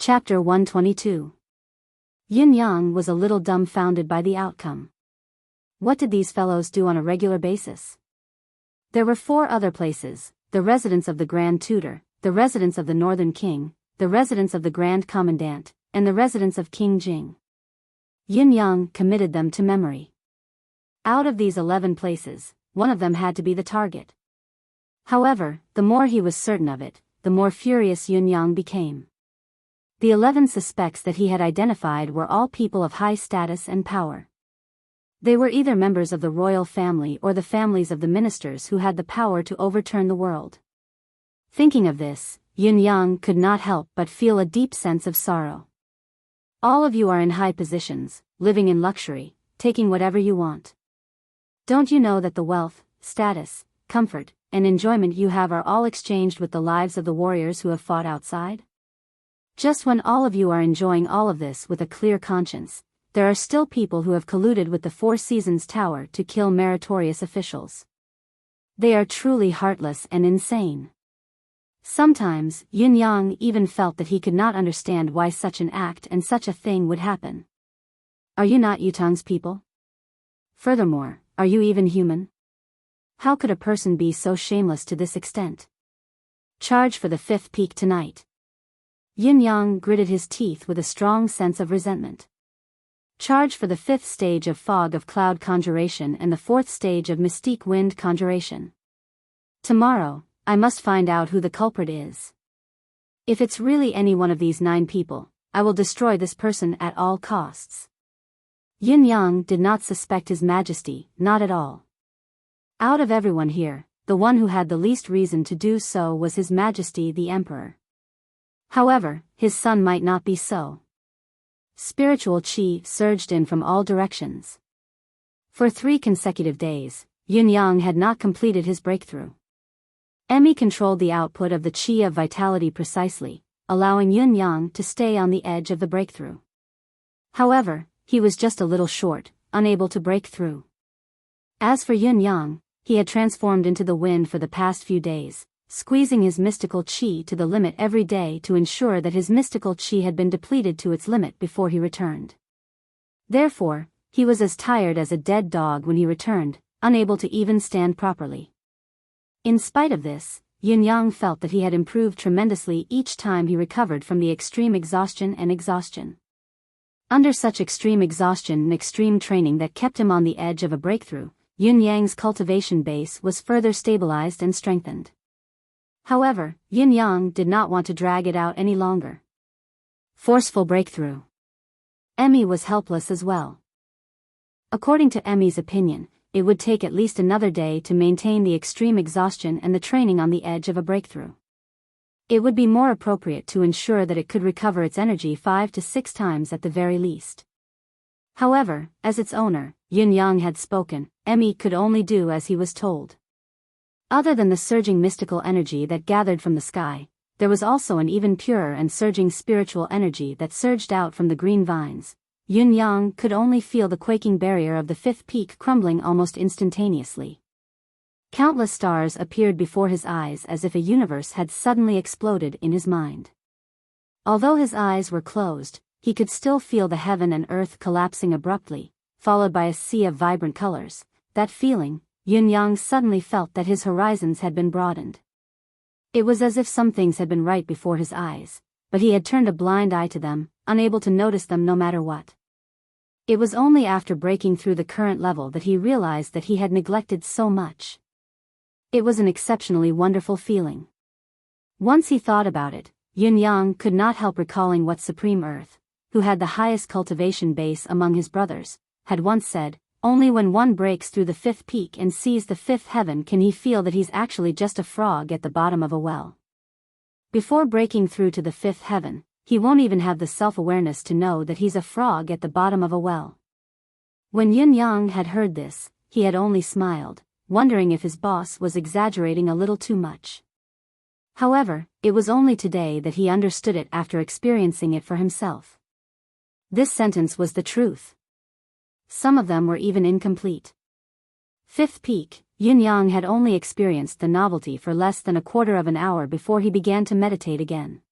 Chapter 122. Yin-Yang was a little dumbfounded by the outcome. What did these fellows do on a regular basis? There were 4 other places: the residence of the Grand Tutor, the residence of the Northern King, the residence of the Grand Commandant, and the residence of King Jing. Yin-Yang committed them to memory. Out of these 11 places, one of them had to be the target. However, the more he was certain of it, the more furious Yin-Yang became. The 11 suspects that he had identified were all people of high status and power. They were either members of the royal family or the families of the ministers who had the power to overturn the world. Thinking of this, Yin-Yang could not help but feel a deep sense of sorrow. All of you are in high positions, living in luxury, taking whatever you want. Don't you know that the wealth, status, comfort, and enjoyment you have are all exchanged with the lives of the warriors who have fought outside? Just when all of you are enjoying all of this with a clear conscience, there are still people who have colluded with the Four Seasons Tower to kill meritorious officials. They are truly heartless and insane. Sometimes, Yin-Yang even felt that he could not understand why such an act and such a thing would happen. Are you not Yutong's people? Furthermore, are you even human? How could a person be so shameless to this extent? Charge for the 5th peak tonight. Yin-Yang gritted his teeth with a strong sense of resentment. Charge for the 5th stage of Fog of Cloud Conjuration and the 4th stage of Mystique Wind Conjuration. Tomorrow, I must find out who the culprit is. If it's really any one of these 9 people, I will destroy this person at all costs. Yin-Yang did not suspect His Majesty, not at all. Out of everyone here, the one who had the least reason to do so was His Majesty the Emperor. However, his son might not be so. Spiritual qi surged in from all directions. For 3 consecutive days, Yin-Yang had not completed his breakthrough. Emmy controlled the output of the qi of vitality precisely, allowing Yin-Yang to stay on the edge of the breakthrough. However, he was just a little short, unable to break through. As for Yin-Yang, he had transformed into the wind for the past few days, squeezing his mystical qi to the limit every day to ensure that his mystical qi had been depleted to its limit before he returned. Therefore, he was as tired as a dead dog when he returned, unable to even stand properly. In spite of this, Yin-Yang felt that he had improved tremendously each time he recovered from the extreme exhaustion. Under such extreme exhaustion and extreme training that kept him on the edge of a breakthrough, Yin-Yang's cultivation base was further stabilized and strengthened. However, Yin-Yang did not want to drag it out any longer. Forceful breakthrough. Emmy was helpless as well. According to Emmy's opinion, it would take at least another day to maintain the extreme exhaustion and the training on the edge of a breakthrough. It would be more appropriate to ensure that it could recover its energy 5 to 6 times at the very least. However, as its owner, Yin-Yang had spoken, Emmy could only do as he was told. Other than the surging mystical energy that gathered from the sky, there was also an even purer and surging spiritual energy that surged out from the green vines. Yin-Yang could only feel the quaking barrier of the 5th peak crumbling almost instantaneously. Countless stars appeared before his eyes as if a universe had suddenly exploded in his mind. Although his eyes were closed, he could still feel the heaven and earth collapsing abruptly, followed by a sea of vibrant colors. That feeling, Yin-Yang suddenly felt that his horizons had been broadened. It was as if some things had been right before his eyes, but he had turned a blind eye to them, unable to notice them no matter what. It was only after breaking through the current level that he realized that he had neglected so much. It was an exceptionally wonderful feeling. Once he thought about it, Yin-Yang could not help recalling what Supreme Earth, who had the highest cultivation base among his brothers, had once said: only when one breaks through the 5th peak and sees the 5th heaven can he feel that he's actually just a frog at the bottom of a well. Before breaking through to the 5th heaven, he won't even have the self-awareness to know that he's a frog at the bottom of a well. When Yin-Yang had heard this, he had only smiled, wondering if his boss was exaggerating a little too much. However, it was only today that he understood it after experiencing it for himself. This sentence was the truth. Some of them were even incomplete. 5th peak, Yin-Yang had only experienced the novelty for less than a quarter of an hour before he began to meditate again.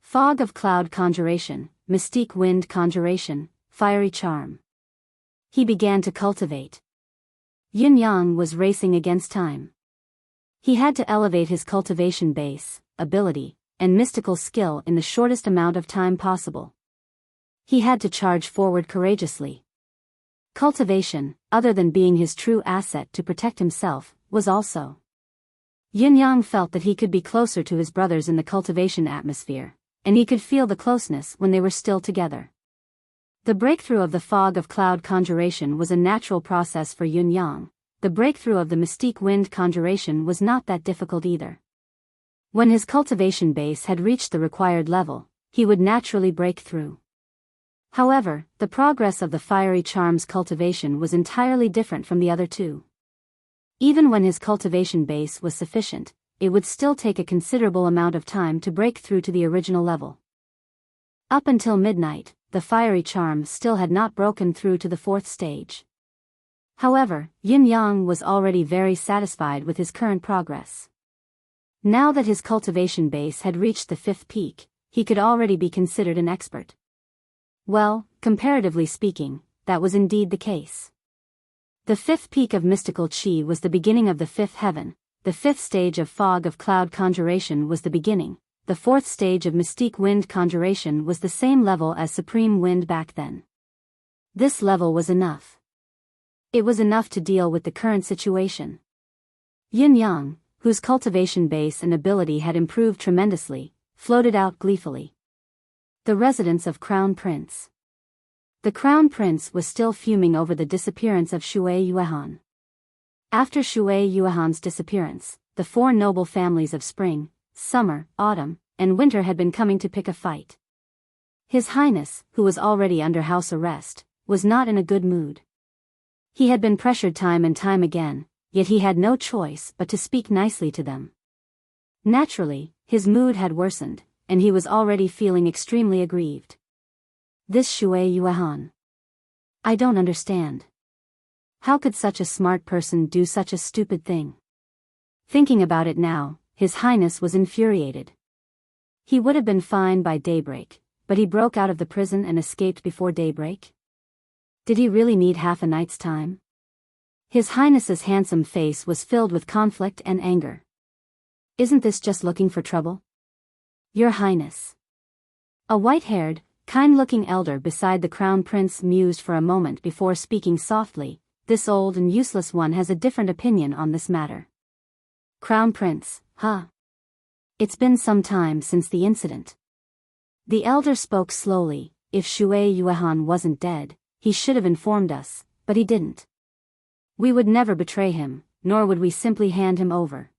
Fog of cloud conjuration, mystique wind conjuration, fiery charm. He began to cultivate. Yin-Yang was racing against time. He had to elevate his cultivation base, ability, and mystical skill in the shortest amount of time possible. He had to charge forward courageously. Cultivation, other than being his true asset to protect himself, was also. Yin-Yang felt that he could be closer to his brothers in the cultivation atmosphere, and he could feel the closeness when they were still together. The breakthrough of the fog of cloud conjuration was a natural process for Yin-Yang. The breakthrough of the mystique wind conjuration was not that difficult either. When his cultivation base had reached the required level, he would naturally break through. However, the progress of the fiery charm's cultivation was entirely different from the other two. Even when his cultivation base was sufficient, it would still take a considerable amount of time to break through to the original level. Up until midnight, the fiery charm still had not broken through to the fourth stage. However, Yin-Yang was already very satisfied with his current progress. Now that his cultivation base had reached the fifth peak, he could already be considered an expert. Well, comparatively speaking, that was indeed the case. The fifth peak of mystical qi was the beginning of the fifth heaven, the fifth stage of fog of cloud conjuration was the beginning, the fourth stage of mystique wind conjuration was the same level as supreme wind back then. This level was enough. It was enough to deal with the current situation. Yin-Yang, whose cultivation base and ability had improved tremendously, floated out gleefully. The residence of Crown Prince. The Crown Prince was still fuming over the disappearance of Shui Yuehan. After Shui Yuehan's disappearance, the four noble families of spring, summer, autumn, and winter had been coming to pick a fight. His Highness, who was already under house arrest, was not in a good mood. He had been pressured time and time again, yet he had no choice but to speak nicely to them. Naturally, his mood had worsened, and he was already feeling extremely aggrieved. This Shui Yuehan. I don't understand. How could such a smart person do such a stupid thing? Thinking about it now, His Highness was infuriated. He would have been fine by daybreak, but he broke out of the prison and escaped before daybreak? Did he really need half a night's time? His Highness's handsome face was filled with conflict and anger. Isn't this just looking for trouble? Your Highness. A white-haired, kind-looking elder beside the Crown Prince mused for a moment before speaking softly. This old and useless one has a different opinion on this matter. Crown Prince, huh? It's been some time since the incident. The elder spoke slowly. If Shui Yuehan wasn't dead, he should have informed us, but he didn't. We would never betray him, nor would we simply hand him over.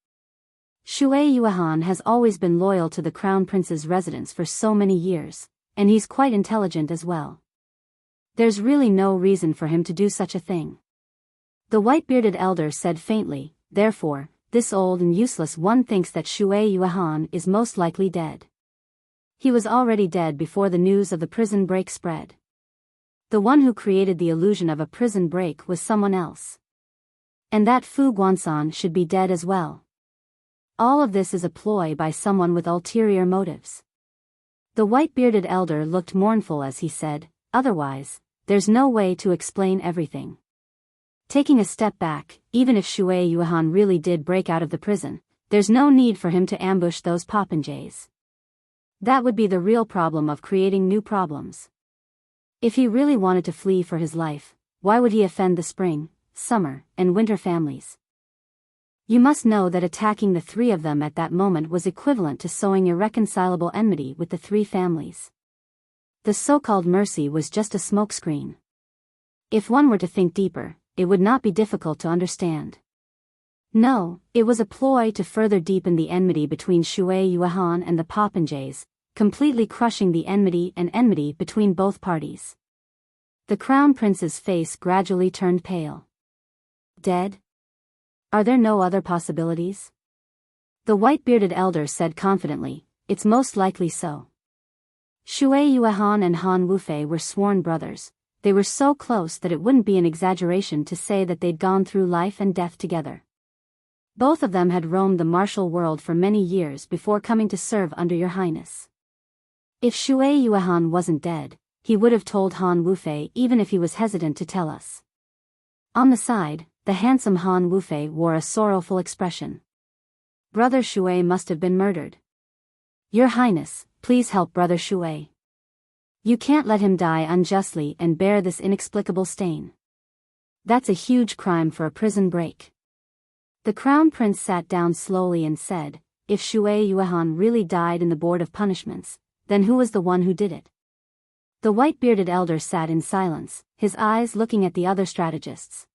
Shui Yuehan has always been loyal to the Crown Prince's residence for so many years, and he's quite intelligent as well. There's really no reason for him to do such a thing. The white-bearded elder said faintly, therefore, this old and useless one thinks that Shui Yuehan is most likely dead. He was already dead before the news of the prison break spread. The one who created the illusion of a prison break was someone else. And that Fu Guansan should be dead as well. All of this is a ploy by someone with ulterior motives. The white-bearded elder looked mournful as he said, otherwise, there's no way to explain everything. Taking a step back, even if Shui Yuehan really did break out of the prison, there's no need for him to ambush those popinjays. That would be the real problem of creating new problems. If he really wanted to flee for his life, why would he offend the spring, summer, and winter families? You must know that attacking the three of them at that moment was equivalent to sowing irreconcilable enmity with the three families. The so-called mercy was just a smokescreen. If one were to think deeper, it would not be difficult to understand. No, it was a ploy to further deepen the enmity between Shui Yuehan and the popinjays, completely crushing the enmity between both parties. The Crown Prince's face gradually turned pale. Dead? Are there no other possibilities? The white-bearded elder said confidently, it's most likely so. Shui Yuehan and Han Wufei were sworn brothers. They were so close that it wouldn't be an exaggeration to say that they'd gone through life and death together. Both of them had roamed the martial world for many years before coming to serve under your highness. If Shui Yuehan wasn't dead, he would have told Han Wufei even if he was hesitant to tell us. On the side, the handsome Han Wufei wore a sorrowful expression. Brother Shui must have been murdered. Your Highness, please help Brother Shui. You can't let him die unjustly and bear this inexplicable stain. That's a huge crime for a prison break. The Crown Prince sat down slowly and said, if Shui Yuehan really died in the Board of Punishments, then who was the one who did it? The white-bearded elder sat in silence, his eyes looking at the other strategists.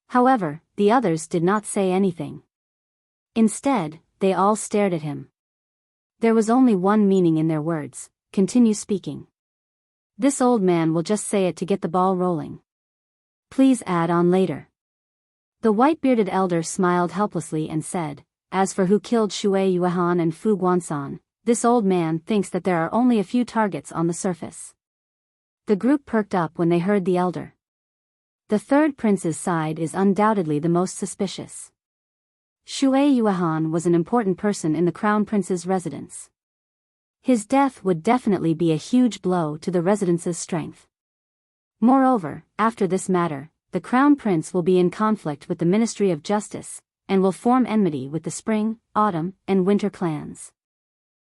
However, the others did not say anything. Instead, they all stared at him. There was only one meaning in their words: continue speaking. This old man will just say it to get the ball rolling. Please add on later. The white-bearded elder smiled helplessly and said, as for who killed Shui Yuehan and Fu Guansan, this old man thinks that there are only a few targets on the surface. The group perked up when they heard the elder. The third prince's side is undoubtedly the most suspicious. Shui Yuehan was an important person in the Crown Prince's residence. His death would definitely be a huge blow to the residence's strength. Moreover, after this matter, the Crown Prince will be in conflict with the Ministry of Justice, and will form enmity with the Spring, Autumn, and Winter clans.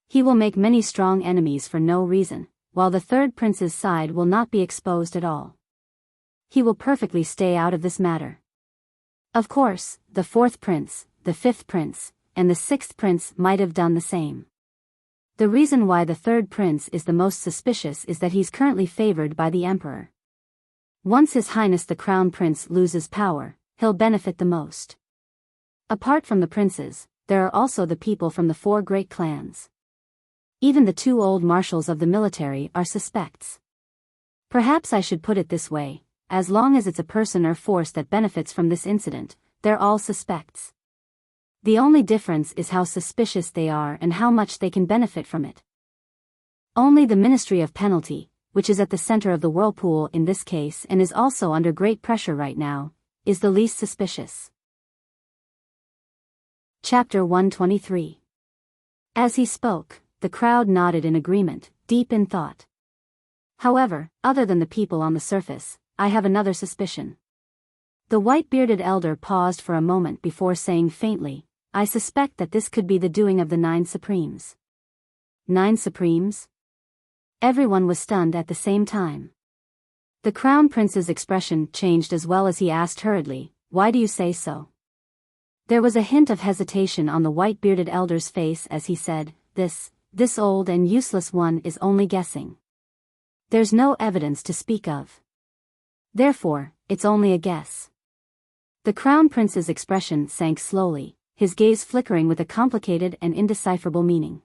He will make many strong enemies for no reason, while the third prince's side will not be exposed at all. He will perfectly stay out of this matter. Of course, the fourth prince, the fifth prince, and the sixth prince might have done the same. The reason why the third prince is the most suspicious is that he's currently favored by the emperor. Once His Highness the Crown Prince loses power, he'll benefit the most. Apart from the princes, there are also the people from the four great clans. Even the two old marshals of the military are suspects. Perhaps I should put it this way: as long as it's a person or force that benefits from this incident, they're all suspects. The only difference is how suspicious they are and how much they can benefit from it. Only the Ministry of Penalty, which is at the center of the whirlpool in this case and is also under great pressure right now, is the least suspicious. Chapter 123. As he spoke, the crowd nodded in agreement, deep in thought. However, other than the people on the surface, I have another suspicion. The white-bearded elder paused for a moment before saying faintly, I suspect that this could be the doing of the 9 Supremes. 9 Supremes? Everyone was stunned at the same time. The Crown Prince's expression changed as well as he asked hurriedly, why do you say so? There was a hint of hesitation on the white-bearded elder's face as he said, this old and useless one is only guessing. There's no evidence to speak of. Therefore, it's only a guess. The Crown Prince's expression sank slowly, his gaze flickering with a complicated and indecipherable meaning.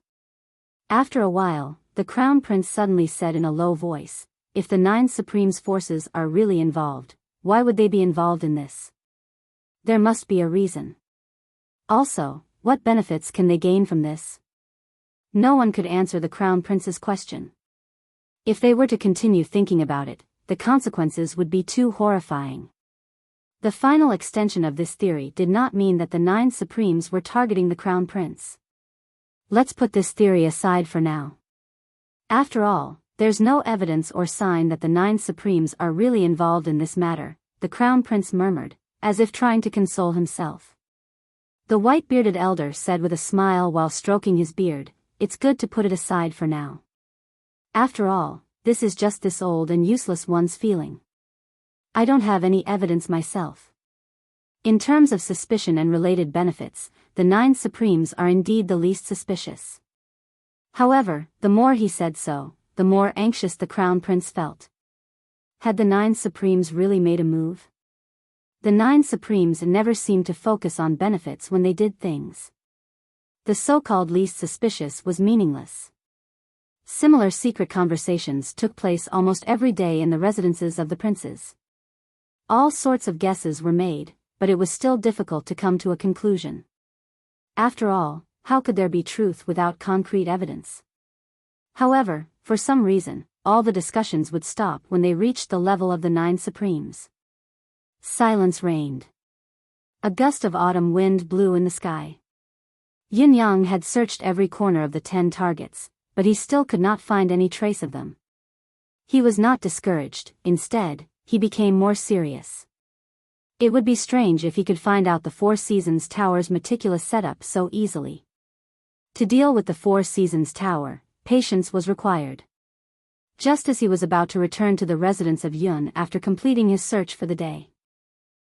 After a while, the Crown Prince suddenly said in a low voice, if the 9 Supremes' forces are really involved, why would they be involved in this? There must be a reason. Also, what benefits can they gain from this? No one could answer the Crown Prince's question. If they were to continue thinking about it, the consequences would be too horrifying. The final extension of this theory did not mean that the 9 Supremes were targeting the Crown Prince. Let's put this theory aside for now. After all, there's no evidence or sign that the 9 Supremes are really involved in this matter, the Crown Prince murmured, as if trying to console himself. The white-bearded elder said with a smile while stroking his beard, it's good to put it aside for now. After all, this is just this old and useless one's feeling. I don't have any evidence myself. In terms of suspicion and related benefits, the 9 Supremes are indeed the least suspicious. However, the more he said so, the more anxious the Crown Prince felt. Had the 9 Supremes really made a move? The 9 Supremes never seemed to focus on benefits when they did things. The so-called least suspicious was meaningless. Similar secret conversations took place almost every day in the residences of the princes. All sorts of guesses were made, but it was still difficult to come to a conclusion. After all, how could there be truth without concrete evidence? However, for some reason, all the discussions would stop when they reached the level of the 9 Supremes. Silence reigned. A gust of autumn wind blew in the sky. Yin Yang had searched every corner of the 10 targets, but he still could not find any trace of them. He was not discouraged, instead, he became more serious. It would be strange if he could find out the Four Seasons Tower's meticulous setup so easily. To deal with the Four Seasons Tower, patience was required. Just as he was about to return to the residence of Yun after completing his search for the day,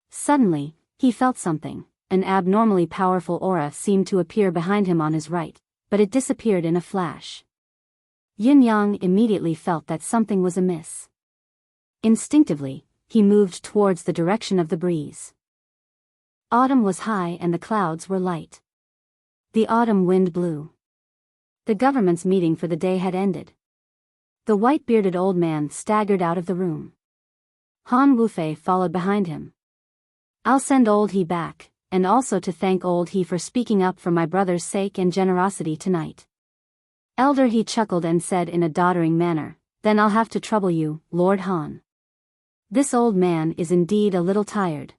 suddenly, he felt something. An abnormally powerful aura seemed to appear behind him on his right, but it disappeared in a flash. Yin Yang immediately felt that something was amiss. Instinctively, he moved towards the direction of the breeze. Autumn was high and the clouds were light. The autumn wind blew. The government's meeting for the day had ended. The white-bearded old man staggered out of the room. Han Wufei followed behind him. "I'll send old He back, and also to thank old He for speaking up for my brother's sake and generosity tonight." Elder He chuckled and said in a doddering manner, "Then I'll have to trouble you, Lord Han. This old man is indeed a little tired.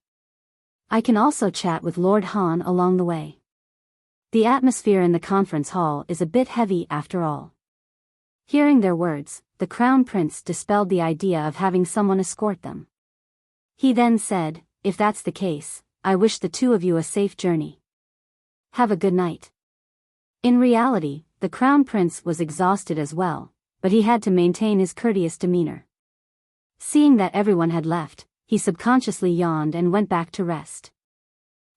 I can also chat with Lord Han along the way. The atmosphere in the conference hall is a bit heavy after all." Hearing their words, the Crown Prince dispelled the idea of having someone escort them. He then said, "If that's the case, I wish the two of you a safe journey. Have a good night." In reality, the Crown Prince was exhausted as well, but he had to maintain his courteous demeanor. Seeing that everyone had left, he subconsciously yawned and went back to rest.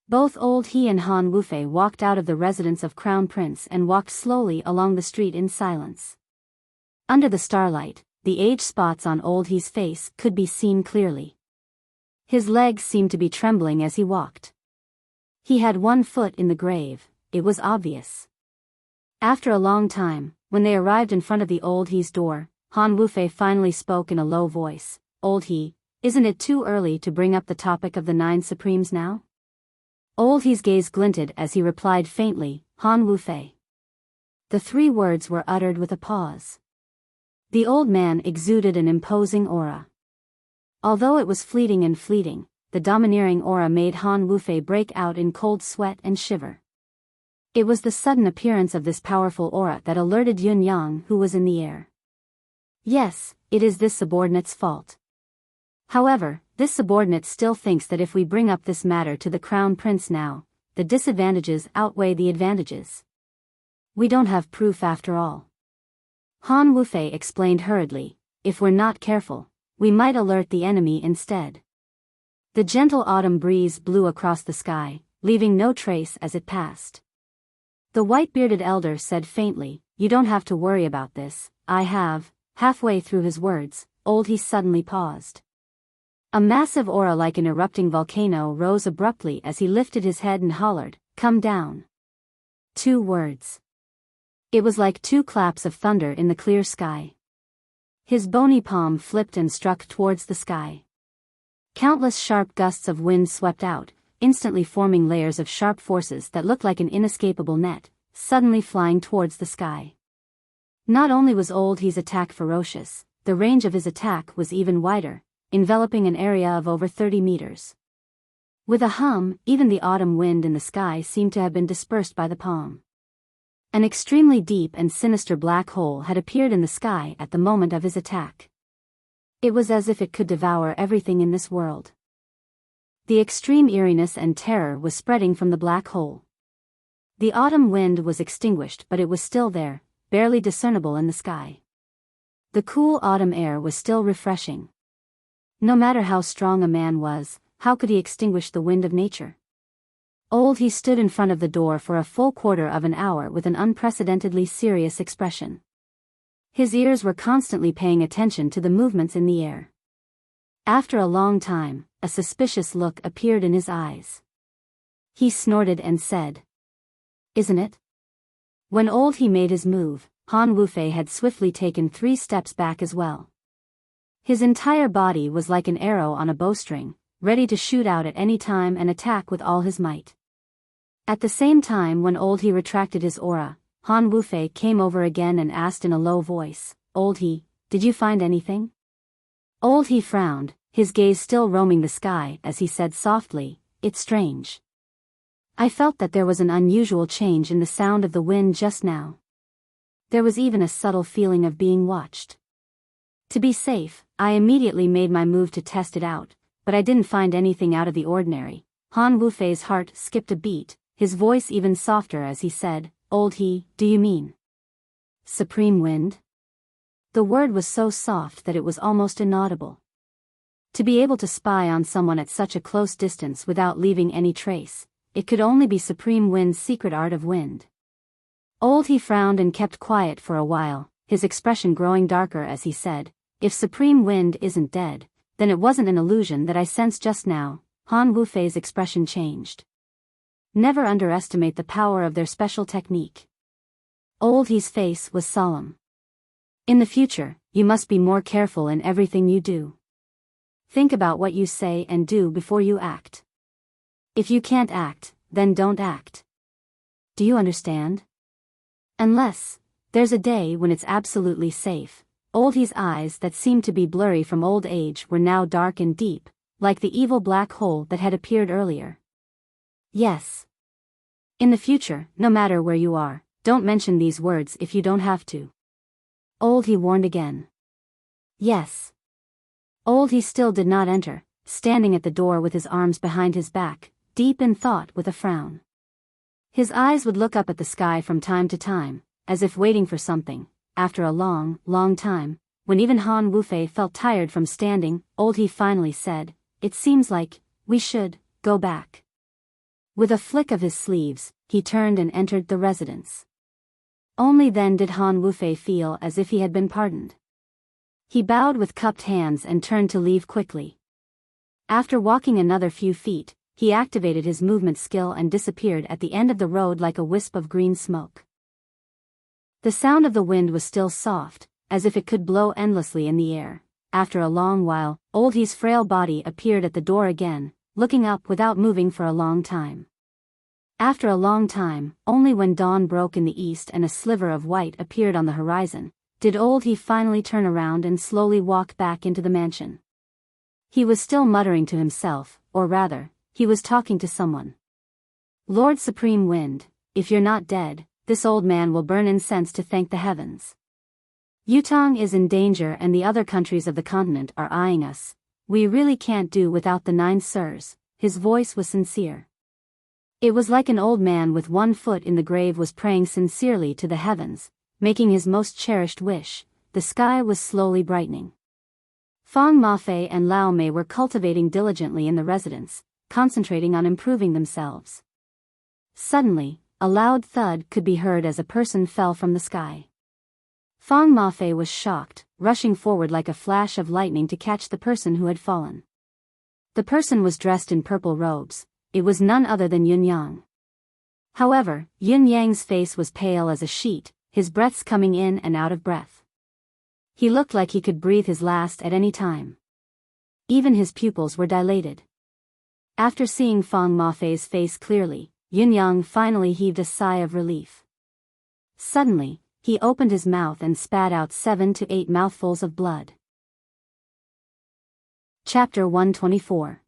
Both old He and Han Wufei walked out of the residence of Crown Prince and walked slowly along the street in silence. Under the starlight, the age spots on old He's face could be seen clearly. His legs seemed to be trembling as he walked. He had one foot in the grave, it was obvious. After a long time, when they arrived in front of the old He's door, Han Wufei finally spoke in a low voice, "Old He, isn't it too early to bring up the topic of the 9 Supremes now?" Old He's gaze glinted as he replied faintly, "Han Wufei." The 3 words were uttered with a pause. The old man exuded an imposing aura. Although it was fleeting, the domineering aura made Han Wufei break out in cold sweat and shiver. It was the sudden appearance of this powerful aura that alerted Yun Yang, who was in the air. Yes, it is this subordinate's fault. However, this subordinate still thinks that if we bring up this matter to the Crown Prince now, the disadvantages outweigh the advantages. We don't have proof after all. Han Wufei explained hurriedly, "If we're not careful, we might alert the enemy instead." The gentle autumn breeze blew across the sky, leaving no trace as it passed. The white-bearded elder said faintly, "You don't have to worry about this, I have." Halfway through his words, old He suddenly paused. A massive aura like an erupting volcano rose abruptly as he lifted his head and hollered, "Come down." 2 words. It was like 2 claps of thunder in the clear sky. His bony palm flipped and struck towards the sky. Countless sharp gusts of wind swept out, instantly forming layers of sharp forces that looked like an inescapable net, suddenly flying towards the sky. Not only was old He's attack ferocious, the range of his attack was even wider, enveloping an area of over 30 meters. With a hum, even the autumn wind in the sky seemed to have been dispersed by the palm. An extremely deep and sinister black hole had appeared in the sky at the moment of his attack. It was as if it could devour everything in this world. The extreme eeriness and terror was spreading from the black hole. The autumn wind was extinguished, but it was still there, barely discernible in the sky. The cool autumn air was still refreshing. No matter how strong a man was, how could he extinguish the wind of nature? Old He stood in front of the door for a full quarter of an hour with an unprecedentedly serious expression. His ears were constantly paying attention to the movements in the air. After a long time, a suspicious look appeared in his eyes. He snorted and said, "Isn't it?" When old He made his move, Han Wufei had swiftly taken 3 steps back as well. His entire body was like an arrow on a bowstring, ready to shoot out at any time and attack with all his might. At the same time, when old He retracted his aura, Han Wufei came over again and asked in a low voice, "Old He, did you find anything?" Old He frowned, his gaze still roaming the sky as he said softly, "It's strange. I felt that there was an unusual change in the sound of the wind just now. There was even a subtle feeling of being watched. To be safe, I immediately made my move to test it out, but I didn't find anything out of the ordinary. Han Wufei's heart skipped a beat, his voice even softer as he said, "Old he, do you mean Supreme Wind?" The word was so soft that it was almost inaudible. To be able to spy on someone at such a close distance without leaving any trace, it could only be Supreme Wind's secret art of wind. Old he frowned and kept quiet for a while, his expression growing darker as he said, "If Supreme Wind isn't dead, then it wasn't an illusion that I sensed just now." Han Wufei's expression changed. Never underestimate the power of their special technique. Old he's face was solemn. In the future, you must be more careful in everything you do. Think about what you say and do before you act. If you can't act, then don't act. Do you understand? Unless there's a day when it's absolutely safe. Old he's eyes that seemed to be blurry from old age were now dark and deep, like the evil black hole that had appeared earlier. Yes. In the future, no matter where you are, don't mention these words if you don't have to. Old he warned again. Yes. Old he still did not enter, standing at the door with his arms behind his back, deep in thought with a frown. His eyes would look up at the sky from time to time, as if waiting for something. After a long, long time, when even Han Wufei felt tired from standing, old he finally said, "It seems like we should go back." With a flick of his sleeves, he turned and entered the residence. Only then did Han Wufei feel as if he had been pardoned. He bowed with cupped hands and turned to leave quickly. After walking another few feet, he activated his movement skill and disappeared at the end of the road like a wisp of green smoke. The sound of the wind was still soft, as if it could blow endlessly in the air. After a long while, old he's frail body appeared at the door again, looking up without moving for a long time. After a long time, only when dawn broke in the east and a sliver of white appeared on the horizon, did old he finally turn around and slowly walk back into the mansion. He was still muttering to himself, or rather, he was talking to someone. "Lord Supreme Wind, if you're not dead, this old man will burn incense to thank the heavens. Yutong is in danger and the other countries of the continent are eyeing us. We really can't do without the 9 sirs." His voice was sincere. It was like an old man with one foot in the grave was praying sincerely to the heavens, making his most cherished wish. The sky was slowly brightening. Fang Mafei and Lao Mei were cultivating diligently in the residence, concentrating on improving themselves. Suddenly, a loud thud could be heard as a person fell from the sky. Fang Mafei was shocked, rushing forward like a flash of lightning to catch the person who had fallen. The person was dressed in purple robes. It was none other than Yun Yang. However, Yun Yang's face was pale as a sheet, his breaths coming in and out of breath. He looked like he could breathe his last at any time. Even his pupils were dilated. After seeing Fang Mafei's face clearly, Yun Yang finally heaved a sigh of relief. Suddenly, he opened his mouth and spat out 7 to 8 mouthfuls of blood. Chapter 124.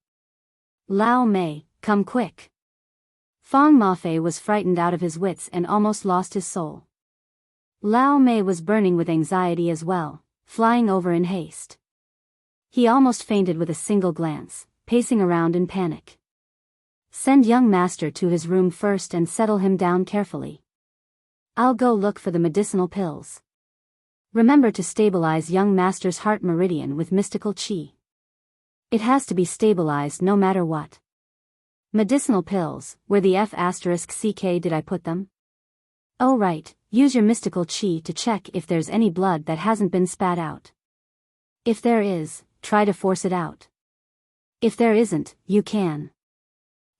Lao Mei, come quick. Fang Mafei was frightened out of his wits and almost lost his soul. Lao Mei was burning with anxiety as well, flying over in haste. He almost fainted with a single glance, pacing around in panic. Send young master to his room first and settle him down carefully. I'll go look for the medicinal pills. Remember to stabilize young master's heart meridian with mystical qi. It has to be stabilized no matter what. Medicinal pills, where the F***ck did I put them? Oh right, use your mystical qi to check if there's any blood that hasn't been spat out. If there is, try to force it out. If there isn't, you can.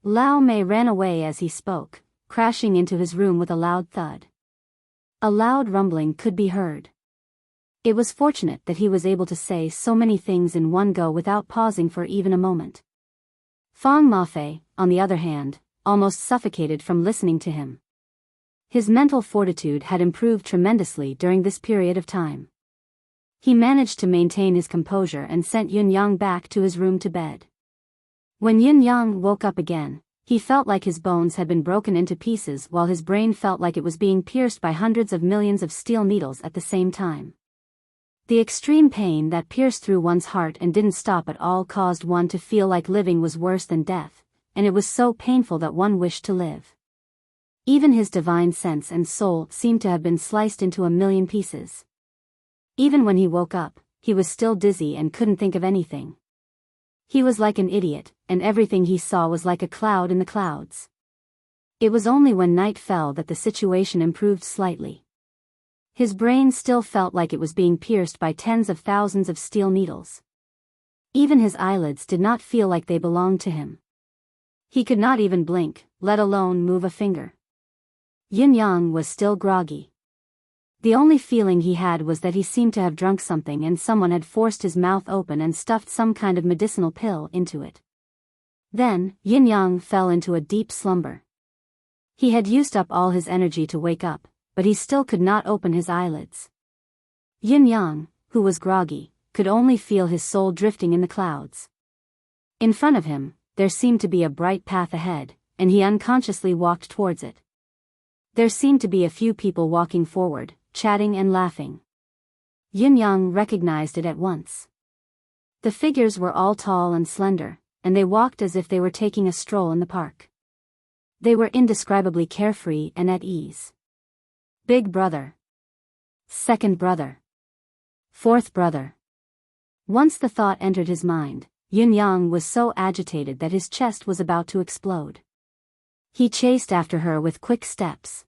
Lao Mei ran away as he spoke, crashing into his room with a loud thud. A loud rumbling could be heard. It was fortunate that he was able to say so many things in one go without pausing for even a moment. Fang Mafei, on the other hand, almost suffocated from listening to him. His mental fortitude had improved tremendously during this period of time. He managed to maintain his composure and sent Yun Yang back to his room to bed. When Yun Yang woke up again, He felt like his bones had been broken into pieces while his brain felt like it was being pierced by hundreds of millions of steel needles at the same time. The extreme pain that pierced through one's heart and didn't stop at all caused one to feel like living was worse than death, and it was so painful that one wished to live. Even his divine sense and soul seemed to have been sliced into a million pieces. Even when he woke up, he was still dizzy and couldn't think of anything. He was like an idiot, and everything he saw was like a cloud in the clouds. It was only when night fell that the situation improved slightly. His brain still felt like it was being pierced by tens of thousands of steel needles. Even his eyelids did not feel like they belonged to him. He could not even blink, let alone move a finger. Yin Yang was still groggy. The only feeling he had was that he seemed to have drunk something and someone had forced his mouth open and stuffed some kind of medicinal pill into it. Then, Yin Yang fell into a deep slumber. He had used up all his energy to wake up, but he still could not open his eyelids. Yin Yang, who was groggy, could only feel his soul drifting in the clouds. In front of him, there seemed to be a bright path ahead, and he unconsciously walked towards it. There seemed to be a few people walking forward, chatting and laughing. Yin Yang recognized it at once. The figures were all tall and slender, and they walked as if they were taking a stroll in the park. They were indescribably carefree and at ease. Big brother. Second brother. Fourth brother. Once the thought entered his mind, Yin Yang was so agitated that his chest was about to explode. He chased after her with quick steps.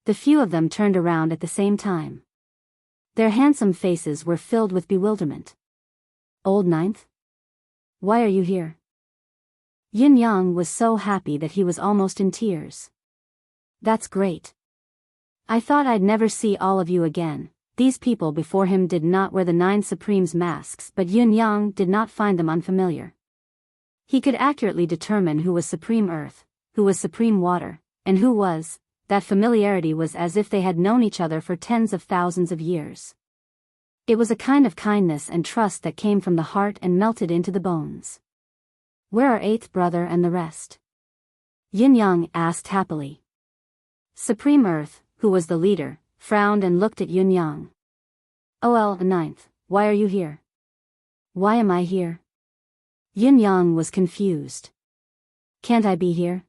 The few of them turned around at the same time. Their handsome faces were filled with bewilderment. Old Ninth? Why are you here? Yin Yang was so happy that he was almost in tears. That's great. I thought I'd never see all of you again. These people before him did not wear the 9 Supremes masks, but Yin Yang did not find them unfamiliar. He could accurately determine who was Supreme Earth, who was Supreme Water, and who was. That familiarity was as if they had known each other for tens of thousands of years. It was a kind of kindness and trust that came from the heart and melted into the bones. Where are 8th brother and the rest? Yin Yang asked happily. Supreme Earth, who was the leader, frowned and looked at Yin Yang. Oh, 9th, why are you here? Why am I here? Yin Yang was confused. Can't I be here?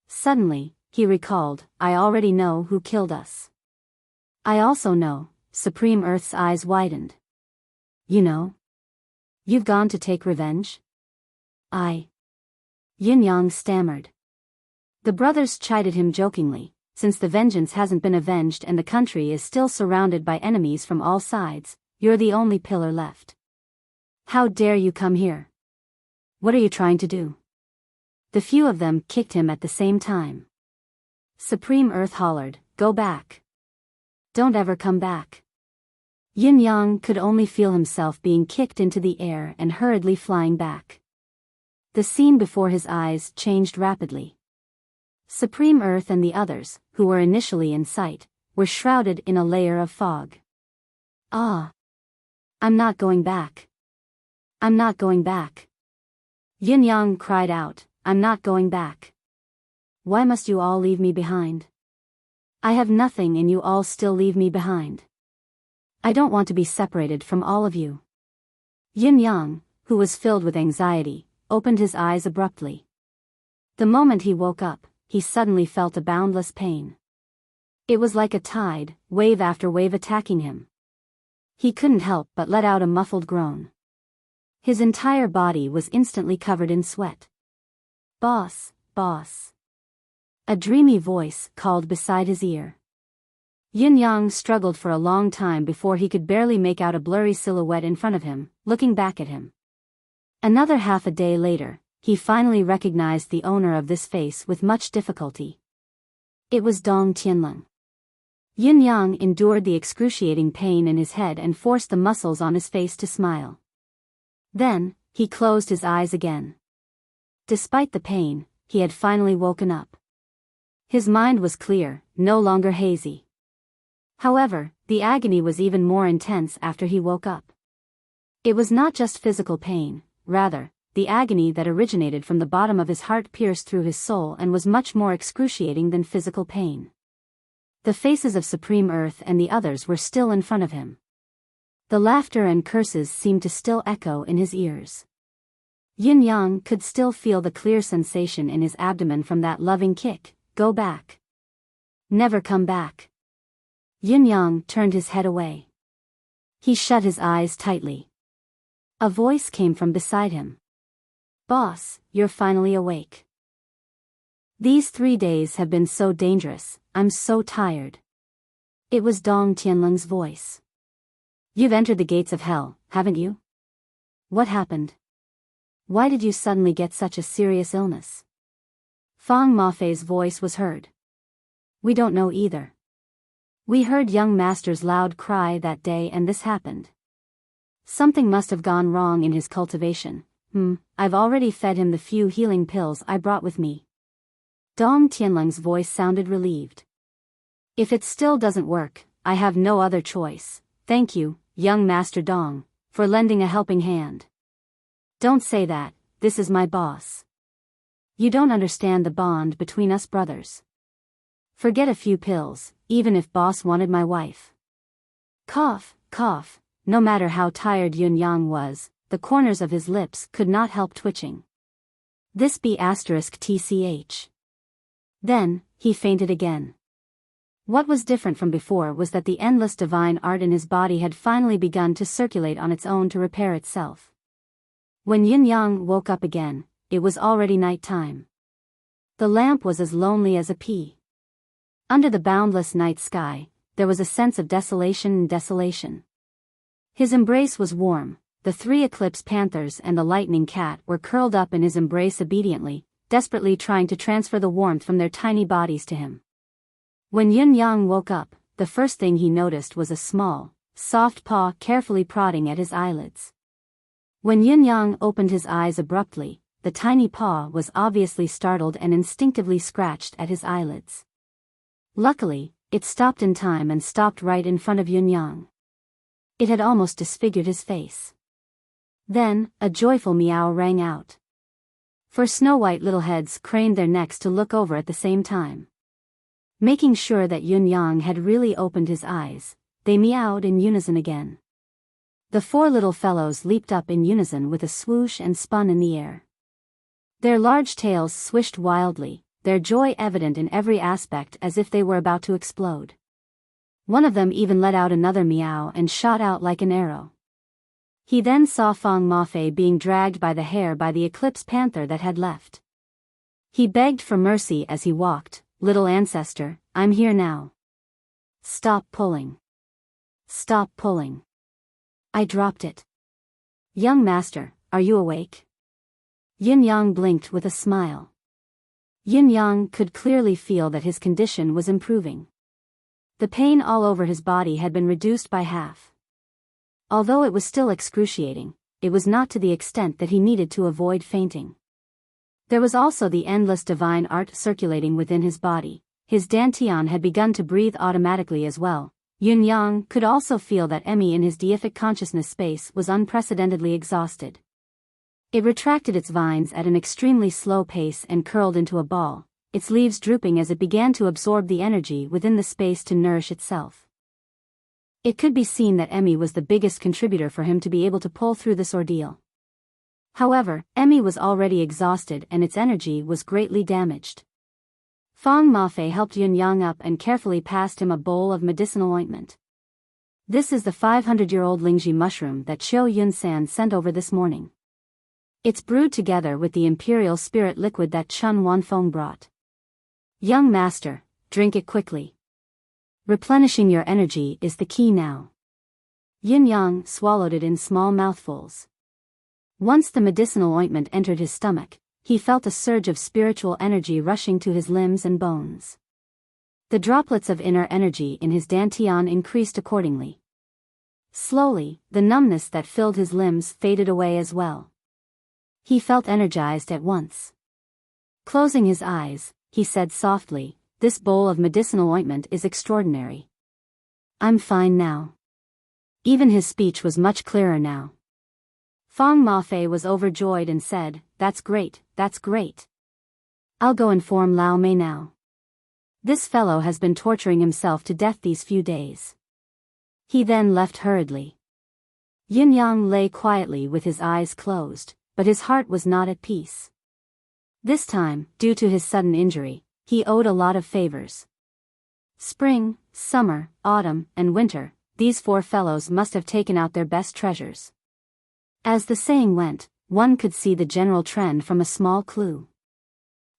Suddenly, he recalled, I already know who killed us. I also know. Supreme Earth's eyes widened. You know? You've gone to take revenge? Yin Yang stammered. The brothers chided him jokingly, since the vengeance hasn't been avenged and the country is still surrounded by enemies from all sides, you're the only pillar left. How dare you come here? What are you trying to do? The few of them kicked him at the same time. Supreme Earth hollered, go back. Don't ever come back. Yin Yang could only feel himself being kicked into the air and hurriedly flying back. The scene before his eyes changed rapidly. Supreme Earth and the others, who were initially in sight, were shrouded in a layer of fog. I'm not going back. I'm not going back. Yin Yang cried out, I'm not going back. Why must you all leave me behind? I have nothing and you all still leave me behind. I don't want to be separated from all of you. Yin Yang, who was filled with anxiety, opened his eyes abruptly. The moment he woke up, he suddenly felt a boundless pain. It was like a tide, wave after wave attacking him. He couldn't help but let out a muffled groan. His entire body was instantly covered in sweat. Boss, boss. A dreamy voice called beside his ear. Yin Yang struggled for a long time before he could barely make out a blurry silhouette in front of him, looking back at him. Another half a day later, he finally recognized the owner of this face with much difficulty. It was Dong Tianleng. Yin Yang endured the excruciating pain in his head and forced the muscles on his face to smile. Then, he closed his eyes again. Despite the pain, he had finally woken up. His mind was clear, no longer hazy. However, the agony was even more intense after he woke up. It was not just physical pain, rather, the agony that originated from the bottom of his heart pierced through his soul and was much more excruciating than physical pain. The faces of Supreme Earth and the others were still in front of him. The laughter and curses seemed to still echo in his ears. Yin Yang could still feel the clear sensation in his abdomen from that loving kick. Go back. Never come back. Yin Yang turned his head away. He shut his eyes tightly. A voice came from beside him. Boss, you're finally awake. These 3 days have been so dangerous, I'm so tired. It was Dong Tianling's voice. You've entered the gates of hell, haven't you? What happened? Why did you suddenly get such a serious illness? Fang Mafei's voice was heard. We don't know either. We heard young master's loud cry that day and this happened. Something must have gone wrong in his cultivation. I've already fed him the few healing pills I brought with me. Dong Tianling's voice sounded relieved. If it still doesn't work, I have no other choice. Thank you, young Master Dong, for lending a helping hand. Don't say that, this is my boss. You don't understand the bond between us brothers. Forget a few pills, even if boss wanted my wife. Cough, cough, no matter how tired Yun Yang was, the corners of his lips could not help twitching. This be *tch. Then, he fainted again. What was different from before was that the endless divine art in his body had finally begun to circulate on its own to repair itself. When Yin Yang woke up again, it was already night time. The lamp was as lonely as a pea. Under the boundless night sky, there was a sense of desolation and desolation. His embrace was warm. The 3 eclipse panthers and the lightning cat were curled up in his embrace obediently, desperately trying to transfer the warmth from their tiny bodies to him. When Yin Yang woke up, the first thing he noticed was a small, soft paw carefully prodding at his eyelids. When Yin Yang opened his eyes abruptly, the tiny paw was obviously startled and instinctively scratched at his eyelids. Luckily, it stopped in time and stopped right in front of Yin Yang. It had almost disfigured his face. Then, a joyful meow rang out. 4 snow-white little heads craned their necks to look over at the same time. Making sure that Yun Yang had really opened his eyes, they meowed in unison again. The 4 little fellows leaped up in unison with a swoosh and spun in the air. Their large tails swished wildly, their joy evident in every aspect as if they were about to explode. One of them even let out another meow and shot out like an arrow. He then saw Fang Mafei being dragged by the hair by the eclipse panther that had left. He begged for mercy as he walked. Little ancestor, I'm here now. Stop pulling. Stop pulling. I dropped it. Young master, are you awake? Yin Yang blinked with a smile. Yin Yang could clearly feel that his condition was improving. The pain all over his body had been reduced by half. Although it was still excruciating, it was not to the extent that he needed to avoid fainting. There was also the endless divine art circulating within his body. His dantian had begun to breathe automatically as well. Yun Yang could also feel that Emmy in his deific consciousness space was unprecedentedly exhausted. It retracted its vines at an extremely slow pace and curled into a ball, its leaves drooping as it began to absorb the energy within the space to nourish itself. It could be seen that Emmy was the biggest contributor for him to be able to pull through this ordeal. However, Emmy was already exhausted and its energy was greatly damaged. Fang Mafei helped Yun Yang up and carefully passed him a bowl of medicinal ointment. This is the 500-year-old Lingji mushroom that Qiu Yunsan sent over this morning. It's brewed together with the imperial spirit liquid that Chun Wanfeng brought. Young master, drink it quickly. Replenishing your energy is the key now. Yin Yang swallowed it in small mouthfuls. Once the medicinal ointment entered his stomach, he felt a surge of spiritual energy rushing to his limbs and bones. The droplets of inner energy in his dantian increased accordingly. Slowly, the numbness that filled his limbs faded away as well. He felt energized at once. Closing his eyes, he said softly, "This bowl of medicinal ointment is extraordinary. I'm fine now." Even his speech was much clearer now. Fang Mafei was overjoyed and said, "That's great, that's great. I'll go inform Lao Mei now. This fellow has been torturing himself to death these few days." He then left hurriedly. Yin Yang lay quietly with his eyes closed, but his heart was not at peace. This time, due to his sudden injury, he owed a lot of favors. Spring, summer, autumn, and winter, these four fellows must have taken out their best treasures. As the saying went, one could see the general trend from a small clue.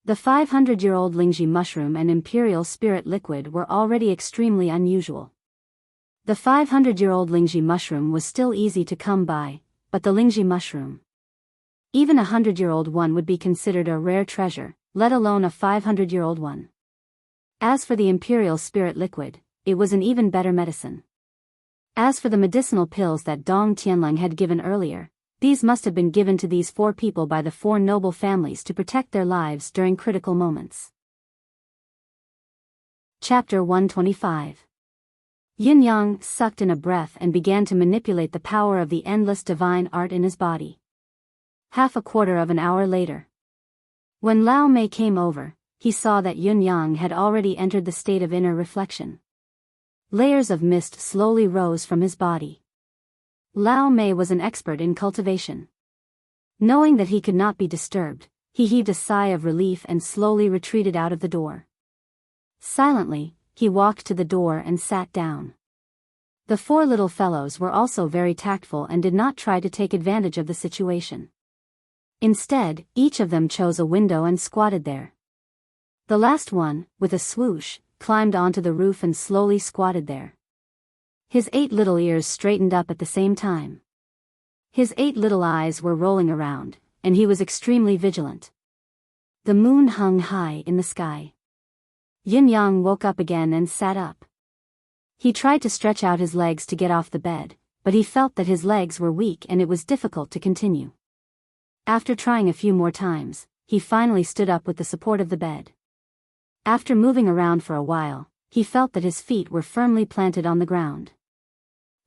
The 500-year-old Lingji mushroom and imperial spirit liquid were already extremely unusual. The 500-year-old Lingji mushroom was still easy to come by, but the Lingji mushroom. Even a 100-year-old one would be considered a rare treasure, let alone a 500-year-old one. As for the imperial spirit liquid, it was an even better medicine. As for the medicinal pills that Dong Tianlong had given earlier, these must have been given to these four people by the four noble families to protect their lives during critical moments. Chapter 125. Yin Yang sucked in a breath and began to manipulate the power of the endless divine art in his body. Half a quarter of an hour later, when Lao Mei came over, he saw that Yin Yang had already entered the state of inner reflection. Layers of mist slowly rose from his body. Lao Mei was an expert in cultivation. Knowing that he could not be disturbed, he heaved a sigh of relief and slowly retreated out of the door. Silently, he walked to the door and sat down. The four little fellows were also very tactful and did not try to take advantage of the situation. Instead, each of them chose a window and squatted there. The last one, with a swoosh, climbed onto the roof and slowly squatted there. His 8 little ears straightened up at the same time. His 8 little eyes were rolling around, and he was extremely vigilant. The moon hung high in the sky. Yin Yang woke up again and sat up. He tried to stretch out his legs to get off the bed, but he felt that his legs were weak and it was difficult to continue. After trying a few more times, he finally stood up with the support of the bed. After moving around for a while, he felt that his feet were firmly planted on the ground.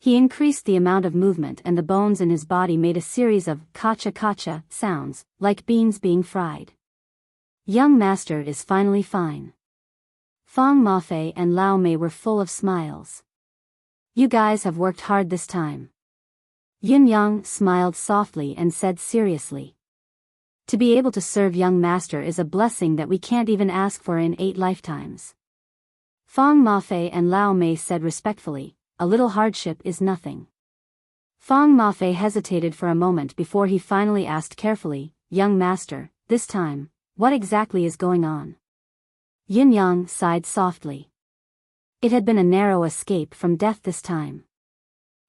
He increased the amount of movement and the bones in his body made a series of kacha-kacha sounds, like beans being fried. Young master is finally fine. Fang Mafei and Lao Mei were full of smiles. You guys have worked hard this time. Yin Yang smiled softly and said seriously. To be able to serve young master is a blessing that we can't even ask for in 8 lifetimes. Fang Mafei and Lao Mei said respectfully, a little hardship is nothing. Fang Mafei hesitated for a moment before he finally asked carefully, young master, this time, what exactly is going on? Yin Yang sighed softly. It had been a narrow escape from death this time.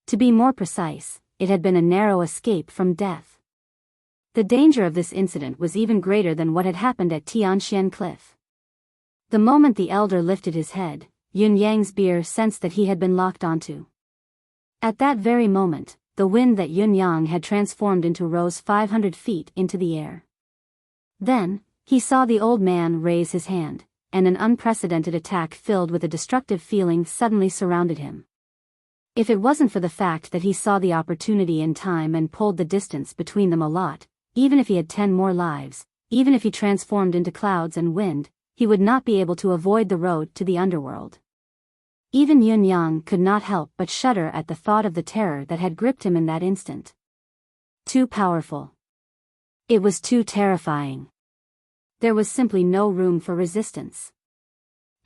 To be more precise, it had been a narrow escape from death. The danger of this incident was even greater than what had happened at Tianxian Cliff. The moment the elder lifted his head, Yin Yang's beer sensed that he had been locked onto. At that very moment, the wind that Yin Yang had transformed into rose 500 feet into the air. Then, he saw the old man raise his hand, and an unprecedented attack filled with a destructive feeling suddenly surrounded him. If it wasn't for the fact that he saw the opportunity in time and pulled the distance between them a lot, even if he had 10 more lives, even if he transformed into clouds and wind, he would not be able to avoid the road to the underworld. Even Yin Yang could not help but shudder at the thought of the terror that had gripped him in that instant. Too powerful. It was too terrifying. There was simply no room for resistance.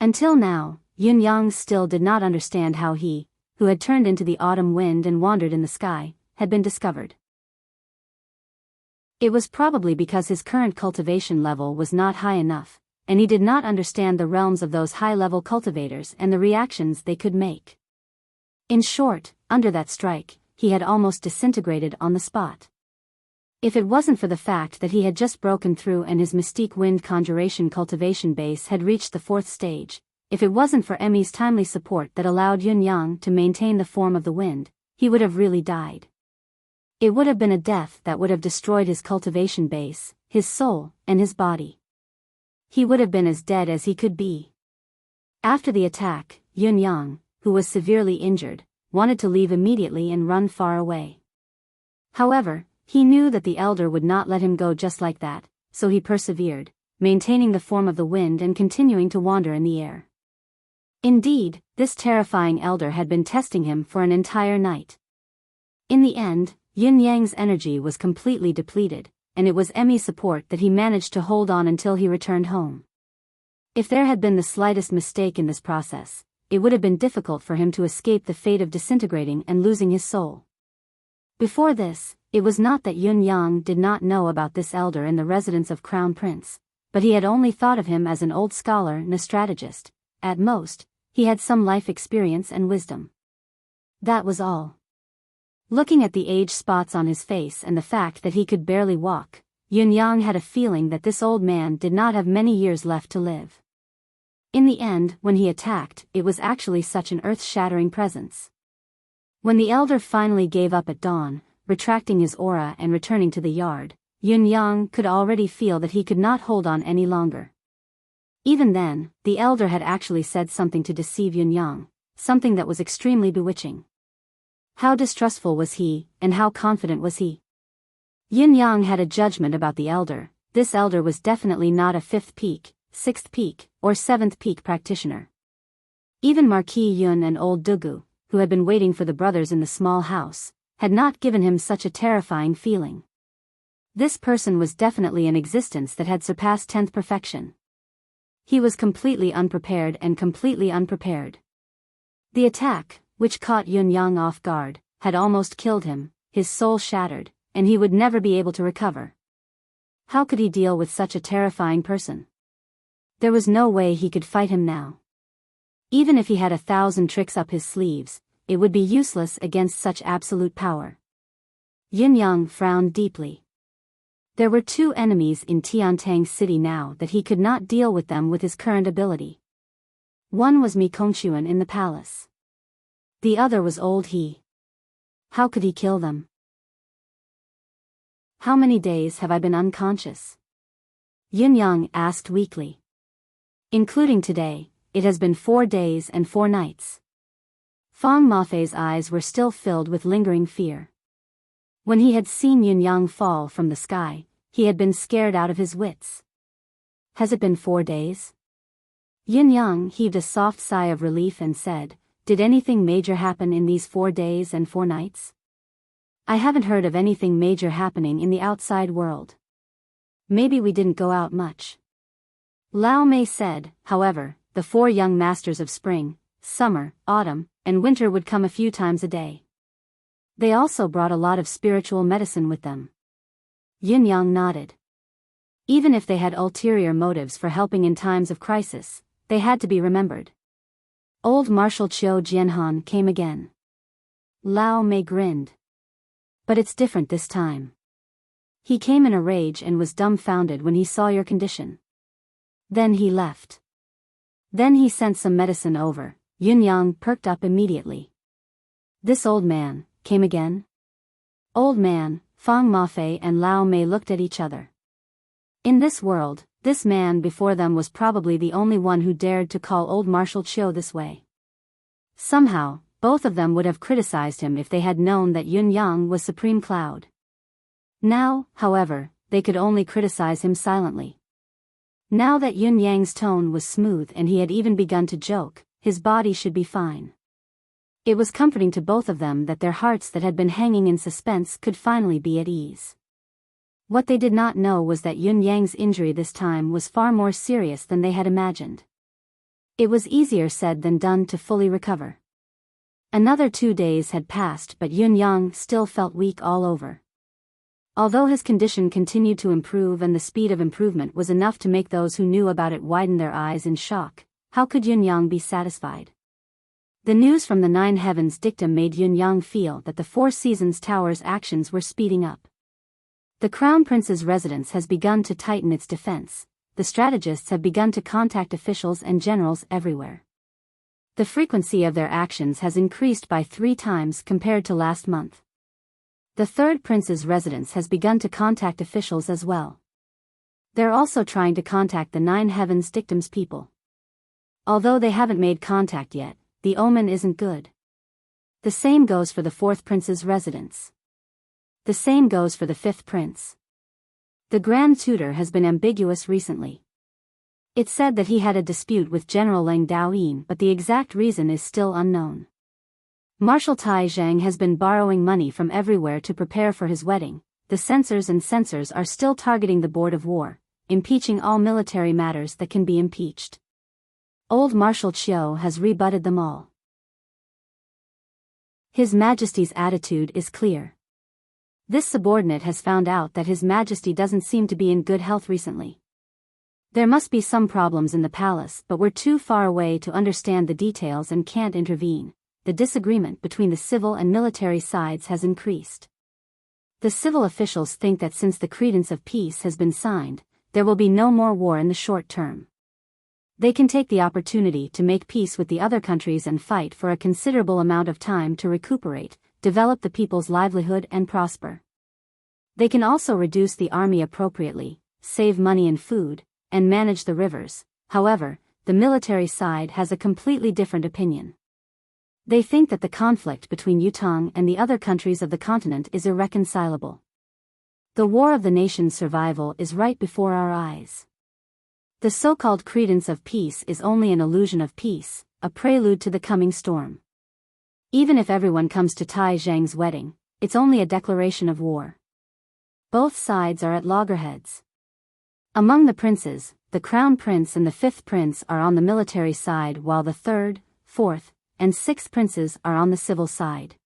Until now, Yin Yang still did not understand how he, who had turned into the autumn wind and wandered in the sky, had been discovered. It was probably because his current cultivation level was not high enough, and he did not understand the realms of those high-level cultivators and the reactions they could make. In short, under that strike, he had almost disintegrated on the spot. If it wasn't for the fact that he had just broken through and his mystique wind conjuration cultivation base had reached the 4th stage, if it wasn't for Emmy's timely support that allowed Yin Yang to maintain the form of the wind, he would have really died. It would have been a death that would have destroyed his cultivation base, his soul, and his body. He would have been as dead as he could be. After the attack, Yin Yang, who was severely injured, wanted to leave immediately and run far away. However, he knew that the elder would not let him go just like that, so he persevered, maintaining the form of the wind and continuing to wander in the air. Indeed, this terrifying elder had been testing him for an entire night. In the end, Yin Yang's energy was completely depleted, and it was Emmy's support that he managed to hold on until he returned home. If there had been the slightest mistake in this process, it would have been difficult for him to escape the fate of disintegrating and losing his soul. Before this, it was not that Yun Yang did not know about this elder in the residence of Crown Prince, but he had only thought of him as an old scholar and a strategist. At most, he had some life experience and wisdom. That was all. Looking at the age spots on his face and the fact that he could barely walk, Yun Yang had a feeling that this old man did not have many years left to live. In the end, when he attacked, it was actually such an earth-shattering presence. When the elder finally gave up at dawn, retracting his aura and returning to the yard, Yun Yang could already feel that he could not hold on any longer. Even then, the elder had actually said something to deceive Yun Yang, something that was extremely bewitching. How distrustful was he, and how confident was he? Yin Yang had a judgment about the elder. This elder was definitely not a 5th peak, 6th peak, or 7th peak practitioner. Even Marquis Yun and old Dugu, who had been waiting for the brothers in the small house, had not given him such a terrifying feeling. This person was definitely an existence that had surpassed 10th perfection. He was completely unprepared. The attack, which caught Yun Yang off guard, had almost killed him, his soul shattered, and he would never be able to recover. How could he deal with such a terrifying person? There was no way he could fight him now. Even if he had 1,000 tricks up his sleeves, it would be useless against such absolute power. Yin Yang frowned deeply. There were 2 enemies in Tiantang City now that he could not deal with them with his current ability. One was Mi Kongquan in the palace. The other was old He. How could he kill them? How many days have I been unconscious? Yin Yang asked weakly. Including today, it has been 4 days and 4 nights. Fang Mafei's eyes were still filled with lingering fear. When he had seen Yin Yang fall from the sky, he had been scared out of his wits. Has it been 4 days? Yin Yang heaved a soft sigh of relief and said, "Did anything major happen in these 4 days and 4 nights? I haven't heard of anything major happening in the outside world. Maybe we didn't go out much." Lao Mei said, however, the 4 young masters of spring, summer, autumn, and winter would come a few times a day. They also brought a lot of spiritual medicine with them. Yin Yang nodded. Even if they had ulterior motives for helping in times of crisis, they had to be remembered. Old Marshal Qiu Jianhan came again. Lao Mei grinned. But it's different this time. He came in a rage and was dumbfounded when he saw your condition. Then he left. Then he sent some medicine over. Yin Yang perked up immediately. This old man came again? Old man, Fang Mafei and Lao Mei looked at each other. In this world, this man before them was probably the only one who dared to call old Marshal Qiu this way. Somehow, both of them would have criticized him if they had known that Yun Yang was Supreme Cloud. Now, however, they could only criticize him silently. Now that Yun Yang's tone was smooth and he had even begun to joke, his body should be fine. It was comforting to both of them that their hearts that had been hanging in suspense could finally be at ease. What they did not know was that Yun Yang's injury this time was far more serious than they had imagined. It was easier said than done to fully recover. Another 2 days had passed, but Yun Yang still felt weak all over. Although his condition continued to improve and the speed of improvement was enough to make those who knew about it widen their eyes in shock, how could Yun Yang be satisfied? The news from the 9 Heavens dictum made Yun Yang feel that the 4 Seasons Tower's actions were speeding up. The Crown Prince's residence has begun to tighten its defense. The strategists have begun to contact officials and generals everywhere. The frequency of their actions has increased by 3 times compared to last month. The 3rd Prince's residence has begun to contact officials as well. They're also trying to contact the 9 Heavens dictum's people. Although they haven't made contact yet, the omen isn't good. The same goes for the 4th Prince's residence. The same goes for the fifth prince. The Grand Tutor has been ambiguous recently. It's said that he had a dispute with General Lang Daoyin, but the exact reason is still unknown. Marshal Tai Zhang has been borrowing money from everywhere to prepare for his wedding. The censors are still targeting the Board of War, impeaching all military matters that can be impeached. Old Marshal Qiu has rebutted them all. His Majesty's attitude is clear. This subordinate has found out that His Majesty doesn't seem to be in good health recently. There must be some problems in the palace, but we're too far away to understand the details and can't intervene. The disagreement between the civil and military sides has increased. The civil officials think that since the credence of peace has been signed, there will be no more war in the short term. They can take the opportunity to make peace with the other countries and fight for a considerable amount of time to recuperate, develop the people's livelihood and prosper. They can also reduce the army appropriately, save money and food, and manage the rivers. However, the military side has a completely different opinion. They think that the conflict between Yutong and the other countries of the continent is irreconcilable. The war of the nation's survival is right before our eyes. The so-called credence of peace is only an illusion of peace, a prelude to the coming storm. Even if everyone comes to Tai Zhang's wedding, it's only a declaration of war. Both sides are at loggerheads. Among the princes, the crown prince and the fifth prince are on the military side, while the third, fourth, and sixth princes are on the civil side.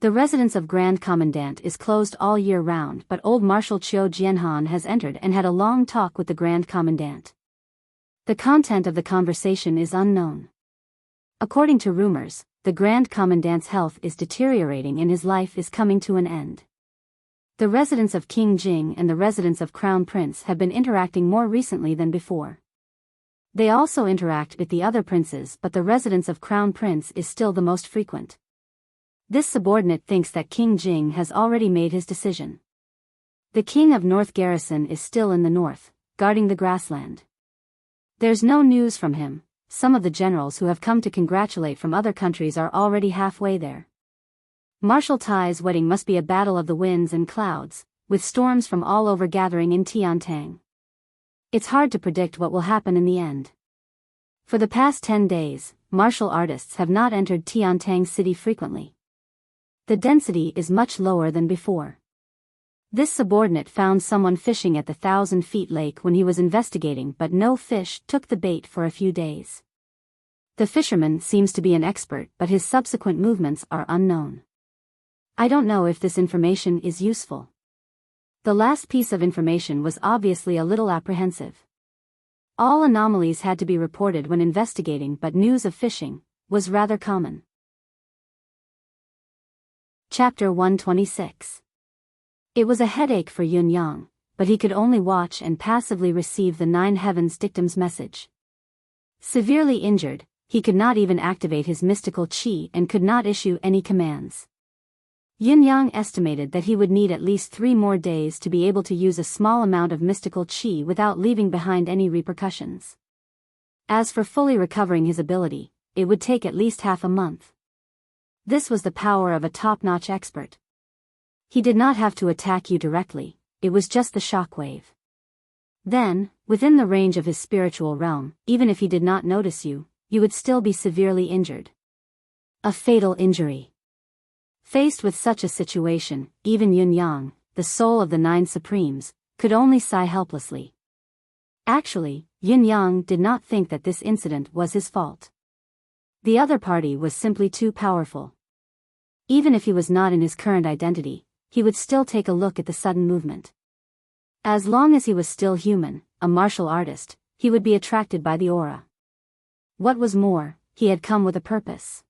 The residence of Grand Commandant is closed all year round, but old Marshal Qiu Jianhan has entered and had a long talk with the Grand Commandant. The content of the conversation is unknown. According to rumors, the Grand Commandant's health is deteriorating and his life is coming to an end. The residents of King Jing and the residents of Crown Prince have been interacting more recently than before. They also interact with the other princes, but the residence of Crown Prince is still the most frequent. This subordinate thinks that King Jing has already made his decision. The king of North Garrison is still in the north, guarding the grassland. There's no news from him. Some of the generals who have come to congratulate from other countries are already halfway there. Marshal Tai's wedding must be a battle of the winds and clouds, with storms from all over gathering in Tiantang. It's hard to predict what will happen in the end. For the past 10 days, martial artists have not entered Tiantang city frequently. The density is much lower than before. This subordinate found someone fishing at the 1,000-feet lake when he was investigating, but no fish took the bait for a few days. The fisherman seems to be an expert, but his subsequent movements are unknown. I don't know if this information is useful. The last piece of information was obviously a little apprehensive. All anomalies had to be reported when investigating, but news of fishing was rather common. Chapter 126. It was a headache for Yun Yang, but he could only watch and passively receive the Nine Heavens dictum's message. Severely injured, he could not even activate his mystical qi and could not issue any commands. Yun Yang estimated that he would need at least 3 more days to be able to use a small amount of mystical qi without leaving behind any repercussions. As for fully recovering his ability, it would take at least half a month. This was the power of a top-notch expert. He did not have to attack you directly, it was just the shockwave. Then, within the range of his spiritual realm, even if he did not notice you, you would still be severely injured. A fatal injury. Faced with such a situation, even Yun Yang, the soul of the Nine Supremes, could only sigh helplessly. Actually, Yun Yang did not think that this incident was his fault. The other party was simply too powerful. Even if he was not in his current identity, he would still take a look at the sudden movement. As long as he was still human, a martial artist, he would be attracted by the aura. What was more, he had come with a purpose.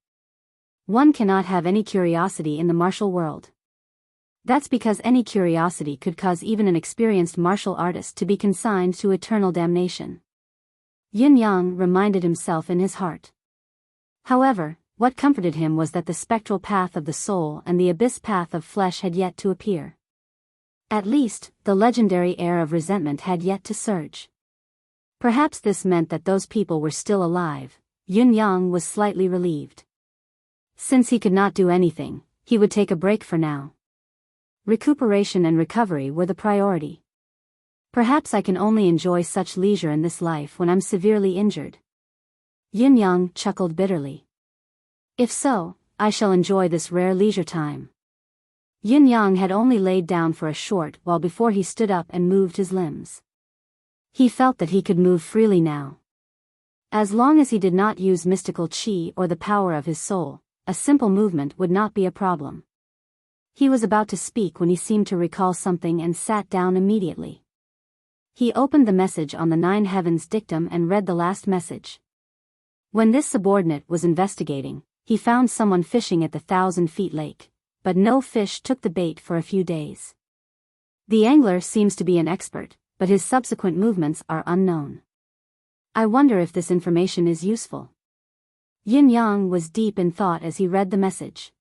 One cannot have any curiosity in the martial world. That's because any curiosity could cause even an experienced martial artist to be consigned to eternal damnation. Yin Yang reminded himself in his heart. However, what comforted him was that the spectral path of the soul and the abyss path of flesh had yet to appear. At least, the legendary air of resentment had yet to surge. Perhaps this meant that those people were still alive. Yin Yang was slightly relieved. Since he could not do anything, he would take a break for now. Recuperation and recovery were the priority. Perhaps I can only enjoy such leisure in this life when I'm severely injured. Yin Yang chuckled bitterly. If so, I shall enjoy this rare leisure time. Yin Yang had only laid down for a short while before he stood up and moved his limbs. He felt that he could move freely now. As long as he did not use mystical qi or the power of his soul, a simple movement would not be a problem. He was about to speak when he seemed to recall something and sat down immediately. He opened the message on the 9 heavens dictum and read the last message. When this subordinate was investigating, he found someone fishing at the 1,000 feet lake, but no fish took the bait for a few days. The angler seems to be an expert, but his subsequent movements are unknown. I wonder if this information is useful. Yin Yang was deep in thought as he read the message.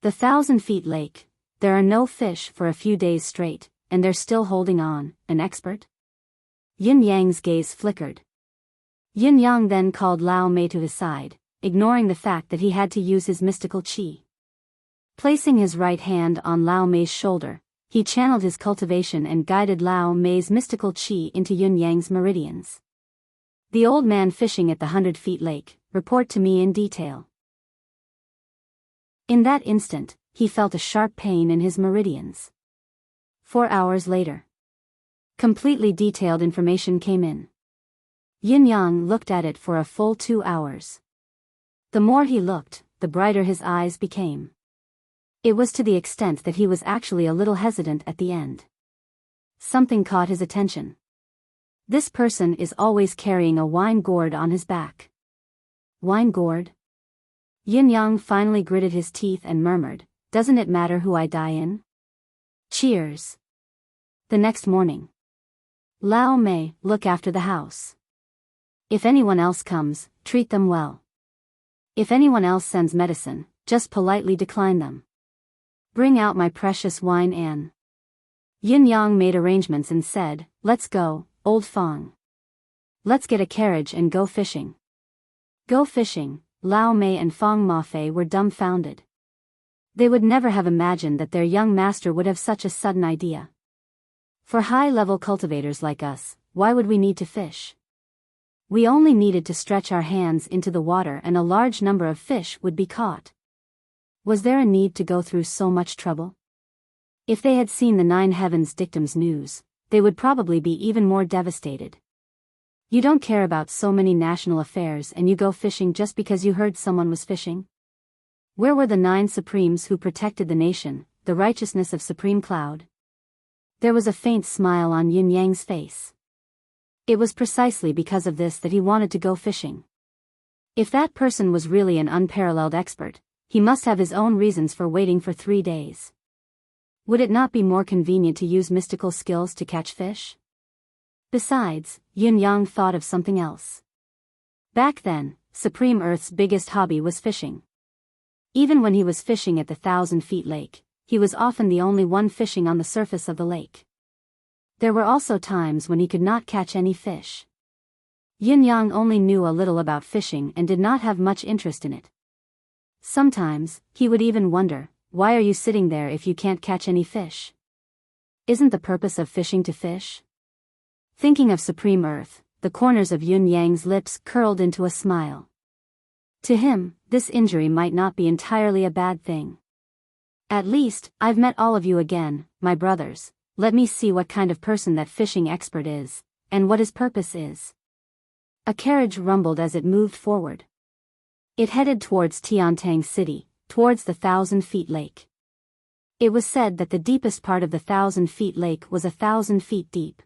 The 1,000 feet lake, there are no fish for a few days straight, and they're still holding on, an expert? Yin Yang's gaze flickered. Yin Yang then called Lao Mei to his side, ignoring the fact that he had to use his mystical qi. Placing his right hand on Lao Mei's shoulder, he channeled his cultivation and guided Lao Mei's mystical qi into Yin Yang's meridians. The old man fishing at the 100 feet lake, report to me in detail. In that instant, he felt a sharp pain in his meridians. 4 hours later, completely detailed information came in. Yin Yang looked at it for a full 2 hours. The more he looked, the brighter his eyes became. It was to the extent that he was actually a little hesitant at the end. Something caught his attention. This person is always carrying a wine gourd on his back. Wine gourd? Yin Yang finally gritted his teeth and murmured, "Doesn't it matter who I die in?" Cheers. The next morning. Lao Mei, look after the house. If anyone else comes, treat them well. If anyone else sends medicine, just politely decline them. Bring out my precious wine Anne. Yin Yang made arrangements and said, "Let's go, old Fong. Let's get a carriage and go fishing." Go fishing, Lao Mei and Fong Mafei were dumbfounded. They would never have imagined that their young master would have such a sudden idea. For high-level cultivators like us, why would we need to fish? We only needed to stretch our hands into the water and a large number of fish would be caught. Was there a need to go through so much trouble? If they had seen the 9 heavens dictum's news, they would probably be even more devastated. You don't care about so many national affairs and you go fishing just because you heard someone was fishing? Where were the 9 supremes who protected the nation, the righteousness of Supreme Cloud? There was a faint smile on Yin Yang's face. It was precisely because of this that he wanted to go fishing. If that person was really an unparalleled expert, he must have his own reasons for waiting for 3 days. Would it not be more convenient to use mystical skills to catch fish? Besides, Yin Yang thought of something else. Back then, Supreme Earth's biggest hobby was fishing. Even when he was fishing at the 1,000 feet lake, he was often the only one fishing on the surface of the lake. There were also times when he could not catch any fish. Yin Yang only knew a little about fishing and did not have much interest in it. Sometimes, he would even wonder, why are you sitting there if you can't catch any fish? Isn't the purpose of fishing to fish? Thinking of Supreme Earth, the corners of Yin Yang's lips curled into a smile. To him, this injury might not be entirely a bad thing. At least, I've met all of you again, my brothers. Let me see what kind of person that fishing expert is, and what his purpose is. A carriage rumbled as it moved forward. It headed towards Tiantang City, towards the 1,000 feet lake. It was said that the deepest part of the 1,000 feet lake was 1,000 feet deep.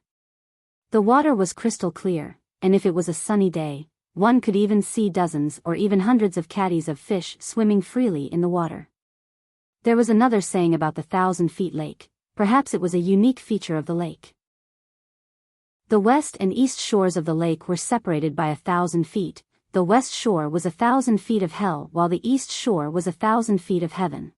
The water was crystal clear, and if it was a sunny day, one could even see dozens or even hundreds of caddies of fish swimming freely in the water. There was another saying about the 1,000 feet lake, perhaps it was a unique feature of the lake. The west and east shores of the lake were separated by 1,000 feet. The west shore was 1,000 feet of hell while the east shore was 1,000 feet of heaven.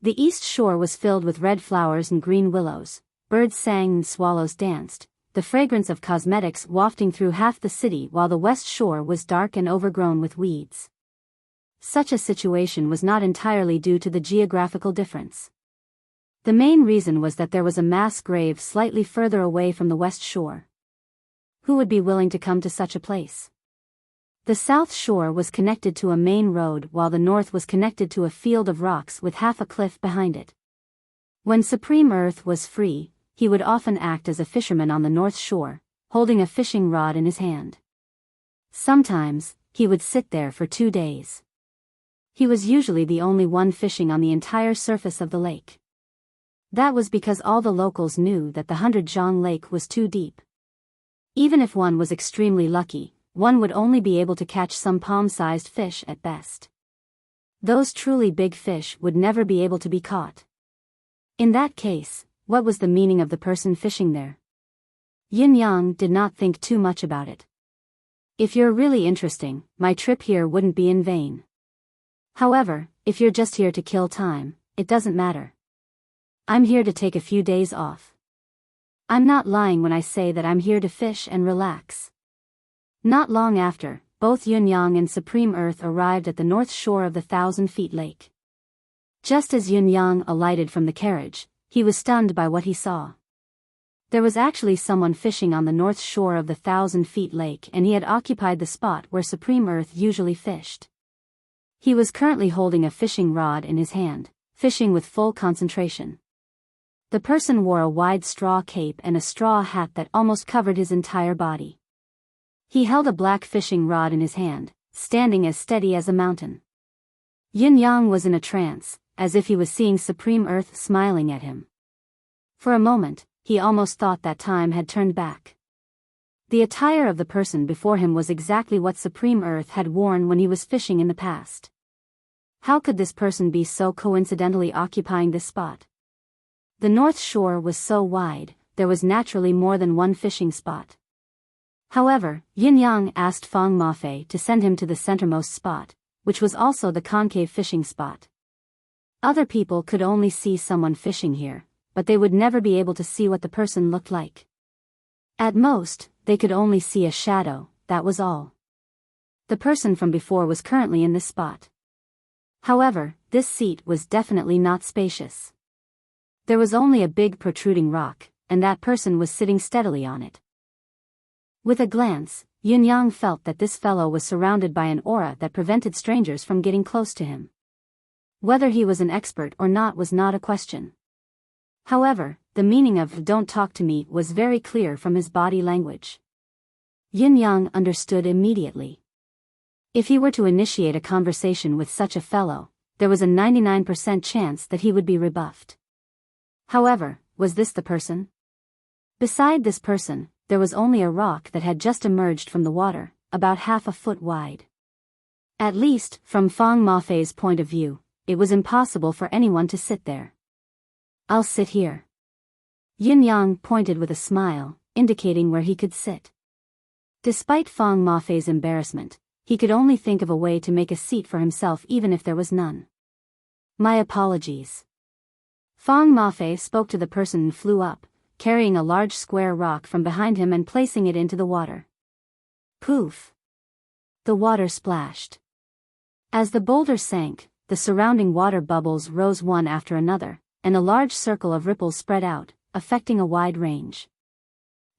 The east shore was filled with red flowers and green willows, birds sang and swallows danced, the fragrance of cosmetics wafting through half the city while the west shore was dark and overgrown with weeds. Such a situation was not entirely due to the geographical difference. The main reason was that there was a mass grave slightly further away from the west shore. Who would be willing to come to such a place? The south shore was connected to a main road while the north was connected to a field of rocks with half a cliff behind it. When Supreme Earth was free, he would often act as a fisherman on the north shore, holding a fishing rod in his hand. Sometimes, he would sit there for 2 days. He was usually the only one fishing on the entire surface of the lake. That was because all the locals knew that the 100-zhang lake was too deep. Even if one was extremely lucky, one would only be able to catch some palm-sized fish at best. Those truly big fish would never be able to be caught. In that case, what was the meaning of the person fishing there? Yin Yang did not think too much about it. If you're really interesting, my trip here wouldn't be in vain. However, if you're just here to kill time, it doesn't matter. I'm here to take a few days off. I'm not lying when I say that I'm here to fish and relax. Not long after, both Yin Yang and Supreme Earth arrived at the north shore of the 1,000-feet lake. Just as Yin Yang alighted from the carriage, he was stunned by what he saw. There was actually someone fishing on the north shore of the 1,000-feet lake, and he had occupied the spot where Supreme Earth usually fished. He was currently holding a fishing rod in his hand, fishing with full concentration. The person wore a wide straw cape and a straw hat that almost covered his entire body. He held a black fishing rod in his hand, standing as steady as a mountain. Yin Yang was in a trance, as if he was seeing Supreme Earth smiling at him. For a moment, he almost thought that time had turned back. The attire of the person before him was exactly what Supreme Earth had worn when he was fishing in the past. How could this person be so coincidentally occupying this spot? The north shore was so wide, there was naturally more than one fishing spot. However, Yin Yang asked Fang Mafei to send him to the centermost spot, which was also the concave fishing spot. Other people could only see someone fishing here, but they would never be able to see what the person looked like. At most, they could only see a shadow, that was all. The person from before was currently in this spot. However, this seat was definitely not spacious. There was only a big protruding rock, and that person was sitting steadily on it. With a glance, Yin Yang felt that this fellow was surrounded by an aura that prevented strangers from getting close to him. Whether he was an expert or not was not a question. However, the meaning of "don't talk to me" was very clear from his body language. Yin Yang understood immediately. If he were to initiate a conversation with such a fellow, there was a 99% chance that he would be rebuffed. However, was this the person? Beside this person, there was only a rock that had just emerged from the water, about half a foot wide. At least, from Fang Mafei's point of view, it was impossible for anyone to sit there. "I'll sit here." Yin Yang pointed with a smile, indicating where he could sit. Despite Fang Mafei's embarrassment, he could only think of a way to make a seat for himself even if there was none. "My apologies." Fang Mafei spoke to the person and flew up, carrying a large square rock from behind him and placing it into the water. Poof! The water splashed. As the boulder sank, the surrounding water bubbles rose one after another, and a large circle of ripples spread out, affecting a wide range.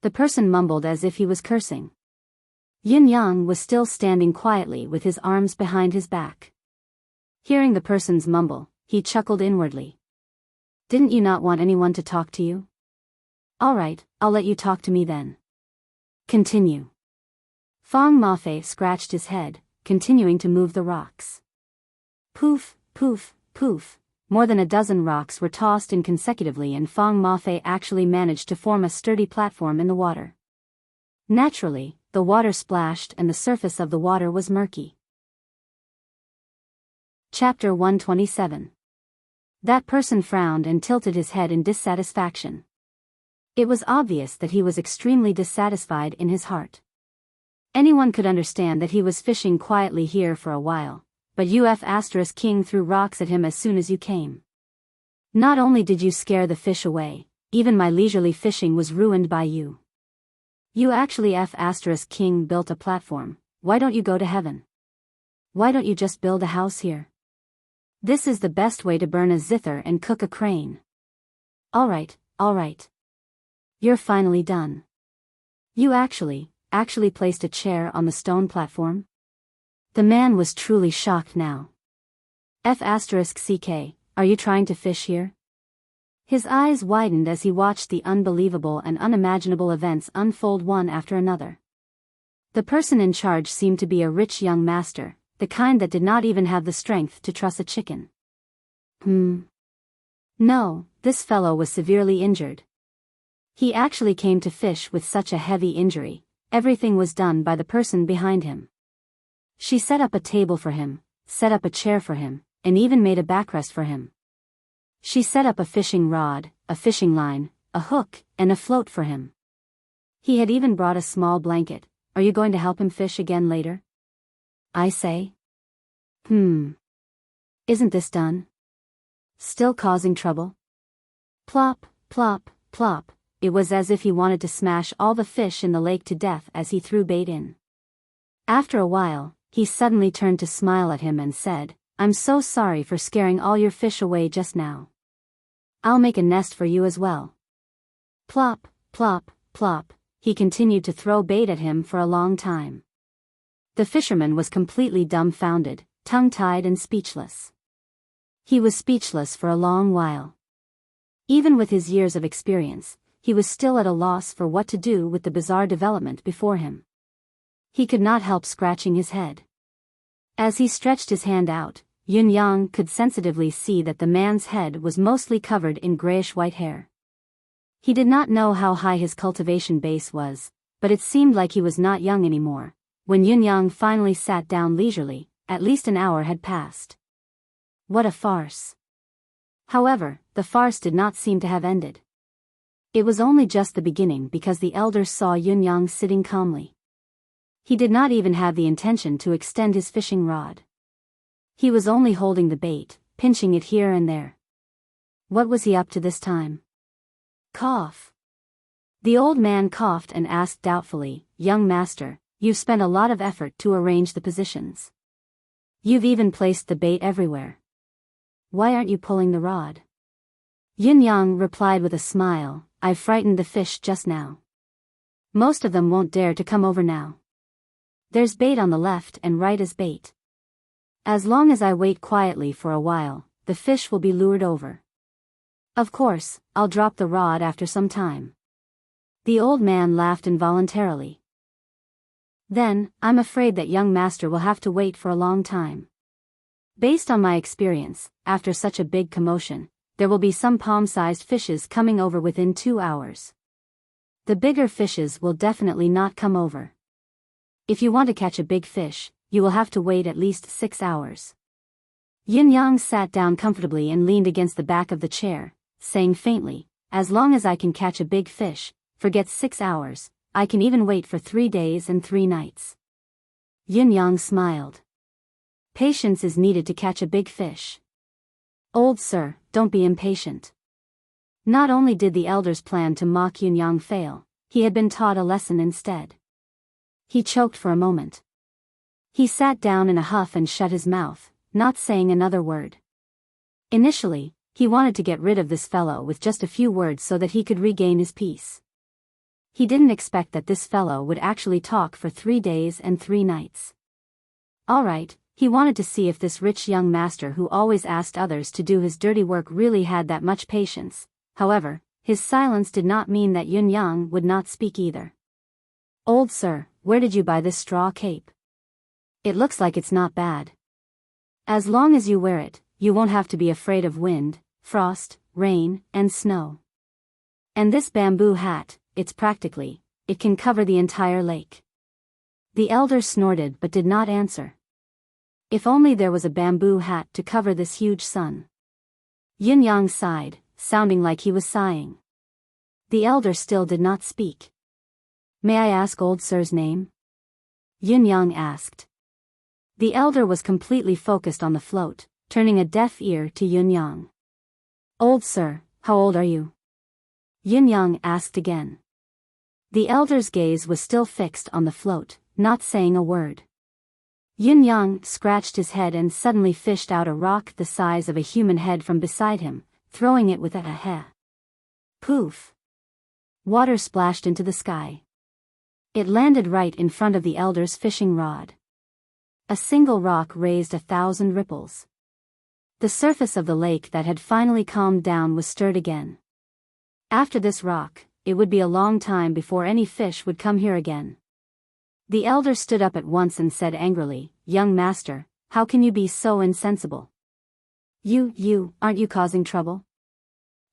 The person mumbled as if he was cursing. Yin Yang was still standing quietly with his arms behind his back. Hearing the person's mumble, he chuckled inwardly. "Didn't you not want anyone to talk to you? All right, I'll let you talk to me then. Continue." Fang Mafei scratched his head, continuing to move the rocks. Poof, poof, poof. More than a dozen rocks were tossed in consecutively, and Fang Mafei actually managed to form a sturdy platform in the water. Naturally, the water splashed and the surface of the water was murky. Chapter 127. That person frowned and tilted his head in dissatisfaction. It was obvious that he was extremely dissatisfied in his heart. Anyone could understand that he was fishing quietly here for a while, but King threw rocks at him as soon as you came. Not only did you scare the fish away, even my leisurely fishing was ruined by you. You actually King built a platform. Why don't you go to heaven? Why don't you just build a house here? This is the best way to burn a zither and cook a crane. Alright, alright. You're finally done. You actually placed a chair on the stone platform? The man was truly shocked now. F***ck, are you trying to fish here? His eyes widened as he watched the unbelievable and unimaginable events unfold one after another. The person in charge seemed to be a rich young master, the kind that did not even have the strength to truss a chicken. No, this fellow was severely injured. He actually came to fish with such a heavy injury. Everything was done by the person behind him. She set up a table for him, set up a chair for him, and even made a backrest for him. She set up a fishing rod, a fishing line, a hook, and a float for him. He had even brought a small blanket. Are you going to help him fish again later? I say. Isn't this done? Still causing trouble? Plop, plop, plop. It was as if he wanted to smash all the fish in the lake to death as he threw bait in. After a while, he suddenly turned to smile at him and said, I'm so sorry for scaring all your fish away just now. I'll make a nest for you as well. Plop, plop, plop. He continued to throw bait at him for a long time. The fisherman was completely dumbfounded, tongue-tied and speechless. He was speechless for a long while. Even with his years of experience, he was still at a loss for what to do with the bizarre development before him. He could not help scratching his head. As he stretched his hand out, Yun-Yang could sensitively see that the man's head was mostly covered in grayish-white hair. He did not know how high his cultivation base was, but it seemed like he was not young anymore. When Yun-Yang finally sat down leisurely, at least an hour had passed. What a farce. However, the farce did not seem to have ended. It was only just the beginning because the elders saw Yun-Yang sitting calmly. He did not even have the intention to extend his fishing rod. He was only holding the bait, pinching it here and there. What was he up to this time? Cough. The old man coughed and asked doubtfully, Young master, you've spent a lot of effort to arrange the positions. You've even placed the bait everywhere. Why aren't you pulling the rod? Yun-Yang replied with a smile, I've frightened the fish just now. Most of them won't dare to come over now. There's bait on the left and right as bait. As long as I wait quietly for a while, the fish will be lured over. Of course, I'll drop the rod after some time. The old man laughed involuntarily. Then, I'm afraid that young master will have to wait for a long time. Based on my experience, after such a big commotion, there will be some palm-sized fishes coming over within 2 hours. The bigger fishes will definitely not come over. If you want to catch a big fish, you will have to wait at least 6 hours. Yun-Yang sat down comfortably and leaned against the back of the chair, saying faintly, as long as I can catch a big fish, forget 6 hours, I can even wait for 3 days and 3 nights. Yun-Yang smiled. Patience is needed to catch a big fish. Old sir, don't be impatient. Not only did the elders plan to mock Yun-Yang fail, he had been taught a lesson instead. He choked for a moment. He sat down in a huff and shut his mouth, not saying another word. Initially, he wanted to get rid of this fellow with just a few words so that he could regain his peace. He didn't expect that this fellow would actually talk for 3 days and 3 nights. Alright, he wanted to see if this rich young master who always asked others to do his dirty work really had that much patience. However, his silence did not mean that Yun-Yang would not speak either. Old sir, where did you buy this straw cape? It looks like it's not bad. As long as you wear it, you won't have to be afraid of wind, frost, rain, and snow. And this bamboo hat, it can cover the entire lake. The elder snorted but did not answer. If only there was a bamboo hat to cover this huge sun. Yun-Yang sighed, sounding like he was sighing. The elder still did not speak. May I ask old sir's name? Yun-Yang asked. The elder was completely focused on the float, turning a deaf ear to Yun-Yang. Old sir, how old are you? Yun-Yang asked again. The elder's gaze was still fixed on the float, not saying a word. Yun-Yang scratched his head and suddenly fished out a rock the size of a human head from beside him, throwing it with a heh. Poof! Water splashed into the sky. It landed right in front of the elder's fishing rod. A single rock raised 1,000 ripples. The surface of the lake that had finally calmed down was stirred again. After this rock, it would be a long time before any fish would come here again. The elder stood up at once and said angrily, "Young master, how can you be so insensible? Aren't you causing trouble?"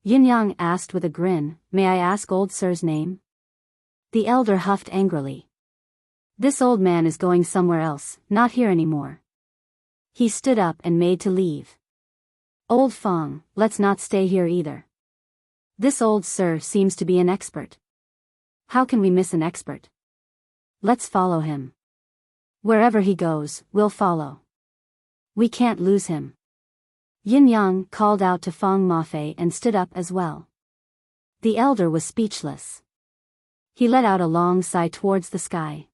Yin Yang asked with a grin, "May I ask old sir's name?" The elder huffed angrily. "This old man is going somewhere else, not here anymore." He stood up and made to leave. "Old Fong, let's not stay here either. This old sir seems to be an expert. How can we miss an expert? Let's follow him. Wherever he goes, we'll follow. We can't lose him." Yin Yang called out to Fong Mafei and stood up as well. The elder was speechless. He let out a long sigh towards the sky.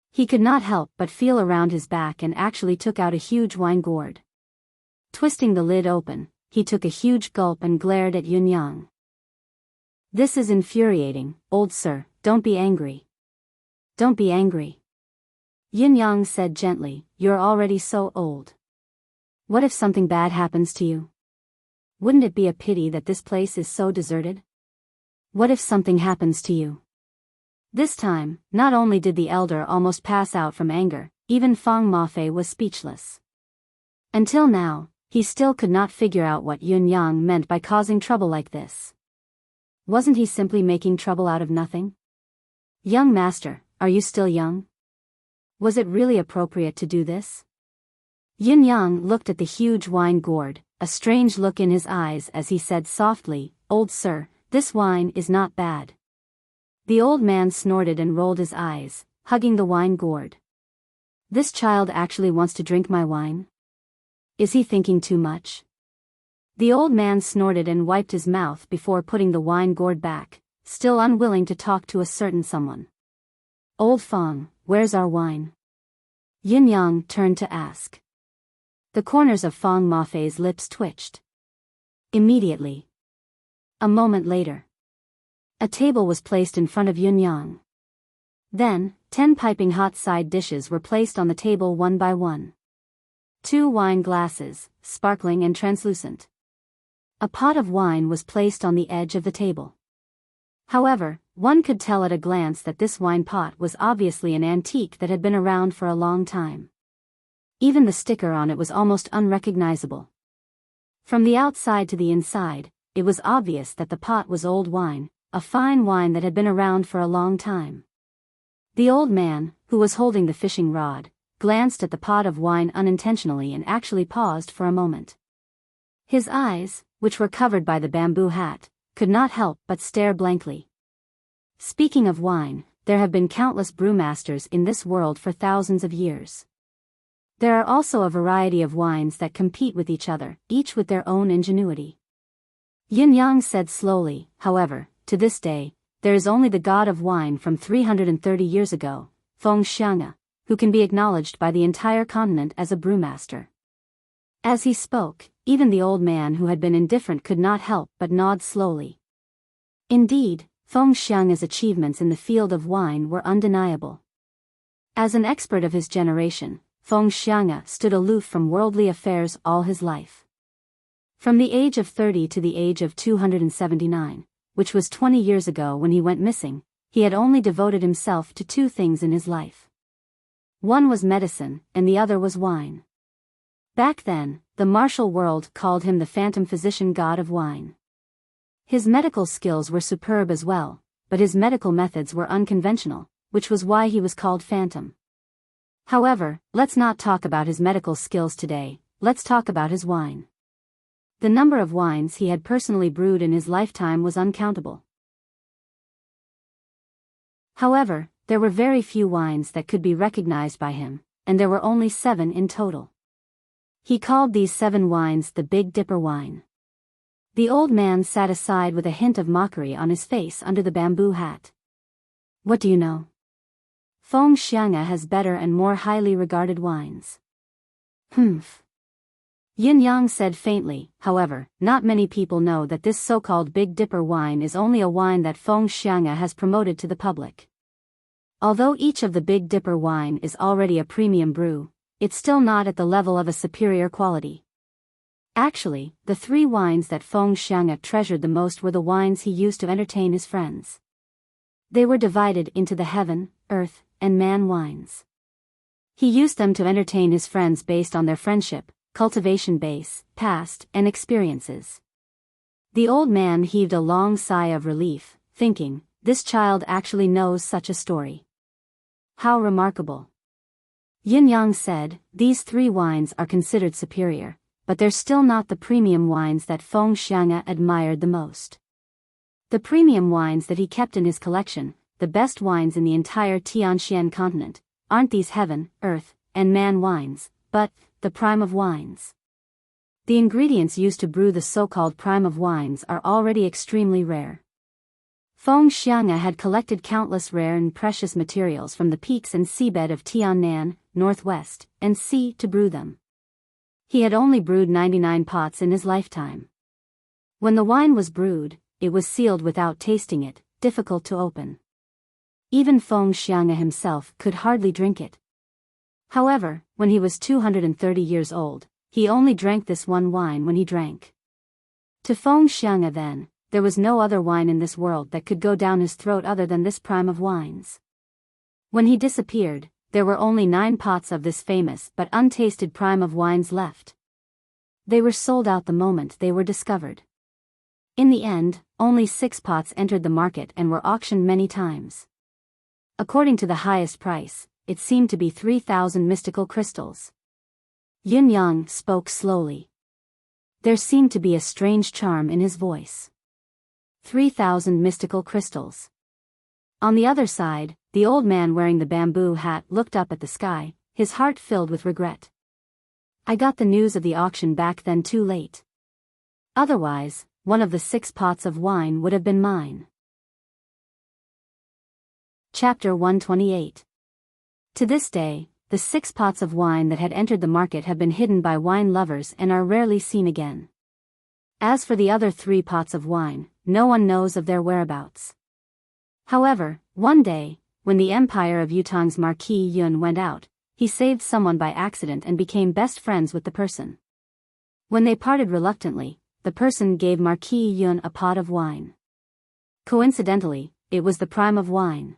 He could not help but feel around his back and actually took out a huge wine gourd. Twisting the lid open, he took a huge gulp and glared at Yin Yang. "This is infuriating, old sir, don't be angry. Don't be angry." Yin Yang said gently, "You're already so old. What if something bad happens to you? Wouldn't it be a pity that this place is so deserted? What if something happens to you?" This time, not only did the elder almost pass out from anger, even Fong Mafei was speechless. Until now, he still could not figure out what Yin Yang meant by causing trouble like this. Wasn't he simply making trouble out of nothing? "Young master, are you still young? Was it really appropriate to do this?" Yin Yang looked at the huge wine gourd, a strange look in his eyes as he said softly, "Old sir, this wine is not bad." The old man snorted and rolled his eyes, hugging the wine gourd. "This child actually wants to drink my wine? Is he thinking too much?" The old man snorted and wiped his mouth before putting the wine gourd back, still unwilling to talk to a certain someone. "Old Fong, where's our wine?" Yin Yang turned to ask. The corners of Fong Mafei's lips twitched. Immediately. A moment later. A table was placed in front of Yin Yang. Then, 10 piping hot side dishes were placed on the table one by one. 2 wine glasses, sparkling and translucent. A pot of wine was placed on the edge of the table. However, one could tell at a glance that this wine pot was obviously an antique that had been around for a long time. Even the sticker on it was almost unrecognizable. From the outside to the inside, it was obvious that the pot was old wine, a fine wine that had been around for a long time. The old man, who was holding the fishing rod, glanced at the pot of wine unintentionally and actually paused for a moment. His eyes, which were covered by the bamboo hat, could not help but stare blankly. Speaking of wine, there have been countless brewmasters in this world for thousands of years. There are also a variety of wines that compete with each other, each with their own ingenuity. Yin Yang said slowly, "However, to this day, there is only the god of wine from 330 years ago, Feng Xiang'e, who can be acknowledged by the entire continent as a brewmaster." As he spoke, even the old man who had been indifferent could not help but nod slowly. Indeed, Feng Xiang'e's achievements in the field of wine were undeniable. As an expert of his generation, Feng Xiang'e stood aloof from worldly affairs all his life. From the age of 30 to the age of 279, which was 20 years ago when he went missing, he had only devoted himself to 2 things in his life. One was medicine, and the other was wine. Back then, the martial world called him the phantom physician god of wine. His medical skills were superb as well, but his medical methods were unconventional, which was why he was called Phantom. However, let's not talk about his medical skills today, let's talk about his wine. The number of wines he had personally brewed in his lifetime was uncountable. However, there were very few wines that could be recognized by him, and there were only 7 in total. He called these 7 wines the Big Dipper wine. The old man sat aside with a hint of mockery on his face under the bamboo hat. "What do you know? Feng Xiang'e has better and more highly regarded wines." "Humph. Yin Yang said faintly. However, not many people know that this so-called Big Dipper wine is only a wine that Feng Xiang'e has promoted to the public. Although each of the Big Dipper wine is already a premium brew, it's still not at the level of a superior quality. Actually, the three wines that Feng Xiang'e treasured the most were the wines he used to entertain his friends. They were divided into the heaven, earth, and man wines. He used them to entertain his friends based on their friendship, cultivation base, past, and experiences. The old man heaved a long sigh of relief, thinking, this child actually knows such a story. How remarkable. Yin Yang said, these three wines are considered superior, but they're still not the premium wines that Feng Xiang'e admired the most. The premium wines that he kept in his collection, the best wines in the entire Tianxian continent, aren't these heaven, earth, and man wines, but the prime of wines. The ingredients used to brew the so-called prime of wines are already extremely rare. Feng Xiang'e had collected countless rare and precious materials from the peaks and seabed of Tiannan, northwest, and sea to brew them. He had only brewed 99 pots in his lifetime. When the wine was brewed, it was sealed without tasting it, difficult to open. Even Feng Xiang'e himself could hardly drink it. However, when he was 230 years old, he only drank this one wine when he drank. To Feng Xiang'e then, there was no other wine in this world that could go down his throat other than this prime of wines. When he disappeared, there were only 9 pots of this famous but untasted prime of wines left. They were sold out the moment they were discovered. In the end, only 6 pots entered the market and were auctioned many times. According to the highest price, it seemed to be 3,000 mystical crystals. Yin Yang spoke slowly. There seemed to be a strange charm in his voice. 3,000 mystical crystals. On the other side, the old man wearing the bamboo hat looked up at the sky, his heart filled with regret. I got the news of the auction back then too late. Otherwise, one of the 6 pots of wine would have been mine. Chapter 128. To this day, the 6 pots of wine that had entered the market have been hidden by wine lovers and are rarely seen again. As for the other 3 pots of wine, no one knows of their whereabouts. However, one day, when the empire of Yutang's Marquis Yun went out, he saved someone by accident and became best friends with the person. When they parted reluctantly, the person gave Marquis Yun a pot of wine. Coincidentally, it was the prime of wine.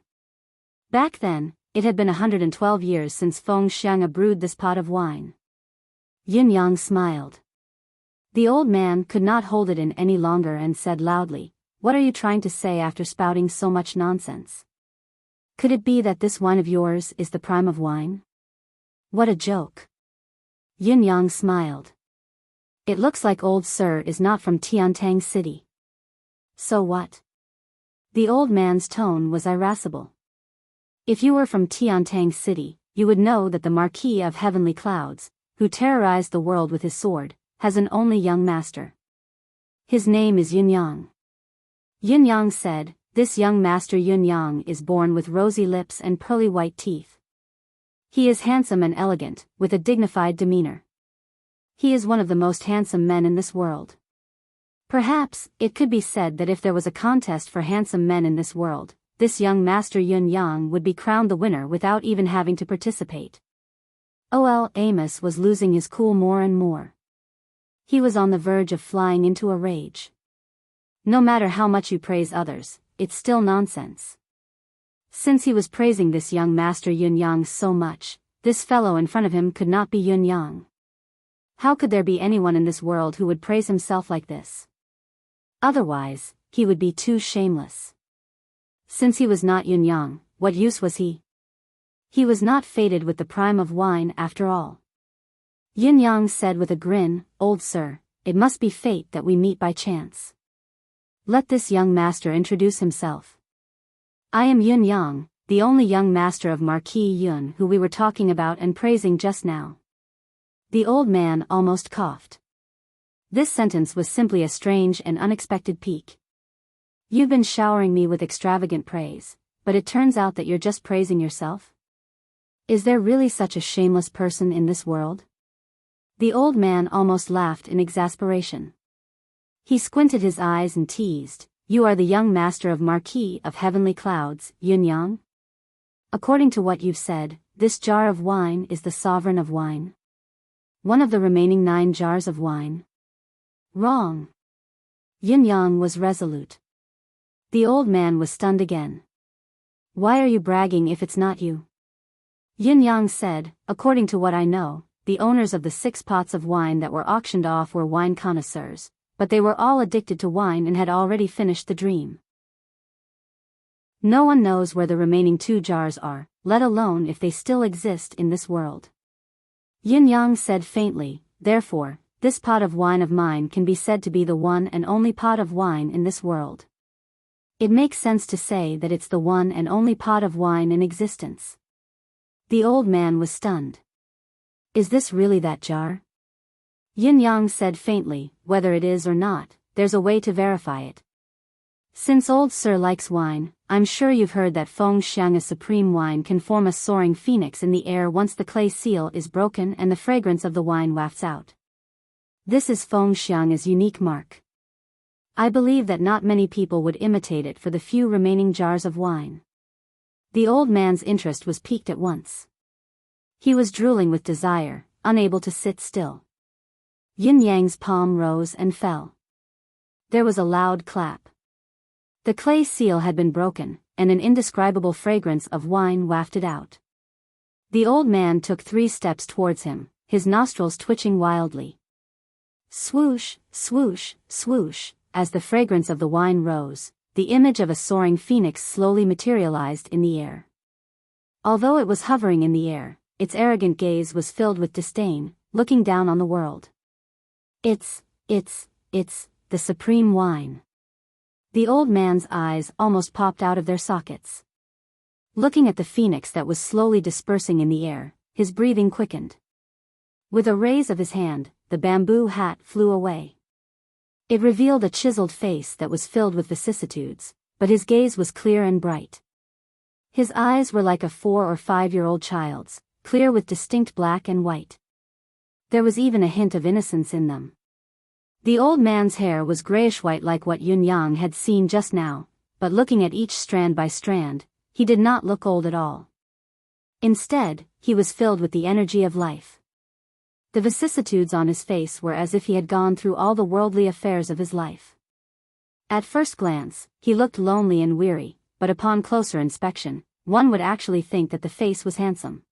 Back then, it had been 112 years since Feng Xiang'e brewed this pot of wine. Yin Yang smiled. The old man could not hold it in any longer and said loudly, "What are you trying to say after spouting so much nonsense? Could it be that this wine of yours is the prime of wine? What a joke." Yin Yang smiled. "It looks like old sir is not from Tiantang City." "So what?" The old man's tone was irascible. "If you were from Tiantang City, you would know that the Marquis of Heavenly Clouds, who terrorized the world with his sword, has an only young master. His name is Yin Yang." Yin Yang said, "This young master Yin Yang is born with rosy lips and pearly white teeth. He is handsome and elegant, with a dignified demeanor. He is one of the most handsome men in this world. Perhaps, it could be said that if there was a contest for handsome men in this world, this young master Yin Yang would be crowned the winner without even having to participate." Amos was losing his cool more and more. He was on the verge of flying into a rage. No matter how much you praise others, it's still nonsense. Since he was praising this young master Yin Yang so much, this fellow in front of him could not be Yin Yang. How could there be anyone in this world who would praise himself like this? Otherwise, he would be too shameless. Since he was not Yin Yang, what use was he? He was not fated with the prime of wine after all. Yin Yang said with a grin, "Old sir, it must be fate that we meet by chance. Let this young master introduce himself. I am Yin Yang, the only young master of Marquis Yun who we were talking about and praising just now." The old man almost coughed. This sentence was simply a strange and unexpected peak. "You've been showering me with extravagant praise, but it turns out that you're just praising yourself? Is there really such a shameless person in this world?" The old man almost laughed in exasperation. He squinted his eyes and teased, "You are the young master of Marquis of Heavenly Clouds, Yin-yang? According to what you've said, this jar of wine is the sovereign of wine. One of the remaining 9 jars of wine." "Wrong." Yin-yang was resolute. The old man was stunned again. "Why are you bragging if it's not you?" Yin-yang said, "According to what I know, the owners of the 6 pots of wine that were auctioned off were wine connoisseurs, but they were all addicted to wine and had already finished the dream. No one knows where the remaining 2 jars are, let alone if they still exist in this world." Yin-yang said faintly, "Therefore, this pot of wine of mine can be said to be the one and only pot of wine in this world. It makes sense to say that it's the one and only pot of wine in existence." The old man was stunned. "Is this really that jar?" Yin-yang said faintly, "Whether it is or not, there's a way to verify it. Since old Sir likes wine, I'm sure you've heard that Feng Xiang's supreme wine can form a soaring phoenix in the air once the clay seal is broken and the fragrance of the wine wafts out. This is Feng Xiang's unique mark. I believe that not many people would imitate it for the few remaining jars of wine." The old man's interest was piqued at once. He was drooling with desire, unable to sit still. Yin-yang's palm rose and fell. There was a loud clap. The clay seal had been broken, and an indescribable fragrance of wine wafted out. The old man took 3 steps towards him, his nostrils twitching wildly. Swoosh, swoosh, swoosh, as the fragrance of the wine rose, the image of a soaring phoenix slowly materialized in the air. Although it was hovering in the air, its arrogant gaze was filled with disdain, looking down on the world. It's the supreme wine." The old man's eyes almost popped out of their sockets. Looking at the phoenix that was slowly dispersing in the air, his breathing quickened. With a raise of his hand, the bamboo hat flew away. It revealed a chiseled face that was filled with vicissitudes, but his gaze was clear and bright. His eyes were like a 4 or 5-year-old child's, clear with distinct black and white. There was even a hint of innocence in them. The old man's hair was grayish-white like what Yin-yang had seen just now, but looking at each strand by strand, he did not look old at all. Instead, he was filled with the energy of life. The vicissitudes on his face were as if he had gone through all the worldly affairs of his life. At first glance, he looked lonely and weary, but upon closer inspection, one would actually think that the face was handsome.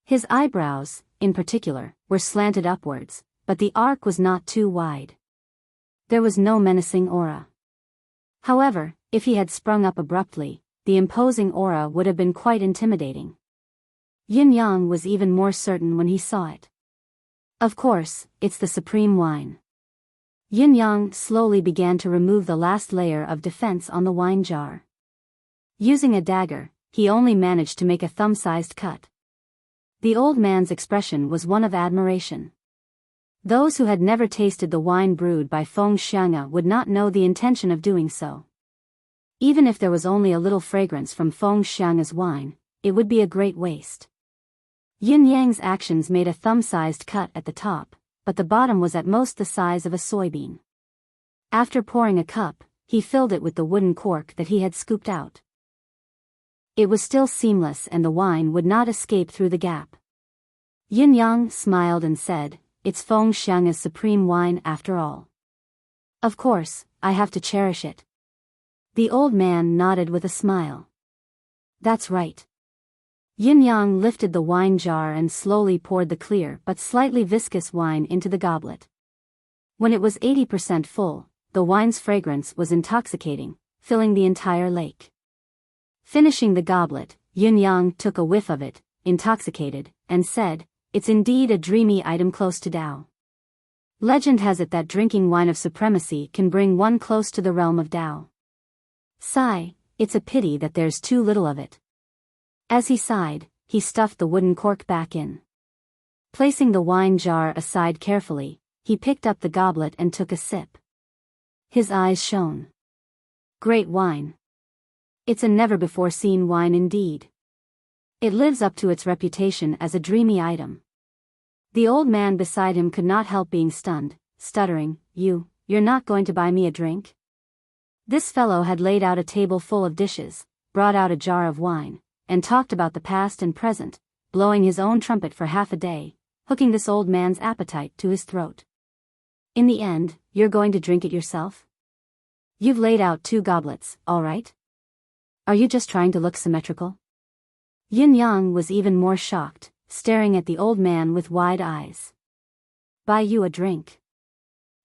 His eyebrows, in particular, were slanted upwards, but the arc was not too wide. There was no menacing aura. However, if he had sprung up abruptly, the imposing aura would have been quite intimidating. Yin-yang was even more certain when he saw it. Of course, it's the supreme wine. Yin-yang slowly began to remove the last layer of defense on the wine jar. Using a dagger, he only managed to make a thumb-sized cut. The old man's expression was one of admiration. Those who had never tasted the wine brewed by Feng Xiang would not know the intention of doing so. Even if there was only a little fragrance from Feng Xiang's wine, it would be a great waste. Yin-yang's actions made a thumb-sized cut at the top, but the bottom was at most the size of a soybean. After pouring a cup, he filled it with the wooden cork that he had scooped out. It was still seamless and the wine would not escape through the gap. Yin-yang smiled and said, "It's Feng Xiang's supreme wine after all. Of course, I have to cherish it." The old man nodded with a smile. "That's right." Yin-yang lifted the wine jar and slowly poured the clear but slightly viscous wine into the goblet. When it was 80% full, the wine's fragrance was intoxicating, filling the entire lake. Finishing the goblet, Yin-yang took a whiff of it, intoxicated, and said, "It's indeed a dreamy item close to Tao. Legend has it that drinking wine of supremacy can bring one close to the realm of Tao. Sigh, it's a pity that there's too little of it." As he sighed, he stuffed the wooden cork back in. Placing the wine jar aside carefully, he picked up the goblet and took a sip. His eyes shone. Great wine. It's a never-before-seen wine indeed. It lives up to its reputation as a dreamy item. The old man beside him could not help being stunned, stuttering, You're not going to buy me a drink? This fellow had laid out a table full of dishes, brought out a jar of wine, and talked about the past and present, blowing his own trumpet for half a day, hooking this old man's appetite to his throat. In the end, you're going to drink it yourself? You've laid out 2 goblets, all right? Are you just trying to look symmetrical? Yin Yang was even more shocked, staring at the old man with wide eyes. Buy you a drink?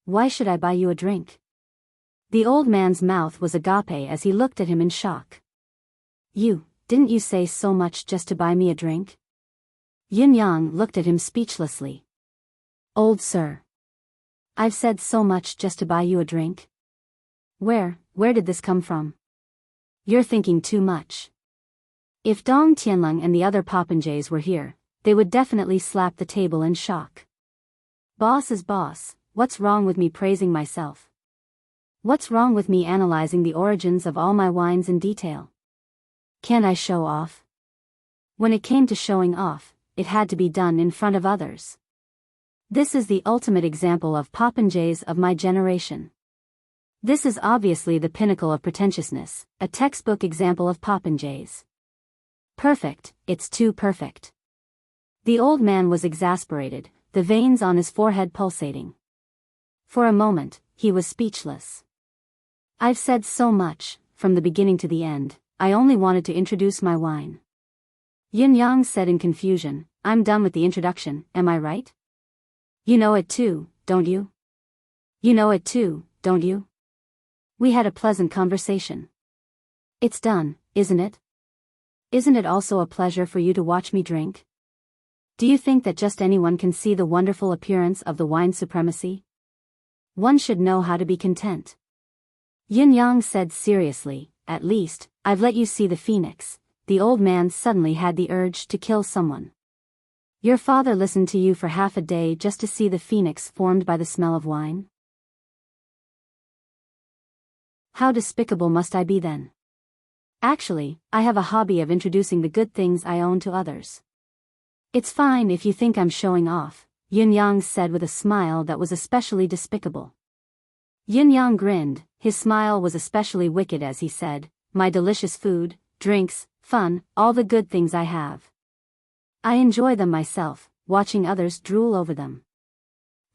Why should I buy you a drink? The old man's mouth was agape as he looked at him in shock. Didn't you say so much just to buy me a drink? Yin Yang looked at him speechlessly. Old sir. I've said so much just to buy you a drink? Where did this come from? You're thinking too much. If Dong Tianlong and the other popinjays were here, they would definitely slap the table in shock. Boss is boss, what's wrong with me praising myself? What's wrong with me analyzing the origins of all my wines in detail? Can't I show off? When it came to showing off, it had to be done in front of others. This is the ultimate example of popinjays of my generation. This is obviously the pinnacle of pretentiousness, a textbook example of popinjays. Perfect, it's too perfect. The old man was exasperated, the veins on his forehead pulsating. For a moment, he was speechless. I've said so much, from the beginning to the end, I only wanted to introduce my wine. Yin Yang said in confusion, I'm done with the introduction, am I right? You know it too, don't you? You know it too, don't you? We had a pleasant conversation. It's done, isn't it? Isn't it also a pleasure for you to watch me drink? Do you think that just anyone can see the wonderful appearance of the wine supremacy? One should know how to be content. Yin Yang said seriously, at least, I've let you see the phoenix. The old man suddenly had the urge to kill someone. Your father listened to you for half a day just to see the phoenix formed by the smell of wine? How despicable must I be then? Actually, I have a hobby of introducing the good things I own to others. It's fine if you think I'm showing off, Yin Yang said with a smile that was especially despicable. Yin Yang grinned, his smile was especially wicked as he said, my delicious food, drinks, fun, all the good things I have. I enjoy them myself, watching others drool over them.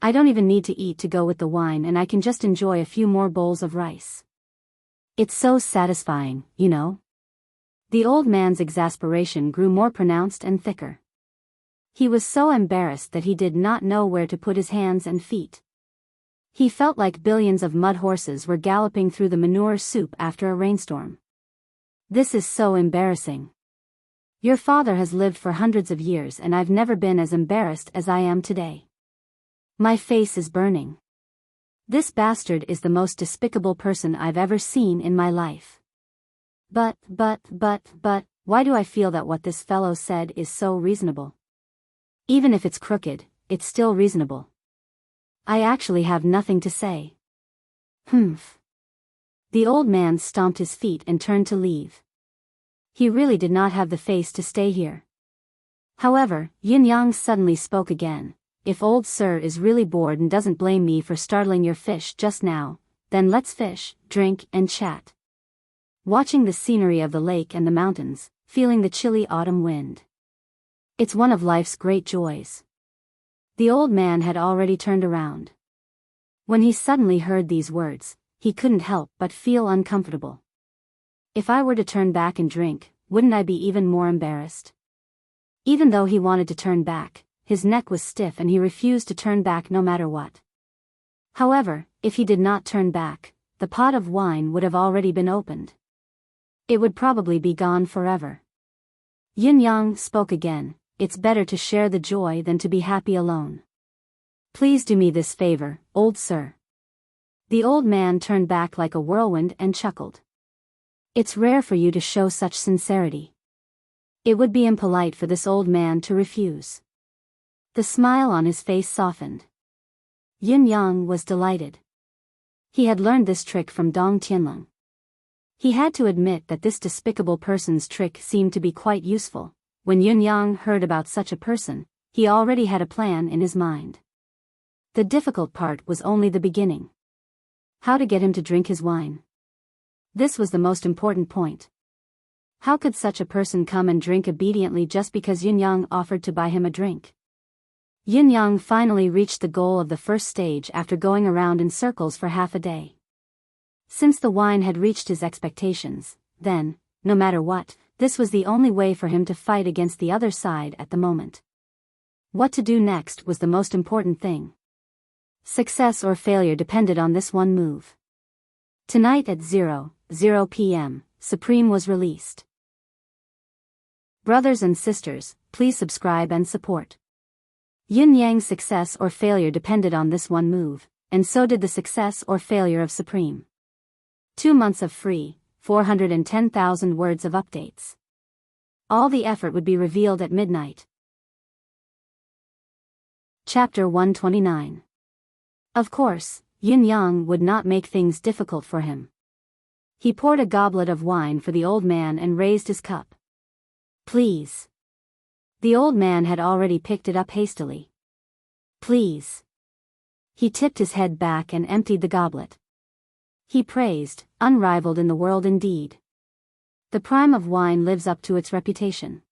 I don't even need to eat to go with the wine and I can just enjoy a few more bowls of rice. It's so satisfying, you know? The old man's exasperation grew more pronounced and thicker. He was so embarrassed that he did not know where to put his hands and feet. He felt like billions of mud horses were galloping through the manure soup after a rainstorm. This is so embarrassing. Your father has lived for hundreds of years and I've never been as embarrassed as I am today. My face is burning. This bastard is the most despicable person I've ever seen in my life. But, why do I feel that what this fellow said is so reasonable? Even if it's crooked, it's still reasonable. I actually have nothing to say. Humph. The old man stomped his feet and turned to leave. He really did not have the face to stay here. However, Yin Yang suddenly spoke again. If old sir is really bored and doesn't blame me for startling your fish just now, then let's fish, drink, and chat. Watching the scenery of the lake and the mountains, feeling the chilly autumn wind. It's one of life's great joys. The old man had already turned around. When he suddenly heard these words, he couldn't help but feel uncomfortable. If I were to turn back and drink, wouldn't I be even more embarrassed? Even though he wanted to turn back, his neck was stiff and he refused to turn back no matter what. However, if he did not turn back, the pot of wine would have already been opened. It would probably be gone forever. Yin Yang spoke again, it's better to share the joy than to be happy alone. Please do me this favor, old sir. The old man turned back like a whirlwind and chuckled. It's rare for you to show such sincerity. It would be impolite for this old man to refuse. The smile on his face softened. Yin Yang was delighted. He had learned this trick from Dong Tianlong. He had to admit that this despicable person's trick seemed to be quite useful. When Yin Yang heard about such a person, he already had a plan in his mind. The difficult part was only the beginning. How to get him to drink his wine. This was the most important point. How could such a person come and drink obediently just because Yin Yang offered to buy him a drink? Yin Yang finally reached the goal of the first stage after going around in circles for half a day. Since the wine had reached his expectations, then, no matter what, this was the only way for him to fight against the other side at the moment. What to do next was the most important thing. Success or failure depended on this one move. Tonight at 00 p.m., Supreme was released. Brothers and sisters, please subscribe and support. Yin Yang's success or failure depended on this one move, and so did the success or failure of Supreme. 2 months of free, 410,000 words of updates. All the effort would be revealed at midnight. Chapter 129. Of course, Yin Yang would not make things difficult for him. He poured a goblet of wine for the old man and raised his cup. Please. The old man had already picked it up hastily. Please. He tipped his head back and emptied the goblet. He praised, unrivaled in the world indeed. The prime of wine lives up to its reputation.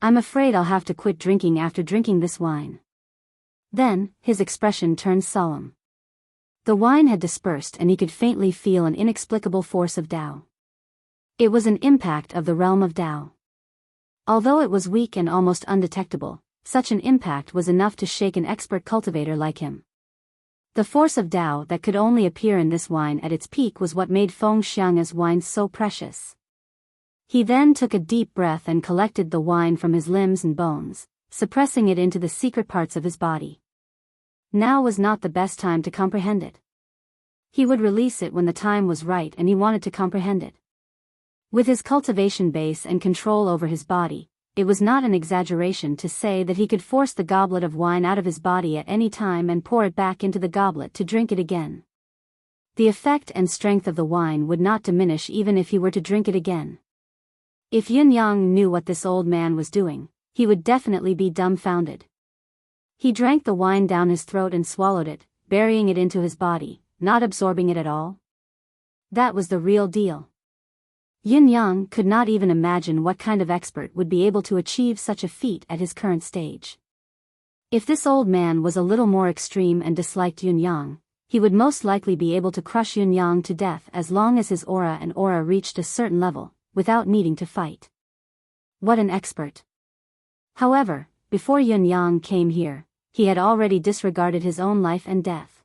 I'm afraid I'll have to quit drinking after drinking this wine. Then, his expression turned solemn. The wine had dispersed and he could faintly feel an inexplicable force of Tao. It was an impact of the realm of Tao. Although it was weak and almost undetectable, such an impact was enough to shake an expert cultivator like him. The force of Tao that could only appear in this wine at its peak was what made Feng Xiang's wine so precious. He then took a deep breath and collected the wine from his limbs and bones, suppressing it into the secret parts of his body. Now was not the best time to comprehend it. He would release it when the time was right, and he wanted to comprehend it. With his cultivation base and control over his body, it was not an exaggeration to say that he could force the goblet of wine out of his body at any time and pour it back into the goblet to drink it again. The effect and strength of the wine would not diminish even if he were to drink it again. If Yin Yang knew what this old man was doing, he would definitely be dumbfounded. He drank the wine down his throat and swallowed it, burying it into his body, not absorbing it at all. That was the real deal. Yin Yang could not even imagine what kind of expert would be able to achieve such a feat at his current stage. If this old man was a little more extreme and disliked Yin Yang, he would most likely be able to crush Yin Yang to death as long as his aura reached a certain level, without needing to fight. What an expert! However, before Yin Yang came here, he had already disregarded his own life and death.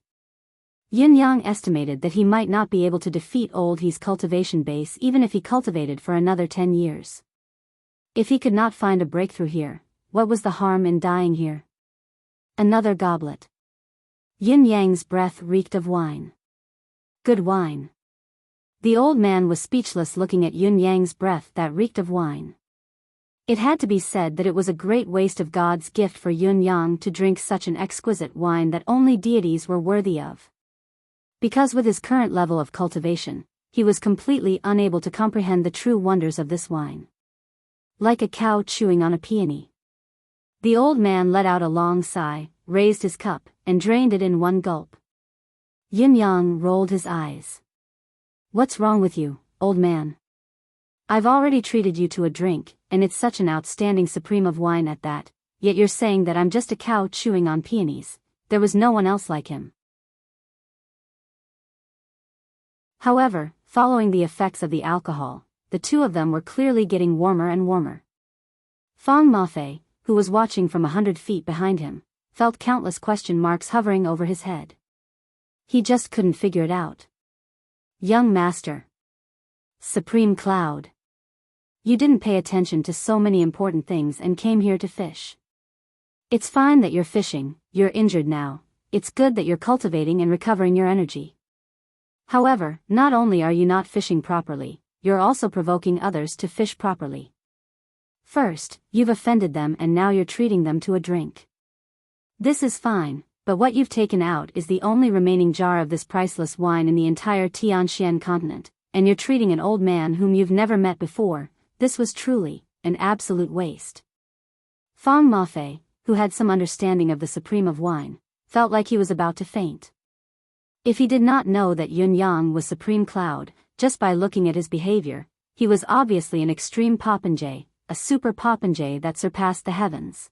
Yin Yang estimated that he might not be able to defeat Old He's cultivation base even if he cultivated for another 10 years. If he could not find a breakthrough here, what was the harm in dying here? Another goblet. Yin Yang's breath reeked of wine. Good wine. The old man was speechless looking at Yin Yang's breath that reeked of wine. It had to be said that it was a great waste of God's gift for Yin Yang to drink such an exquisite wine that only deities were worthy of. Because with his current level of cultivation, he was completely unable to comprehend the true wonders of this wine. Like a cow chewing on a peony. The old man let out a long sigh, raised his cup, and drained it in one gulp. Yin Yang rolled his eyes. What's wrong with you, old man? I've already treated you to a drink, and it's such an outstanding supreme of wine at that, yet you're saying that I'm just a cow chewing on peonies. There was no one else like him. However, following the effects of the alcohol, the two of them were clearly getting warmer and warmer. Fang Mafei, who was watching from 100 feet behind him, felt countless question marks hovering over his head. He just couldn't figure it out. Young master. Supreme Cloud. You didn't pay attention to so many important things and came here to fish. It's fine that you're fishing, you're injured now, it's good that you're cultivating and recovering your energy. However, not only are you not fishing properly, you're also provoking others to fish properly. First, you've offended them and now you're treating them to a drink. This is fine, but what you've taken out is the only remaining jar of this priceless wine in the entire Tianxian continent, and you're treating an old man whom you've never met before. This was truly an absolute waste. Fang Mafei, who had some understanding of the supreme of wine, felt like he was about to faint. If he did not know that Yun Yang was supreme cloud, just by looking at his behavior, he was obviously an extreme popinjay, a super popinjay that surpassed the heavens.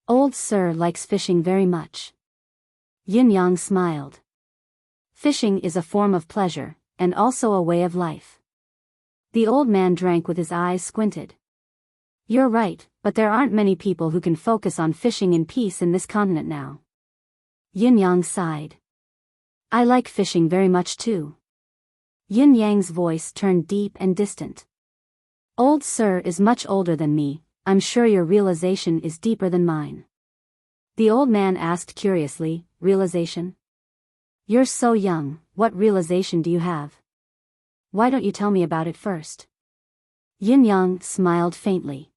Old Sir likes fishing very much. Yin Yang smiled. Fishing is a form of pleasure, and also a way of life. The old man drank with his eyes squinted. You're right, but there aren't many people who can focus on fishing in peace in this continent now. Yin Yang sighed. I like fishing very much too. Yin Yang's voice turned deep and distant. Old Sir is much older than me, I'm sure your realization is deeper than mine. The old man asked curiously, realization? You're so young, what realization do you have? Why don't you tell me about it first? Yin Yang smiled faintly.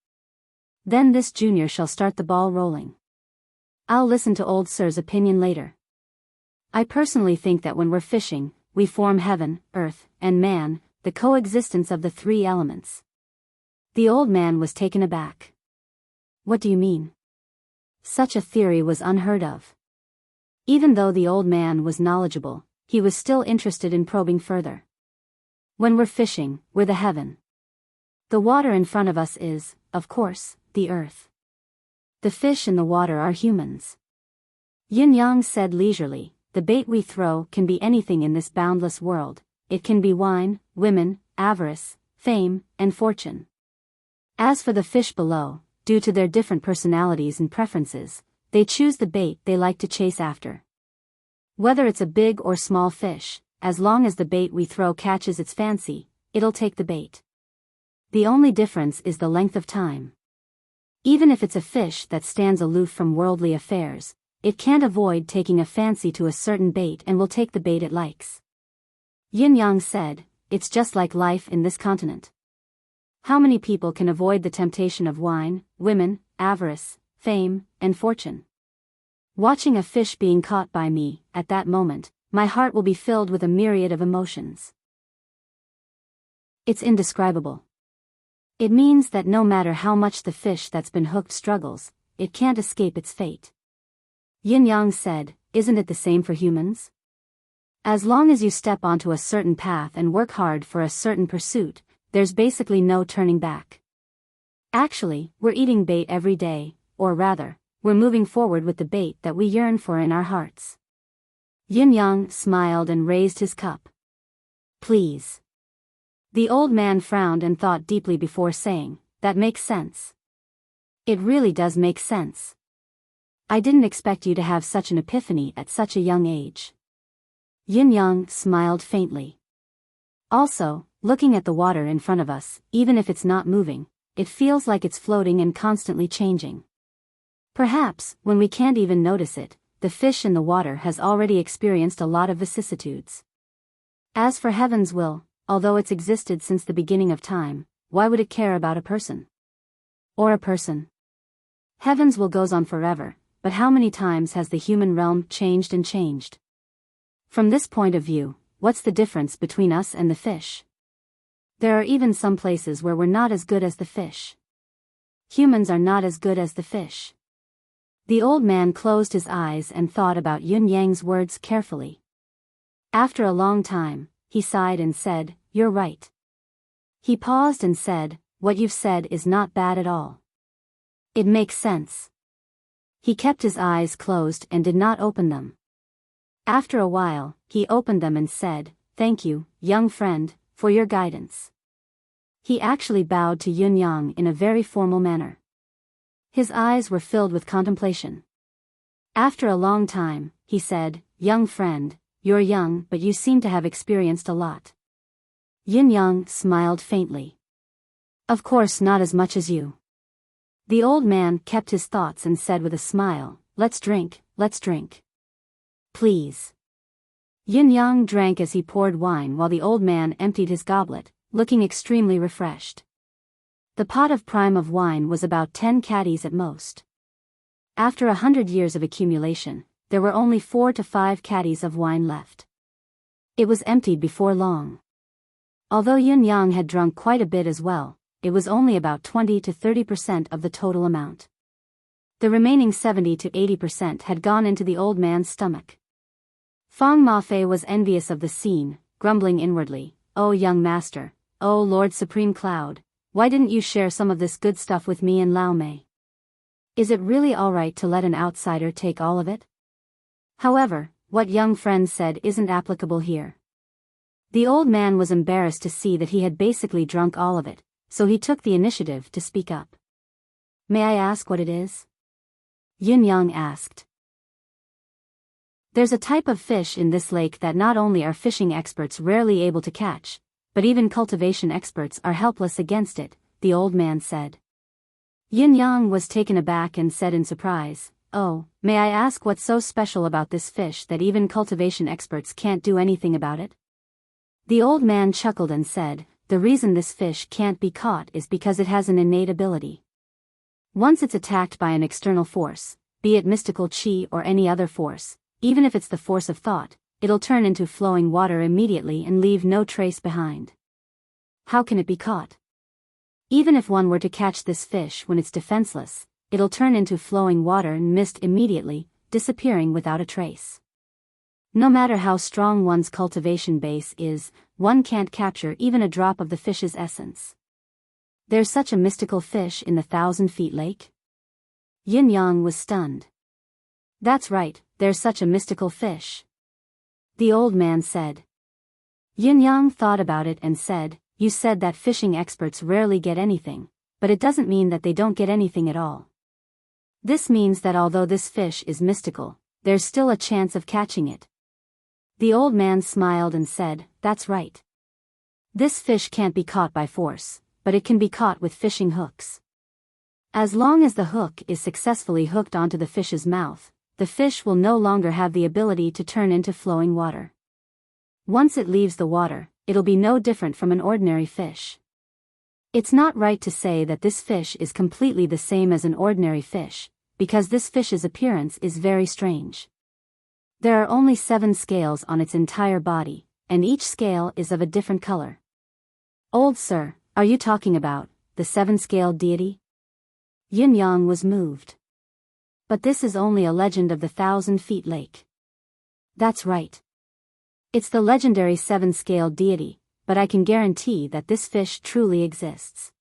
Then this junior shall start the ball rolling. I'll listen to Old Sir's opinion later. I personally think that when we're fishing, we form heaven, earth, and man, the coexistence of the three elements. The old man was taken aback. What do you mean? Such a theory was unheard of. Even though the old man was knowledgeable, he was still interested in probing further. When we're fishing, we're the heaven. The water in front of us is, of course, the earth. The fish in the water are humans. Yin Yang said leisurely, the bait we throw can be anything in this boundless world. It can be wine, women, avarice, fame, and fortune. As for the fish below, due to their different personalities and preferences, they choose the bait they like to chase after. Whether it's a big or small fish, as long as the bait we throw catches its fancy, it'll take the bait. The only difference is the length of time. Even if it's a fish that stands aloof from worldly affairs, it can't avoid taking a fancy to a certain bait and will take the bait it likes. Yin Yang said, it's just like life in this continent. How many people can avoid the temptation of wine, women, avarice, fame, and fortune? Watching a fish being caught by me, at that moment, my heart will be filled with a myriad of emotions. It's indescribable. It means that no matter how much the fish that's been hooked struggles, it can't escape its fate. Yin Yang said, isn't it the same for humans? As long as you step onto a certain path and work hard for a certain pursuit, there's basically no turning back. Actually, we're eating bait every day, or rather, we're moving forward with the bait that we yearn for in our hearts. Yin Yang smiled and raised his cup. Please. The old man frowned and thought deeply before saying, that makes sense. It really does make sense. I didn't expect you to have such an epiphany at such a young age. Yin Yang smiled faintly. Also, looking at the water in front of us, even if it's not moving, it feels like it's floating and constantly changing. Perhaps, when we can't even notice it, the fish in the water has already experienced a lot of vicissitudes. As for heaven's will, although it's existed since the beginning of time, why would it care about a person? Or a person? Heaven's will goes on forever, but how many times has the human realm changed and changed? From this point of view, what's the difference between us and the fish? There are even some places where we're not as good as the fish. Humans are not as good as the fish. The old man closed his eyes and thought about Yun Yang's words carefully. After a long time, he sighed and said, you're right. He paused and said, what you've said is not bad at all. It makes sense. He kept his eyes closed and did not open them. After a while, he opened them and said, thank you, young friend, for your guidance. He actually bowed to Yun Yang in a very formal manner. His eyes were filled with contemplation. After a long time, he said, young friend, you're young but you seem to have experienced a lot. Yin Yang smiled faintly. Of course not as much as you. The old man kept his thoughts and said with a smile, let's drink, let's drink. Please. Yin Yang drank as he poured wine while the old man emptied his goblet, looking extremely refreshed. The pot of prime of wine was about 10 caddies at most. After 100 years of accumulation, there were only 4 to 5 caddies of wine left. It was emptied before long. Although Yin Yang had drunk quite a bit as well, it was only about 20 to 30% of the total amount. The remaining 70 to 80% had gone into the old man's stomach. Fong Mafei was envious of the scene, grumbling inwardly, "Oh young master, oh Lord Supreme Cloud, why didn't you share some of this good stuff with me and Lao Mei? Is it really alright to let an outsider take all of it?" However, what young friend said isn't applicable here. The old man was embarrassed to see that he had basically drunk all of it, so he took the initiative to speak up. "May I ask what it is?" Yin Yang asked. "There's a type of fish in this lake that not only are fishing experts rarely able to catch, but even cultivation experts are helpless against it," the old man said. Yin Yang was taken aback and said in surprise, "Oh, may I ask what's so special about this fish that even cultivation experts can't do anything about it?" The old man chuckled and said, "The reason this fish can't be caught is because it has an innate ability. Once it's attacked by an external force, be it mystical chi or any other force, even if it's the force of thought, it'll turn into flowing water immediately and leave no trace behind. How can it be caught? Even if one were to catch this fish when it's defenseless, it'll turn into flowing water and mist immediately, disappearing without a trace. No matter how strong one's cultivation base is, one can't capture even a drop of the fish's essence. There's such a mystical fish in the 1,000-feet lake?" Yin Yang was stunned. "That's right, there's such a mystical fish," the old man said. Yin Yang thought about it and said, "You said that fishing experts rarely get anything, but it doesn't mean that they don't get anything at all. This means that although this fish is mystical, there's still a chance of catching it." The old man smiled and said, "That's right. This fish can't be caught by force, but it can be caught with fishing hooks. As long as the hook is successfully hooked onto the fish's mouth, the fish will no longer have the ability to turn into flowing water. Once it leaves the water, it'll be no different from an ordinary fish. It's not right to say that this fish is completely the same as an ordinary fish, because this fish's appearance is very strange. There are only 7 scales on its entire body, and each scale is of a different color." "Old sir, are you talking about the 7-scaled deity?" Yin Yang was moved. "But this is only a legend of the 1,000-feet lake." "That's right. It's the legendary 7-scaled deity, but I can guarantee that this fish truly exists."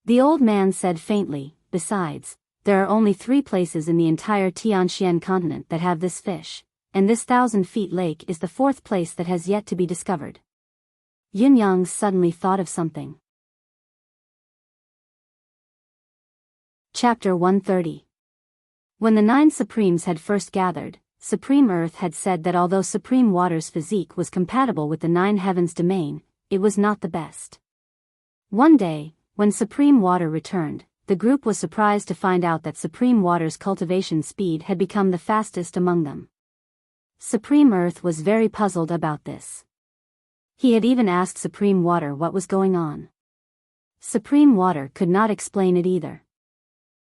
The old man said faintly, "Besides, there are only 3 places in the entire Tianxian continent that have this fish, and this 1,000-feet lake is the 4th place that has yet to be discovered." Yin Yang suddenly thought of something. Chapter 130. When the 9 Supremes had first gathered, Supreme Earth had said that although Supreme Water's physique was compatible with the 9 Heavens domain, it was not the best. One day, when Supreme Water returned, the group was surprised to find out that Supreme Water's cultivation speed had become the fastest among them. Supreme Earth was very puzzled about this. He had even asked Supreme Water what was going on. Supreme Water could not explain it either.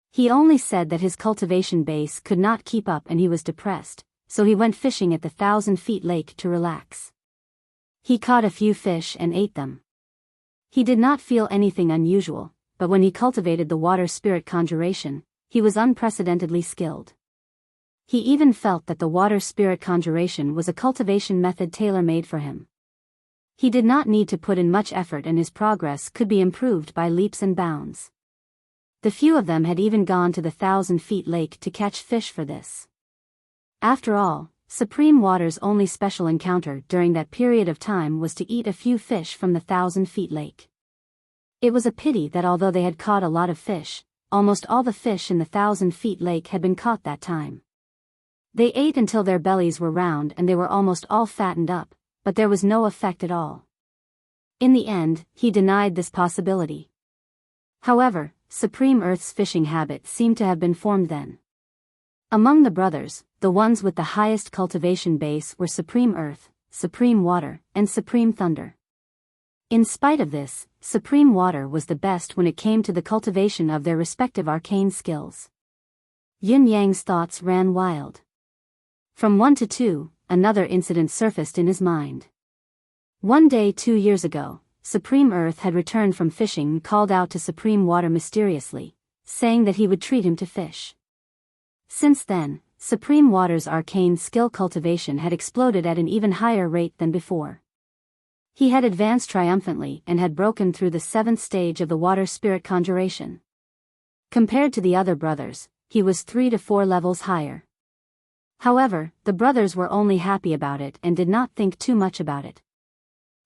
He only said that his cultivation base could not keep up and he was depressed, so he went fishing at the 1,000-feet lake to relax. He caught a few fish and ate them. He did not feel anything unusual, but when he cultivated the water spirit conjuration, he was unprecedentedly skilled. He even felt that the water spirit conjuration was a cultivation method tailor-made for him. He did not need to put in much effort and his progress could be improved by leaps and bounds. The few of them had even gone to the 1,000-feet lake to catch fish for this. After all, Supreme Water's only special encounter during that period of time was to eat a few fish from the 1,000-feet lake. It was a pity that although they had caught a lot of fish, almost all the fish in the 1,000-feet lake had been caught that time. They ate until their bellies were round and they were almost all fattened up, but there was no effect at all. In the end, he denied this possibility. However, Supreme Earth's fishing habit seemed to have been formed then. Among the brothers, the ones with the highest cultivation base were Supreme Earth, Supreme Water, and Supreme Thunder. In spite of this, Supreme Water was the best when it came to the cultivation of their respective arcane skills. Yin Yang's thoughts ran wild. From 1 to 2, another incident surfaced in his mind. One day 2 years ago, Supreme Earth had returned from fishing and called out to Supreme Water mysteriously, saying that he would treat him to fish. Since then, Supreme Water's arcane skill cultivation had exploded at an even higher rate than before. He had advanced triumphantly and had broken through the 7th stage of the water spirit conjuration. Compared to the other brothers, he was 3 to 4 levels higher. However, the brothers were only happy about it and did not think too much about it.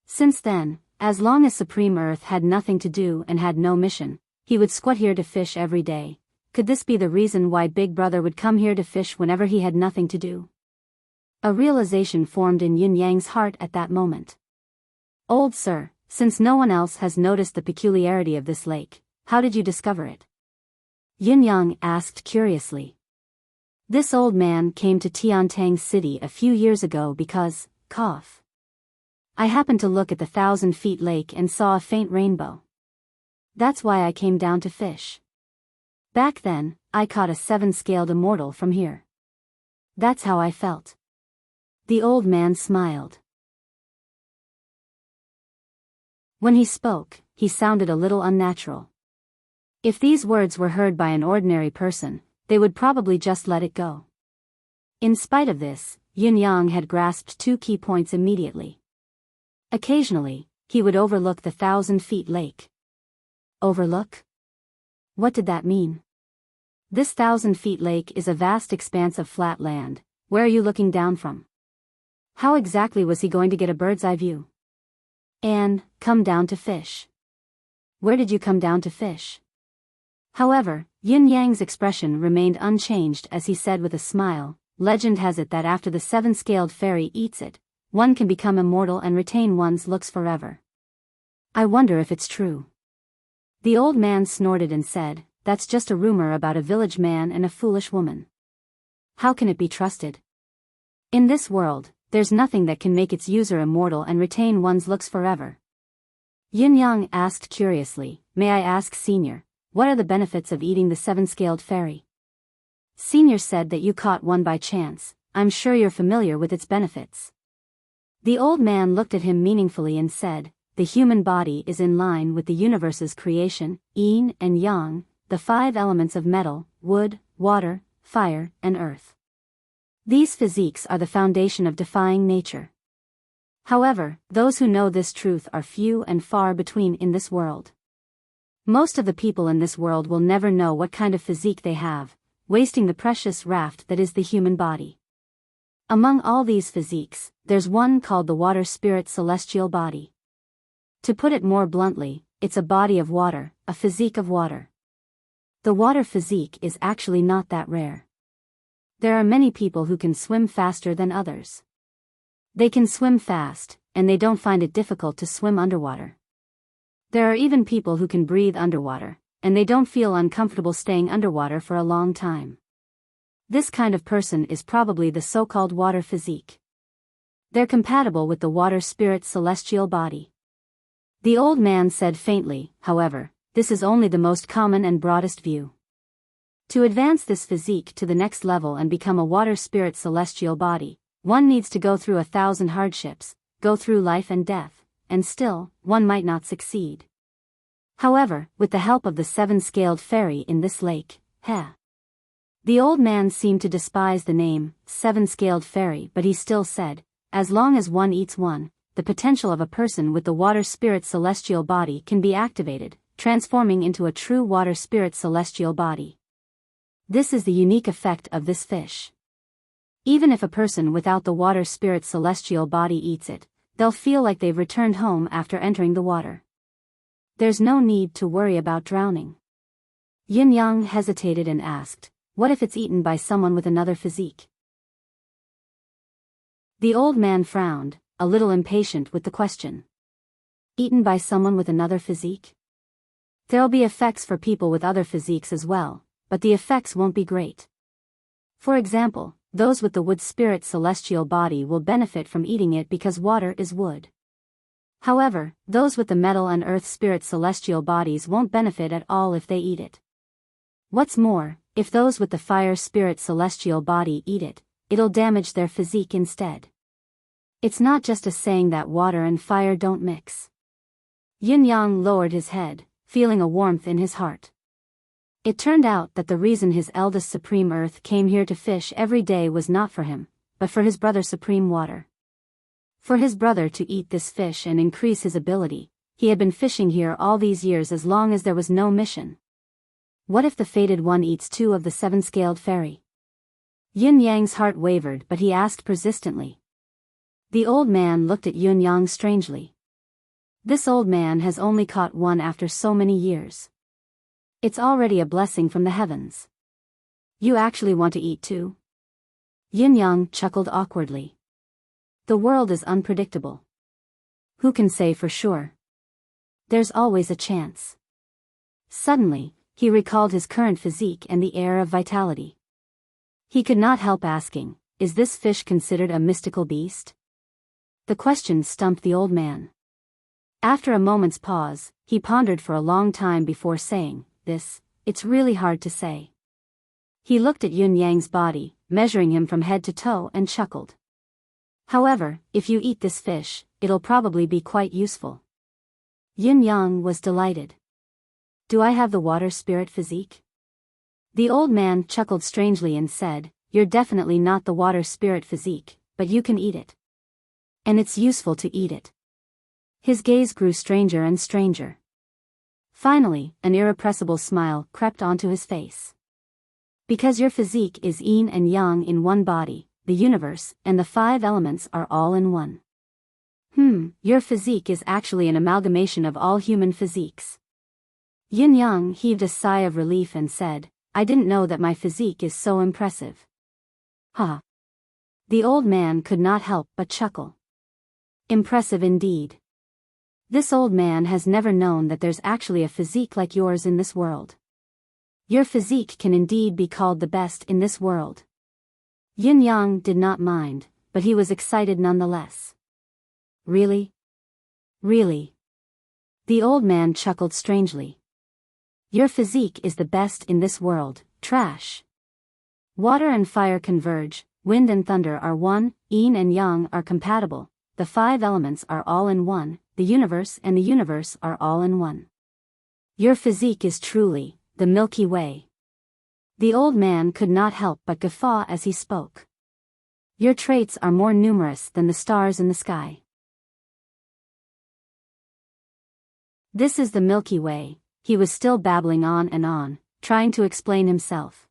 Since then, as long as Supreme Earth had nothing to do and had no mission, he would squat here to fish every day. Could this be the reason why Big Brother would come here to fish whenever he had nothing to do? A realization formed in Yin Yang's heart at that moment. Old sir, since no one else has noticed the peculiarity of this lake, how did you discover it? Yin Yang asked curiously. This old man came to Tiantang City a few years ago because, I happened to look at the 1,000-feet lake and saw a faint rainbow. That's why I came down to fish. Back then, I caught a 7-scaled immortal from here. That's how I felt. The old man smiled. When he spoke, he sounded a little unnatural. If these words were heard by an ordinary person, they would probably just let it go. In spite of this, Yin Yang had grasped 2 key points immediately. Occasionally, he would overlook the 1,000-feet lake. Overlook? What did that mean? This 1,000-feet lake is a vast expanse of flat land. Where are you looking down from? How exactly was he going to get a bird's-eye view? And, come down to fish. Where did you come down to fish? However, Yin Yang's expression remained unchanged as he said with a smile, legend has it that after the 7-scaled fairy eats it, one can become immortal and retain one's looks forever. I wonder if it's true. The old man snorted and said, that's just a rumor about a village man and a foolish woman. How can it be trusted? In this world, there's nothing that can make its user immortal and retain one's looks forever. Yin Yang asked curiously, may I ask Senior, what are the benefits of eating the 7-scaled fairy? Senior said that you caught one by chance. I'm sure you're familiar with its benefits. The old man looked at him meaningfully and said, the human body is in line with the universe's creation, yin and yang, the 5 elements of metal, wood, water, fire, and earth. These physiques are the foundation of defying nature. However, those who know this truth are few and far between in this world. Most of the people in this world will never know what kind of physique they have, wasting the precious raft that is the human body. Among all these physiques, there's one called the water spirit celestial body. To put it more bluntly, it's a body of water, a physique of water. The water physique is actually not that rare. There are many people who can swim faster than others. They can swim fast, and they don't find it difficult to swim underwater. There are even people who can breathe underwater, and they don't feel uncomfortable staying underwater for a long time. This kind of person is probably the so-called water physique. They're compatible with the water spirit celestial body. The old man said faintly, however, this is only the most common and broadest view. To advance this physique to the next level and become a water spirit celestial body, one needs to go through 1,000 hardships, go through life and death, and still, one might not succeed. However, with the help of the 7-scaled fairy in this lake, The old man seemed to despise the name, 7-scaled fairy, but he still said, as long as one eats one, the potential of a person with the water spirit celestial body can be activated, transforming into a true water spirit celestial body. This is the unique effect of this fish. Even if a person without the water spirit celestial body eats it, they'll feel like they've returned home after entering the water. There's no need to worry about drowning. Yin Yang hesitated and asked, what if it's eaten by someone with another physique? The old man frowned, a little impatient with the question. Eaten by someone with another physique? There'll be effects for people with other physiques as well, but the effects won't be great. For example, those with the wood spirit celestial body will benefit from eating it because water is wood. However, those with the metal and earth spirit celestial bodies won't benefit at all if they eat it. What's more, if those with the fire spirit celestial body eat it, it'll damage their physique instead. It's not just a saying that water and fire don't mix. Yin Yang lowered his head, feeling a warmth in his heart. It turned out that the reason his eldest Supreme Earth came here to fish every day was not for him, but for his brother Supreme Water. For his brother to eat this fish and increase his ability, he had been fishing here all these years as long as there was no mission. What if the fated one eats 2 of the 7-scaled fairy? Yin Yang's heart wavered, but he asked persistently. The old man looked at Yin Yang strangely. This old man has only caught one after so many years. It's already a blessing from the heavens. You actually want to eat too? Yin Yang chuckled awkwardly. The world is unpredictable. Who can say for sure? There's always a chance. Suddenly, he recalled his current physique and the air of vitality. He could not help asking, is this fish considered a mystical beast? The question stumped the old man. After a moment's pause, he pondered for a long time before saying, it's really hard to say. He looked at Yin Yang's body, measuring him from head to toe, and chuckled. However, if you eat this fish, it'll probably be quite useful. Yin Yang was delighted. Do I have the water spirit physique? The old man chuckled strangely and said, you're definitely not the water spirit physique, but you can eat it. And it's useful to eat it. His gaze grew stranger and stranger. Finally, an irrepressible smile crept onto his face. Because your physique is yin and yang in one body, the universe and the 5 elements are all in one. Your physique is actually an amalgamation of all human physiques. Yin Yang heaved a sigh of relief and said, I didn't know that my physique is so impressive. Ha! The old man could not help but chuckle. Impressive indeed. This old man has never known that there's actually a physique like yours in this world. Your physique can indeed be called the best in this world. Yin Yang did not mind, but he was excited nonetheless. Really? Really? The old man chuckled strangely. Your physique is the best in this world, trash. Water and fire converge, wind and thunder are one, yin and yang are compatible, the 5 elements are all in one, the universe and the universe are all in one. Your physique is truly the Milky Way. The old man could not help but guffaw as he spoke. Your traits are more numerous than the stars in the sky. This is the Milky Way, he was still babbling on and on, trying to explain himself.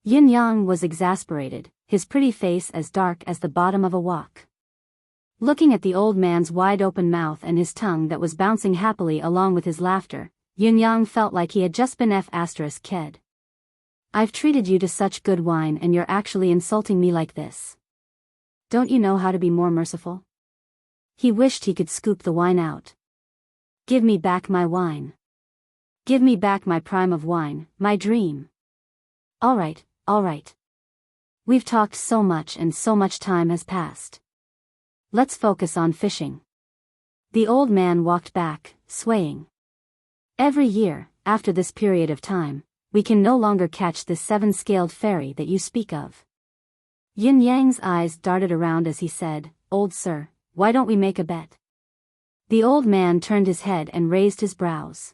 Yin Yang was exasperated, his pretty face as dark as the bottom of a wok. Looking at the old man's wide-open mouth and his tongue that was bouncing happily along with his laughter, Yin Yang felt like he had just been ked. I've treated you to such good wine and you're actually insulting me like this. Don't you know how to be more merciful? He wished he could scoop the wine out. Give me back my wine. Give me back my prime of wine, my dream. All right. We've talked so much and so much time has passed. Let's focus on fishing. The old man walked back, swaying. Every year, after this period of time, we can no longer catch this 7-scaled fairy that you speak of. Yin Yang's eyes darted around as he said, Old sir, why don't we make a bet? The old man turned his head and raised his brows.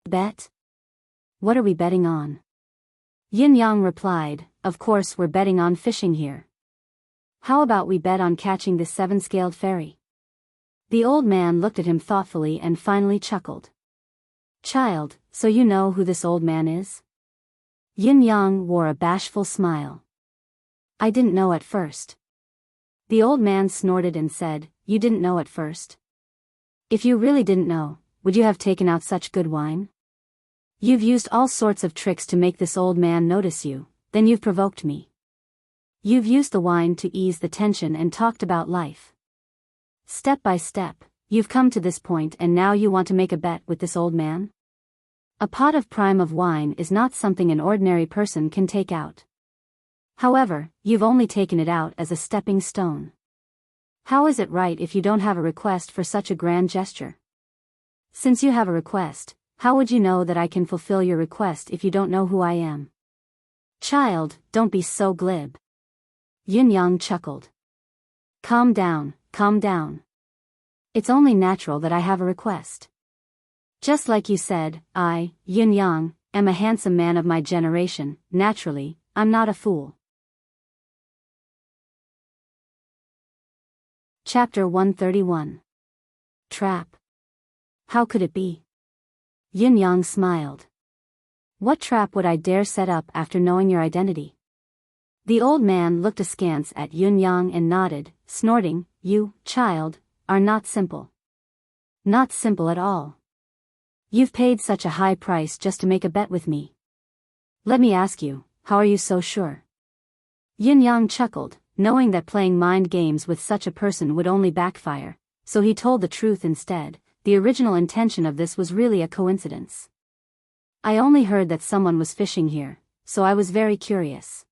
Bet? What are we betting on? Yin Yang replied, Of course we're betting on fishing here. How about we bet on catching this 7-scaled fairy? The old man looked at him thoughtfully and finally chuckled. Child, so you know who this old man is? Yin Yang wore a bashful smile. I didn't know at first. The old man snorted and said, You didn't know at first? If you really didn't know, would you have taken out such good wine? You've used all sorts of tricks to make this old man notice you, then you've provoked me. You've used the wine to ease the tension and talked about life. Step by step, you've come to this point and now you want to make a bet with this old man? A pot of prime of wine is not something an ordinary person can take out. However, you've only taken it out as a stepping stone. How is it right if you don't have a request for such a grand gesture? Since you have a request, how would you know that I can fulfill your request if you don't know who I am? Child, don't be so glib. Yin Yang chuckled. Calm down. It's only natural that I have a request. Just like you said, I, Yin Yang, am a handsome man of my generation, naturally, I'm not a fool. Chapter 131. Trap. How could it be? Yin Yang smiled. What trap would I dare set up after knowing your identity? The old man looked askance at Yin Yang and nodded, snorting, You, child, are not simple. Not simple at all. You've paid such a high price just to make a bet with me. Let me ask you, how are you so sure? Yin Yang chuckled, knowing that playing mind games with such a person would only backfire, so he told the truth instead. The original intention of this was really a coincidence. I only heard that someone was fishing here, so I was very curious.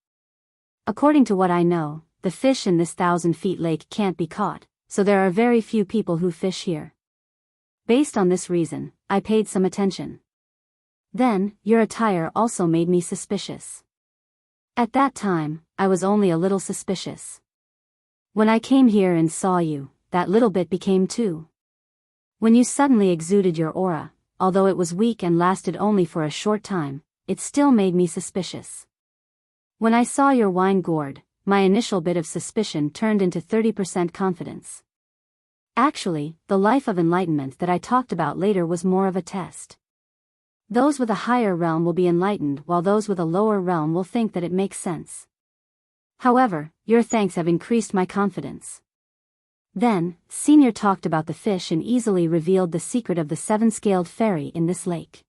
According to what I know, the fish in this 1,000-feet lake can't be caught, so there are very few people who fish here. Based on this reason, I paid some attention. Then, your attire also made me suspicious. At that time, I was only a little suspicious. When I came here and saw you, that little bit became too. When you suddenly exuded your aura, although it was weak and lasted only for a short time, it still made me suspicious. When I saw your wine gourd, my initial bit of suspicion turned into 30% confidence. Actually, the life of enlightenment that I talked about later was more of a test. Those with a higher realm will be enlightened while those with a lower realm will think that it makes sense. However, your thanks have increased my confidence. Then, Senior talked about the fish and easily revealed the secret of the 7-scaled fairy in this lake.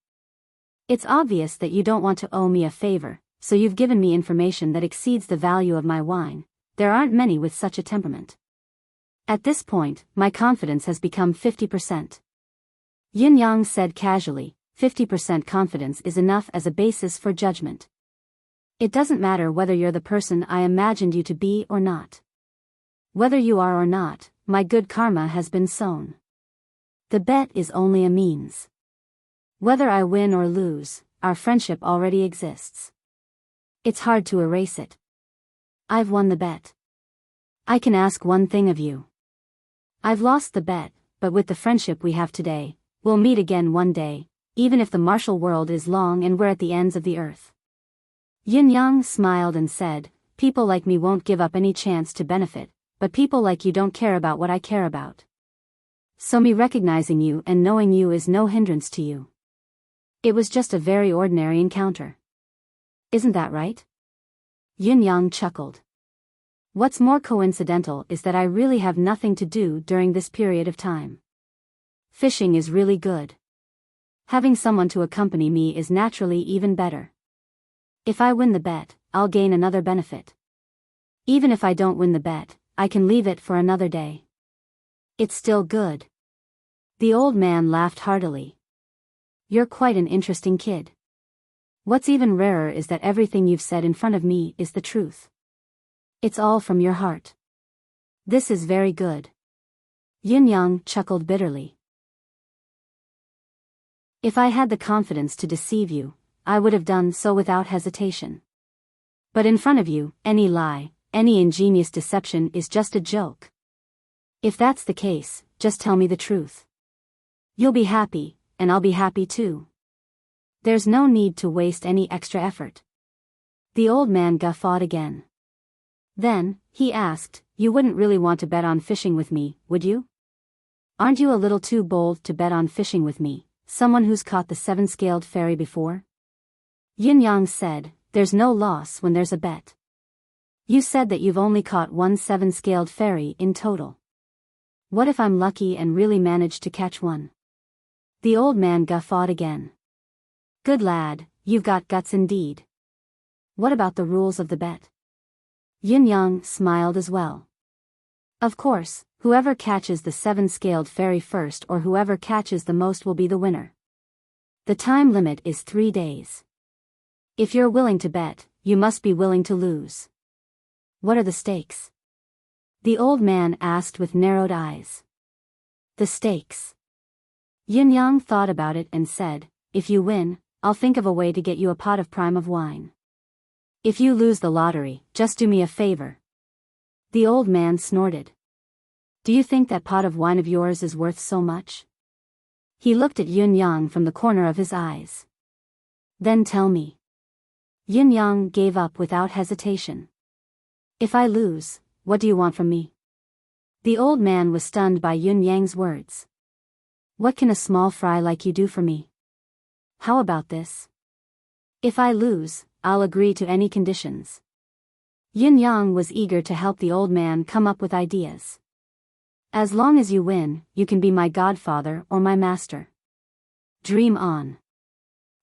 It's obvious that you don't want to owe me a favor, so you've given me information that exceeds the value of my wine. There aren't many with such a temperament. At this point, my confidence has become 50%. Yin Yang said casually, 50% confidence is enough as a basis for judgment. It doesn't matter whether you're the person I imagined you to be or not. Whether you are or not, my good karma has been sown. The bet is only a means. Whether I win or lose, our friendship already exists. It's hard to erase it. I've won the bet. I can ask one thing of you. I've lost the bet, but with the friendship we have today, we'll meet again one day, even if the martial world is long and we're at the ends of the earth. Yin Yang smiled and said, People like me won't give up any chance to benefit, but people like you don't care about what I care about. So me recognizing you and knowing you is no hindrance to you. It was just a very ordinary encounter. Isn't that right? Yin Yang chuckled. What's more coincidental is that I really have nothing to do during this period of time. Fishing is really good. Having someone to accompany me is naturally even better. If I win the bet, I'll gain another benefit. Even if I don't win the bet, I can leave it for another day. It's still good. The old man laughed heartily. You're quite an interesting kid. What's even rarer is that everything you've said in front of me is the truth. It's all from your heart. This is very good. Yin Yang chuckled bitterly. If I had the confidence to deceive you, I would have done so without hesitation. But in front of you, any lie, any ingenious deception is just a joke. If that's the case, just tell me the truth. You'll be happy, and I'll be happy too. There's no need to waste any extra effort. The old man guffawed again. Then, he asked, You wouldn't really want to bet on fishing with me, would you? Aren't you a little too bold to bet on fishing with me, someone who's caught the 7-scaled fairy before? Yin Yang said, There's no loss when there's a bet. You said that you've only caught one 7-scaled fairy in total. What if I'm lucky and really manage to catch one? The old man guffawed again. Good lad, you've got guts indeed. What about the rules of the bet? Yin Yang smiled as well. Of course, whoever catches the 7-scaled fairy first or whoever catches the most will be the winner. The time limit is 3 days. If you're willing to bet, you must be willing to lose. What are the stakes? The old man asked with narrowed eyes. The stakes. Yin Yang thought about it and said, If you win, I'll think of a way to get you a pot of prime of wine. If you lose the lottery, just do me a favor. The old man snorted. Do you think that pot of wine of yours is worth so much? He looked at Yin Yang from the corner of his eyes. Then tell me. Yin Yang gave up without hesitation. If I lose, what do you want from me? The old man was stunned by Yin Yang's words. What can a small fry like you do for me? How about this? If I lose, I'll agree to any conditions. Yin Yang was eager to help the old man come up with ideas. As long as you win, you can be my godfather or my master. Dream on.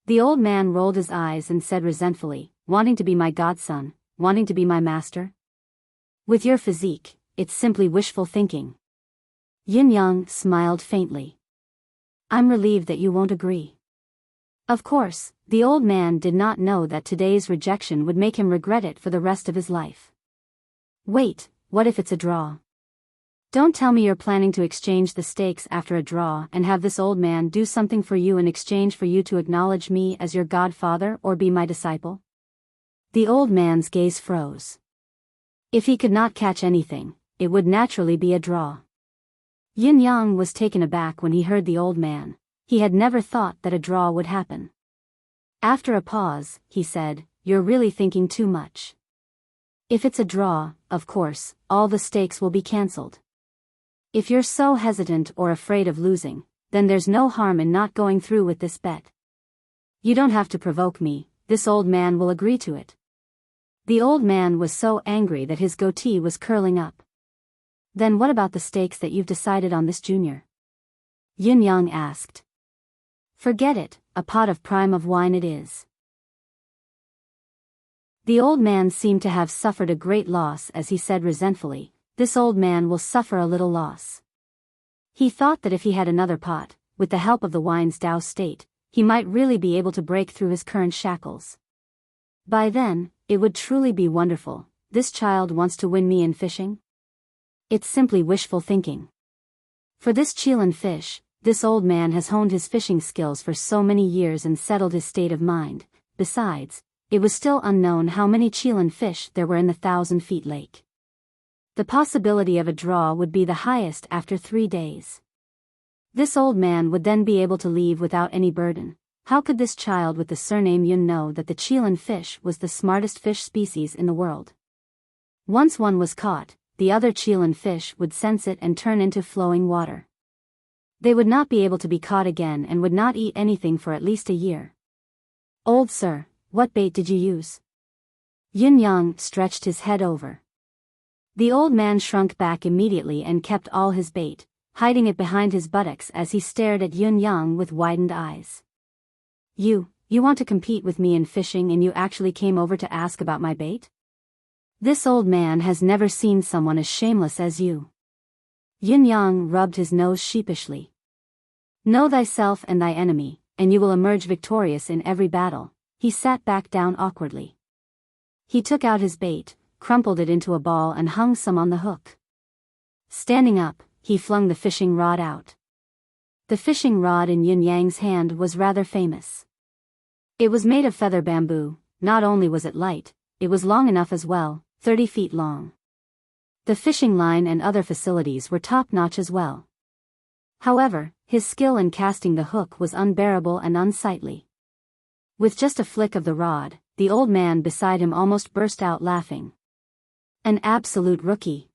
The old man rolled his eyes and said resentfully, wanting to be my godson, wanting to be my master? With your physique, it's simply wishful thinking. Yin Yang smiled faintly. I'm relieved that you won't agree. Of course, the old man did not know that today's rejection would make him regret it for the rest of his life. Wait, what if it's a draw? Don't tell me you're planning to exchange the stakes after a draw and have this old man do something for you in exchange for you to acknowledge me as your godfather or be my disciple? The old man's gaze froze. If he could not catch anything, it would naturally be a draw. Yin Yang was taken aback when he heard the old man. He had never thought that a draw would happen. After a pause, he said, "You're really thinking too much. If it's a draw, of course, all the stakes will be cancelled. If you're so hesitant or afraid of losing, then there's no harm in not going through with this bet. You don't have to provoke me, this old man will agree to it." The old man was so angry that his goatee was curling up. Then what about the stakes that you've decided on this junior? Yin Yang asked. Forget it, a pot of prime of wine it is. The old man seemed to have suffered a great loss as he said resentfully, "This old man will suffer a little loss." He thought that if he had another pot, with the help of the wine's Tao state, he might really be able to break through his current shackles. By then, it would truly be wonderful. This child wants to win me in fishing? It's simply wishful thinking. For this Chilean fish, this old man has honed his fishing skills for so many years and settled his state of mind. Besides, it was still unknown how many Chilean fish there were in the 1,000-feet lake. The possibility of a draw would be the highest after 3 days. This old man would then be able to leave without any burden. How could this child with the surname Yun know that the Chilean fish was the smartest fish species in the world? Once one was caught, the other Chilean fish would sense it and turn into flowing water. They would not be able to be caught again and would not eat anything for at least a year. Old sir, what bait did you use? Yin Yang stretched his head over. The old man shrunk back immediately and kept all his bait, hiding it behind his buttocks as he stared at Yin Yang with widened eyes. You want to compete with me in fishing and you actually came over to ask about my bait? This old man has never seen someone as shameless as you. Yin Yang rubbed his nose sheepishly. Know thyself and thy enemy, and you will emerge victorious in every battle. He sat back down awkwardly. He took out his bait, crumpled it into a ball and hung some on the hook. Standing up, he flung the fishing rod out. The fishing rod in Yin Yang's hand was rather famous. It was made of feather bamboo. Not only was it light, it was long enough as well, 30 feet long. The fishing line and other facilities were top-notch as well. However, his skill in casting the hook was unbearable and unsightly. With just a flick of the rod, the old man beside him almost burst out laughing. An absolute rookie.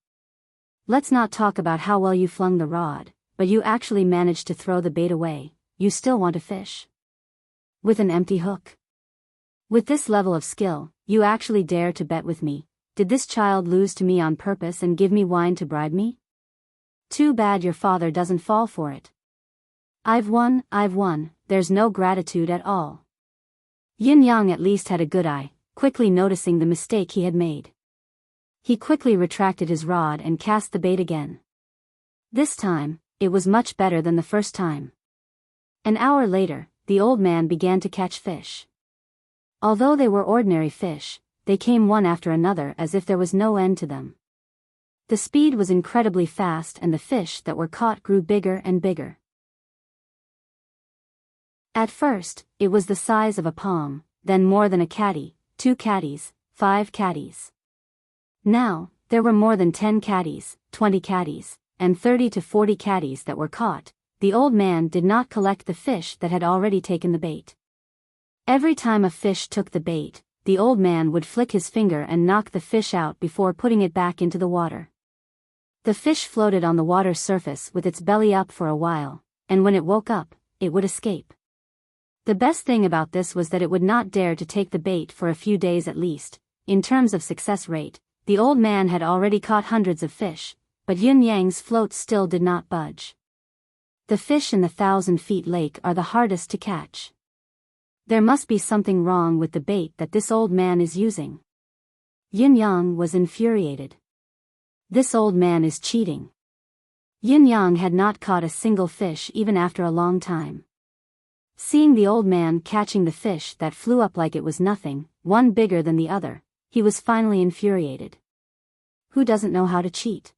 Let's not talk about how well you flung the rod, but you actually managed to throw the bait away. You still want to fish? With an empty hook? With this level of skill, you actually dare to bet with me. Did this child lose to me on purpose and give me wine to bribe me? Too bad your father doesn't fall for it. I've won, there's no gratitude at all. Yin Yang at least had a good eye, quickly noticing the mistake he had made. He quickly retracted his rod and cast the bait again. This time, it was much better than the first time. An hour later, the old man began to catch fish. Although they were ordinary fish, they came one after another as if there was no end to them. The speed was incredibly fast and the fish that were caught grew bigger and bigger. At first, it was the size of a palm, then more than a caddy, 2 caddies, 5 caddies. Now, there were more than 10 caddies, 20 caddies, and 30 to 40 caddies that were caught. The old man did not collect the fish that had already taken the bait. Every time a fish took the bait, the old man would flick his finger and knock the fish out before putting it back into the water. The fish floated on the water's surface with its belly up for a while, and when it woke up, it would escape. The best thing about this was that it would not dare to take the bait for a few days at least. In terms of success rate, the old man had already caught hundreds of fish, but Yin Yang's float still did not budge. The fish in the 1,000-feet lake are the hardest to catch. There must be something wrong with the bait that this old man is using. Yin Yang was infuriated. This old man is cheating. Yin Yang had not caught a single fish even after a long time. Seeing the old man catching the fish that flew up like it was nothing, one bigger than the other, he was finally infuriated. Who doesn't know how to cheat?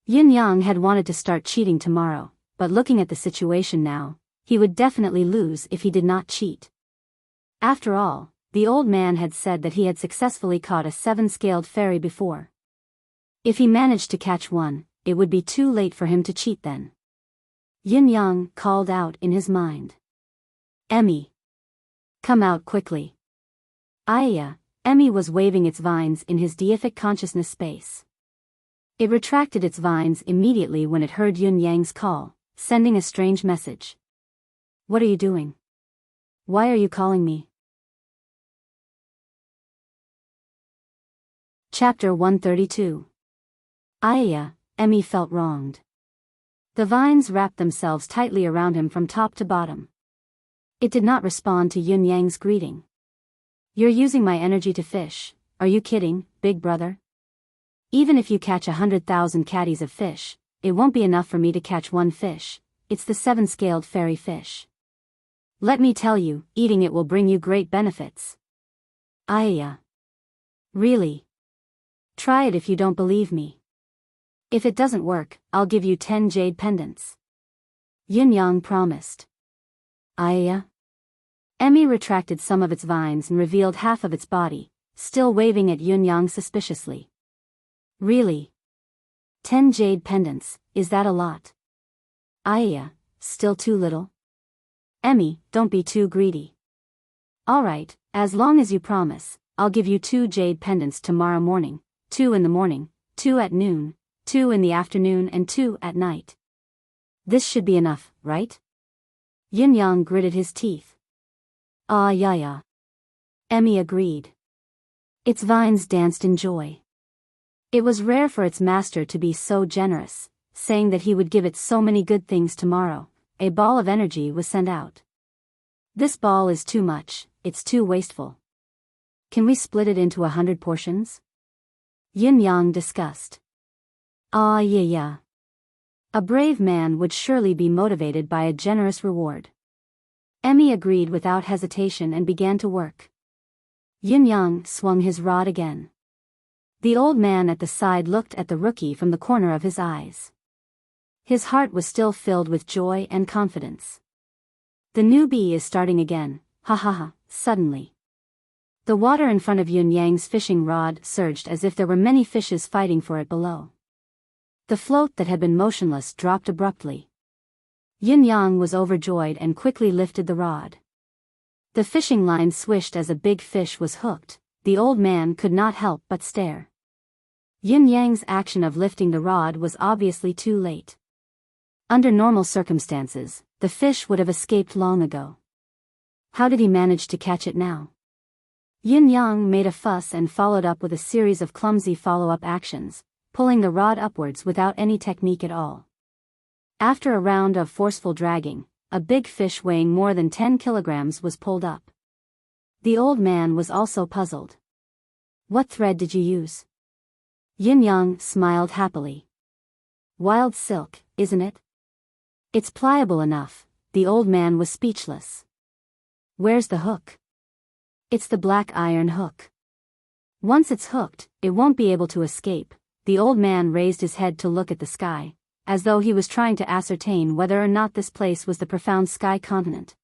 Yin Yang had wanted to start cheating tomorrow, but looking at the situation now, he would definitely lose if he did not cheat. After all, the old man had said that he had successfully caught a 7-scaled fairy before. If he managed to catch one, it would be too late for him to cheat then. Yin Yang called out in his mind. Emmy! Come out quickly. Aya, Emmy was waving its vines in his deific consciousness space. It retracted its vines immediately when it heard Yin Yang's call, sending a strange message. What are you doing? Why are you calling me? Chapter 132. Aya, Emmy felt wronged. The vines wrapped themselves tightly around him from top to bottom. It did not respond to Yin Yang's greeting. You're using my energy to fish, are you kidding, big brother? Even if you catch 100,000 caddies of fish, it won't be enough for me to catch one fish. It's the 7-scaled fairy fish. Let me tell you, eating it will bring you great benefits. Aya. Really? Try it if you don't believe me. If it doesn't work, I'll give you 10 jade pendants. Yin Yang promised. Aya. Emmy retracted some of its vines and revealed half of its body, still waving at Yin Yang suspiciously. Really? 10 jade pendants, is that a lot? Aya, still too little? Emmy, don't be too greedy. Alright, as long as you promise, I'll give you 2 jade pendants tomorrow morning, 2 in the morning, 2 at noon, 2 in the afternoon and 2 at night. This should be enough, right? Yin Yang gritted his teeth. Ah yeah. Emmy agreed. Its vines danced in joy. It was rare for its master to be so generous, saying that he would give it so many good things tomorrow. A ball of energy was sent out. This ball is too much, it's too wasteful. Can we split it into 100 portions? Yin Yang discussed. Ah yeah. A brave man would surely be motivated by a generous reward. Emmy agreed without hesitation and began to work. Yin Yang swung his rod again. The old man at the side looked at the rookie from the corner of his eyes. His heart was still filled with joy and confidence. The newbie is starting again, ha ha ha, suddenly. The water in front of Yin Yang's fishing rod surged as if there were many fishes fighting for it below. The float that had been motionless dropped abruptly. Yin Yang was overjoyed and quickly lifted the rod. The fishing line swished as a big fish was hooked. The old man could not help but stare. Yin Yang's action of lifting the rod was obviously too late. Under normal circumstances, the fish would have escaped long ago. How did he manage to catch it now? Yin Yang made a fuss and followed up with a series of clumsy follow-up actions, pulling the rod upwards without any technique at all. After a round of forceful dragging, a big fish weighing more than 10 kilograms was pulled up. The old man was also puzzled. What thread did you use? Yin Yang smiled happily. Wild silk, isn't it? It's pliable enough. The old man was speechless. Where's the hook? It's the black iron hook. Once it's hooked, it won't be able to escape. The old man raised his head to look at the sky, as though he was trying to ascertain whether or not this place was the profound sky continent.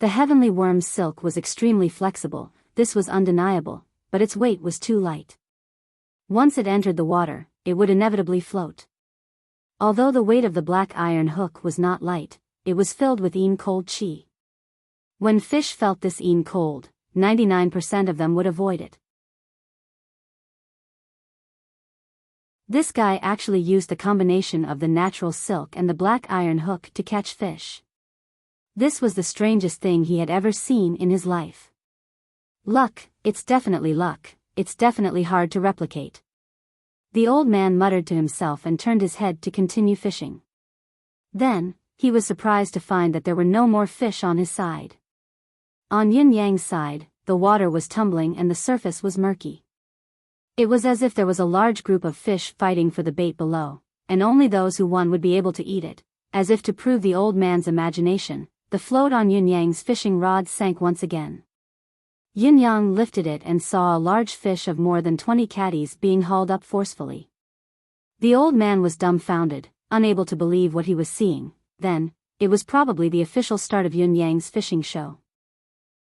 The heavenly worm's silk was extremely flexible, this was undeniable, but its weight was too light. Once it entered the water, it would inevitably float. Although the weight of the black iron hook was not light, it was filled with cold chi. When fish felt this cold, 99% of them would avoid it. This guy actually used the combination of the natural silk and the black iron hook to catch fish. This was the strangest thing he had ever seen in his life. Luck, it's definitely luck, it's definitely hard to replicate. The old man muttered to himself and turned his head to continue fishing. Then, he was surprised to find that there were no more fish on his side. On Yin Yang's side, the water was tumbling and the surface was murky. It was as if there was a large group of fish fighting for the bait below, and only those who won would be able to eat it. As if to prove the old man's imagination, the float on Yin Yang's fishing rod sank once again. Yin Yang lifted it and saw a large fish of more than 20 catties being hauled up forcefully. The old man was dumbfounded, unable to believe what he was seeing. Then, it was probably the official start of Yin Yang's fishing show.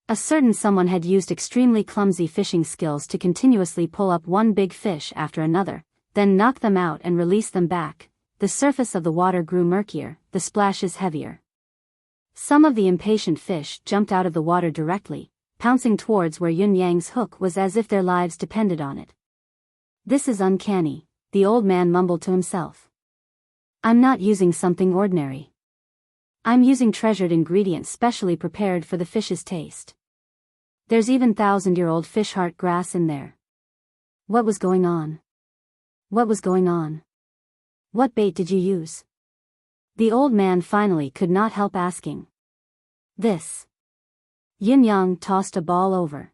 A certain someone had used extremely clumsy fishing skills to continuously pull up one big fish after another, then knock them out and release them back. The surface of the water grew murkier, the splashes heavier. Some of the impatient fish jumped out of the water directly, pouncing towards where Yin Yang's hook was as if their lives depended on it. This is uncanny, the old man mumbled to himself. I'm not using something ordinary. I'm using treasured ingredients specially prepared for the fish's taste. There's even 1,000-year-old fish heart grass in there. What was going on? What was going on? What bait did you use? The old man finally could not help asking. This. Yin Yang tossed a ball over.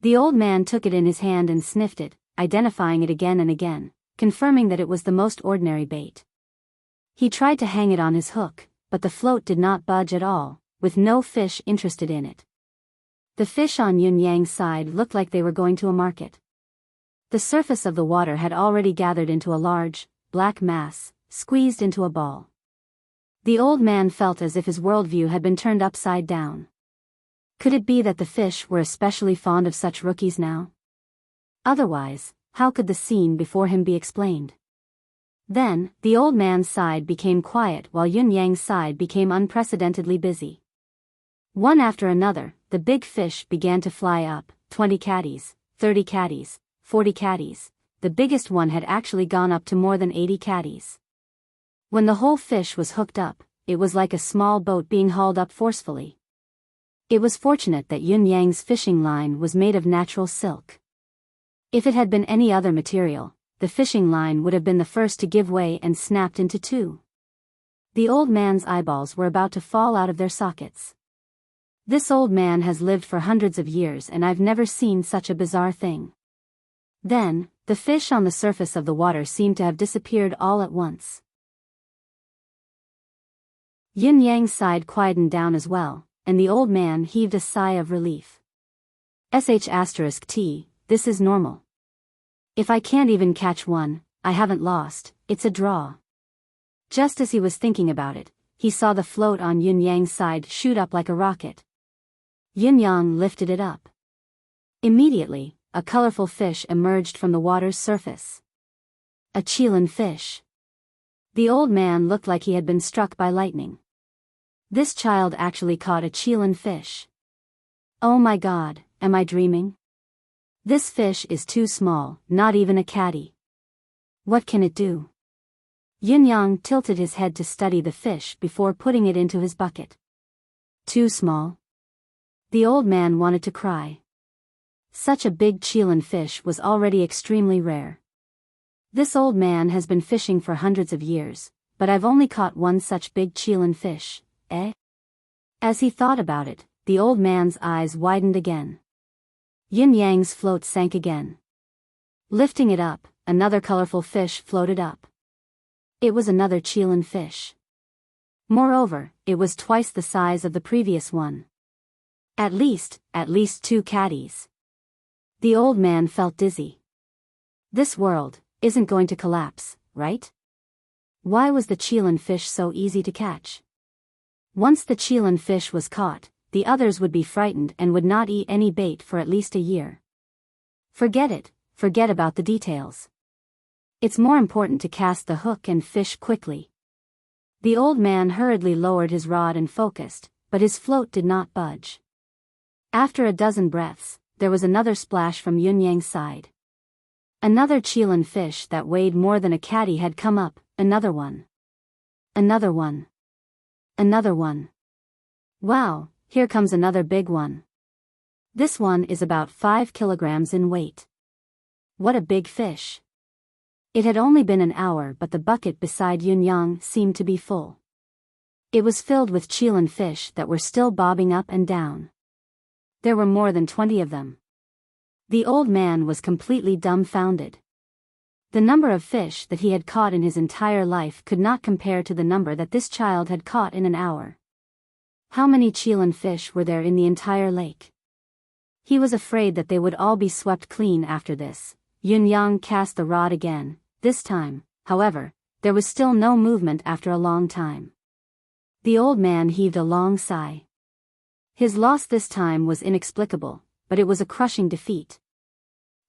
The old man took it in his hand and sniffed it, identifying it again and again, confirming that it was the most ordinary bait. He tried to hang it on his hook, but the float did not budge at all, with no fish interested in it. The fish on Yin Yang's side looked like they were going to a market. The surface of the water had already gathered into a large, black mass, squeezed into a ball. The old man felt as if his worldview had been turned upside down. Could it be that the fish were especially fond of such rookies now? Otherwise, how could the scene before him be explained? Then, the old man's side became quiet while Yin Yang's side became unprecedentedly busy. One after another, the big fish began to fly up, 20 catties, 30 catties, 40 catties. The biggest one had actually gone up to more than 80 catties. When the whole fish was hooked up, it was like a small boat being hauled up forcefully. It was fortunate that Yin Yang's fishing line was made of natural silk. If it had been any other material, the fishing line would have been the first to give way and snapped into two. The old man's eyeballs were about to fall out of their sockets. This old man has lived for hundreds of years and I've never seen such a bizarre thing. Then, the fish on the surface of the water seemed to have disappeared all at once. Yin Yang's side quietened down as well, and the old man heaved a sigh of relief. *T, this is normal. If I can't even catch one, I haven't lost, it's a draw. Just as he was thinking about it, he saw the float on Yin Yang's side shoot up like a rocket. Yin Yang lifted it up. Immediately, a colorful fish emerged from the water's surface. A Qilin fish. The old man looked like he had been struck by lightning. This child actually caught a Qilin fish. Oh my God, am I dreaming? This fish is too small, not even a catty. What can it do? Yin Yang tilted his head to study the fish before putting it into his bucket. Too small? The old man wanted to cry. Such a big Qilin fish was already extremely rare. This old man has been fishing for hundreds of years, but I've only caught one such big Qilin fish, eh? As he thought about it, the old man's eyes widened again. Yin Yang's float sank again. Lifting it up, another colorful fish floated up. It was another Qilin fish. Moreover, it was twice the size of the previous one. At least 2 catties. The old man felt dizzy. This world isn't going to collapse, right? Why was the Qilin fish so easy to catch? Once the Qilin fish was caught, the others would be frightened and would not eat any bait for at least a year. Forget it, forget about the details. It's more important to cast the hook and fish quickly. The old man hurriedly lowered his rod and focused, but his float did not budge. After a dozen breaths, there was another splash from Yun Yang's side. Another Chilan fish that weighed more than a caddy had come up, another one. Another one. Another one. Wow, here comes another big one. This one is about 5 kilograms in weight. What a big fish. It had only been an hour, but the bucket beside Yun Yang seemed to be full. It was filled with Chilan fish that were still bobbing up and down. There were more than 20 of them. The old man was completely dumbfounded. The number of fish that he had caught in his entire life could not compare to the number that this child had caught in an hour. How many Chilan fish were there in the entire lake? He was afraid that they would all be swept clean after this. Yun Yang cast the rod again. This time, however, there was still no movement after a long time. The old man heaved a long sigh. His loss this time was inexplicable, but it was a crushing defeat.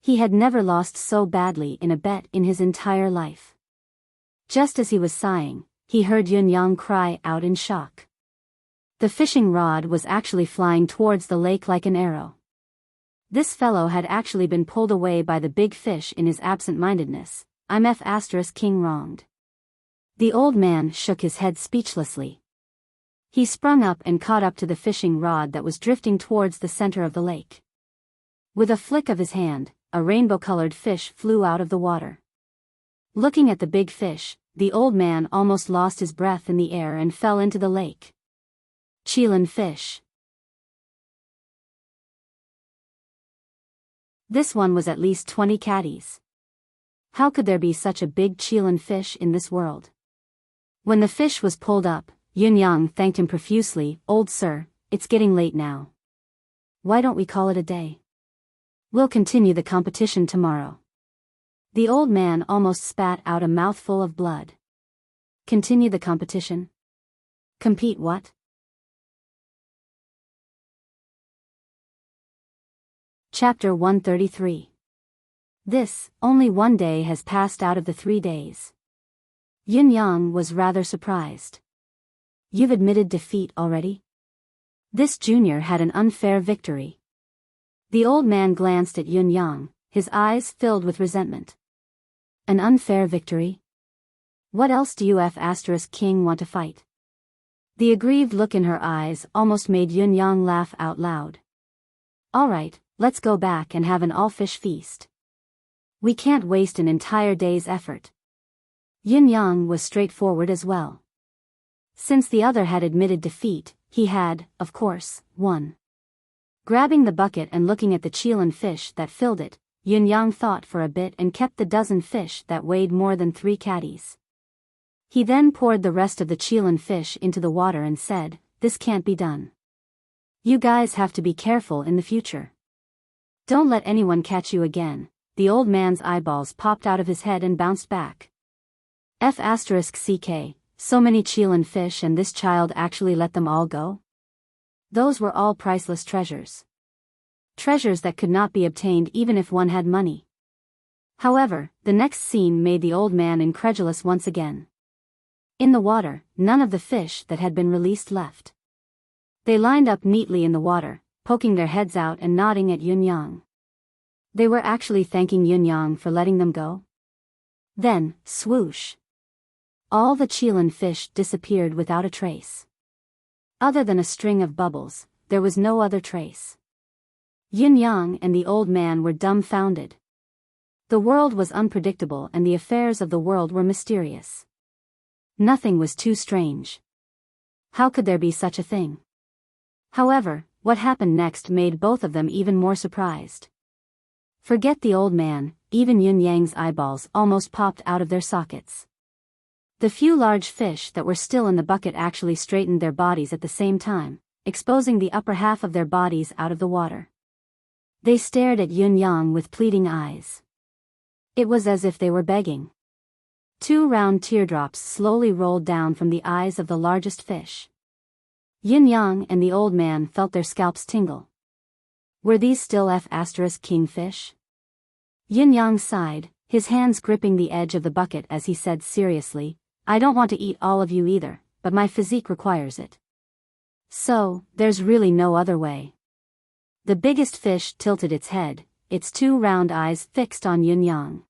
He had never lost so badly in a bet in his entire life. Just as he was sighing, he heard Yun Yang cry out in shock. The fishing rod was actually flying towards the lake like an arrow. This fellow had actually been pulled away by the big fish in his absent-mindedness. I'm King wronged. The old man shook his head speechlessly. He sprung up and caught up to the fishing rod that was drifting towards the center of the lake. With a flick of his hand, a rainbow-colored fish flew out of the water. Looking at the big fish, the old man almost lost his breath in the air and fell into the lake. Chilan fish. This one was at least 20 caddies. How could there be such a big Chilan fish in this world? When the fish was pulled up, Yun Yang thanked him profusely. Old sir, it's getting late now. Why don't we call it a day? We'll continue the competition tomorrow. The old man almost spat out a mouthful of blood. Continue the competition? Compete what? Chapter 133. Only one day has passed out of the 3 days. Yun Yang was rather surprised. You've admitted defeat already? This junior had an unfair victory. The old man glanced at Yun Yang, his eyes filled with resentment. An unfair victory? What else do you King want to fight? The aggrieved look in her eyes almost made Yun Yang laugh out loud. All right, let's go back and have an all-fish feast. We can't waste an entire day's effort. Yun Yang was straightforward as well. Since the other had admitted defeat, he had, of course, won. Grabbing the bucket and looking at the Chilan fish that filled it, Yun Yang thought for a bit and kept the dozen fish that weighed more than 3 caddies. He then poured the rest of the Chilan fish into the water and said, "This can't be done. You guys have to be careful in the future. Don't let anyone catch you again." The old man's eyeballs popped out of his head and bounced back. CK, so many Chilan fish and this child actually let them all go? Those were all priceless treasures. Treasures that could not be obtained even if one had money. However, the next scene made the old man incredulous once again. In the water, none of the fish that had been released left. They lined up neatly in the water, poking their heads out and nodding at Yun Yang. They were actually thanking Yun Yang for letting them go. Then, swoosh. All the Chilan fish disappeared without a trace. Other than a string of bubbles, there was no other trace. Yun Yang and the old man were dumbfounded. The world was unpredictable and the affairs of the world were mysterious. Nothing was too strange. How could there be such a thing? However, what happened next made both of them even more surprised. Forget the old man, even Yun Yang's eyeballs almost popped out of their sockets. The few large fish that were still in the bucket actually straightened their bodies at the same time, exposing the upper half of their bodies out of the water. They stared at Yun Yang with pleading eyes. It was as if they were begging. 2 round teardrops slowly rolled down from the eyes of the largest fish. Yun Yang and the old man felt their scalps tingle. Were these still kingfish? Yun Yang sighed, his hands gripping the edge of the bucket as he said seriously, "I don't want to eat all of you either, but my physique requires it. So, there's really no other way. The biggest fish tilted its head, its two round eyes fixed on Yun Yang.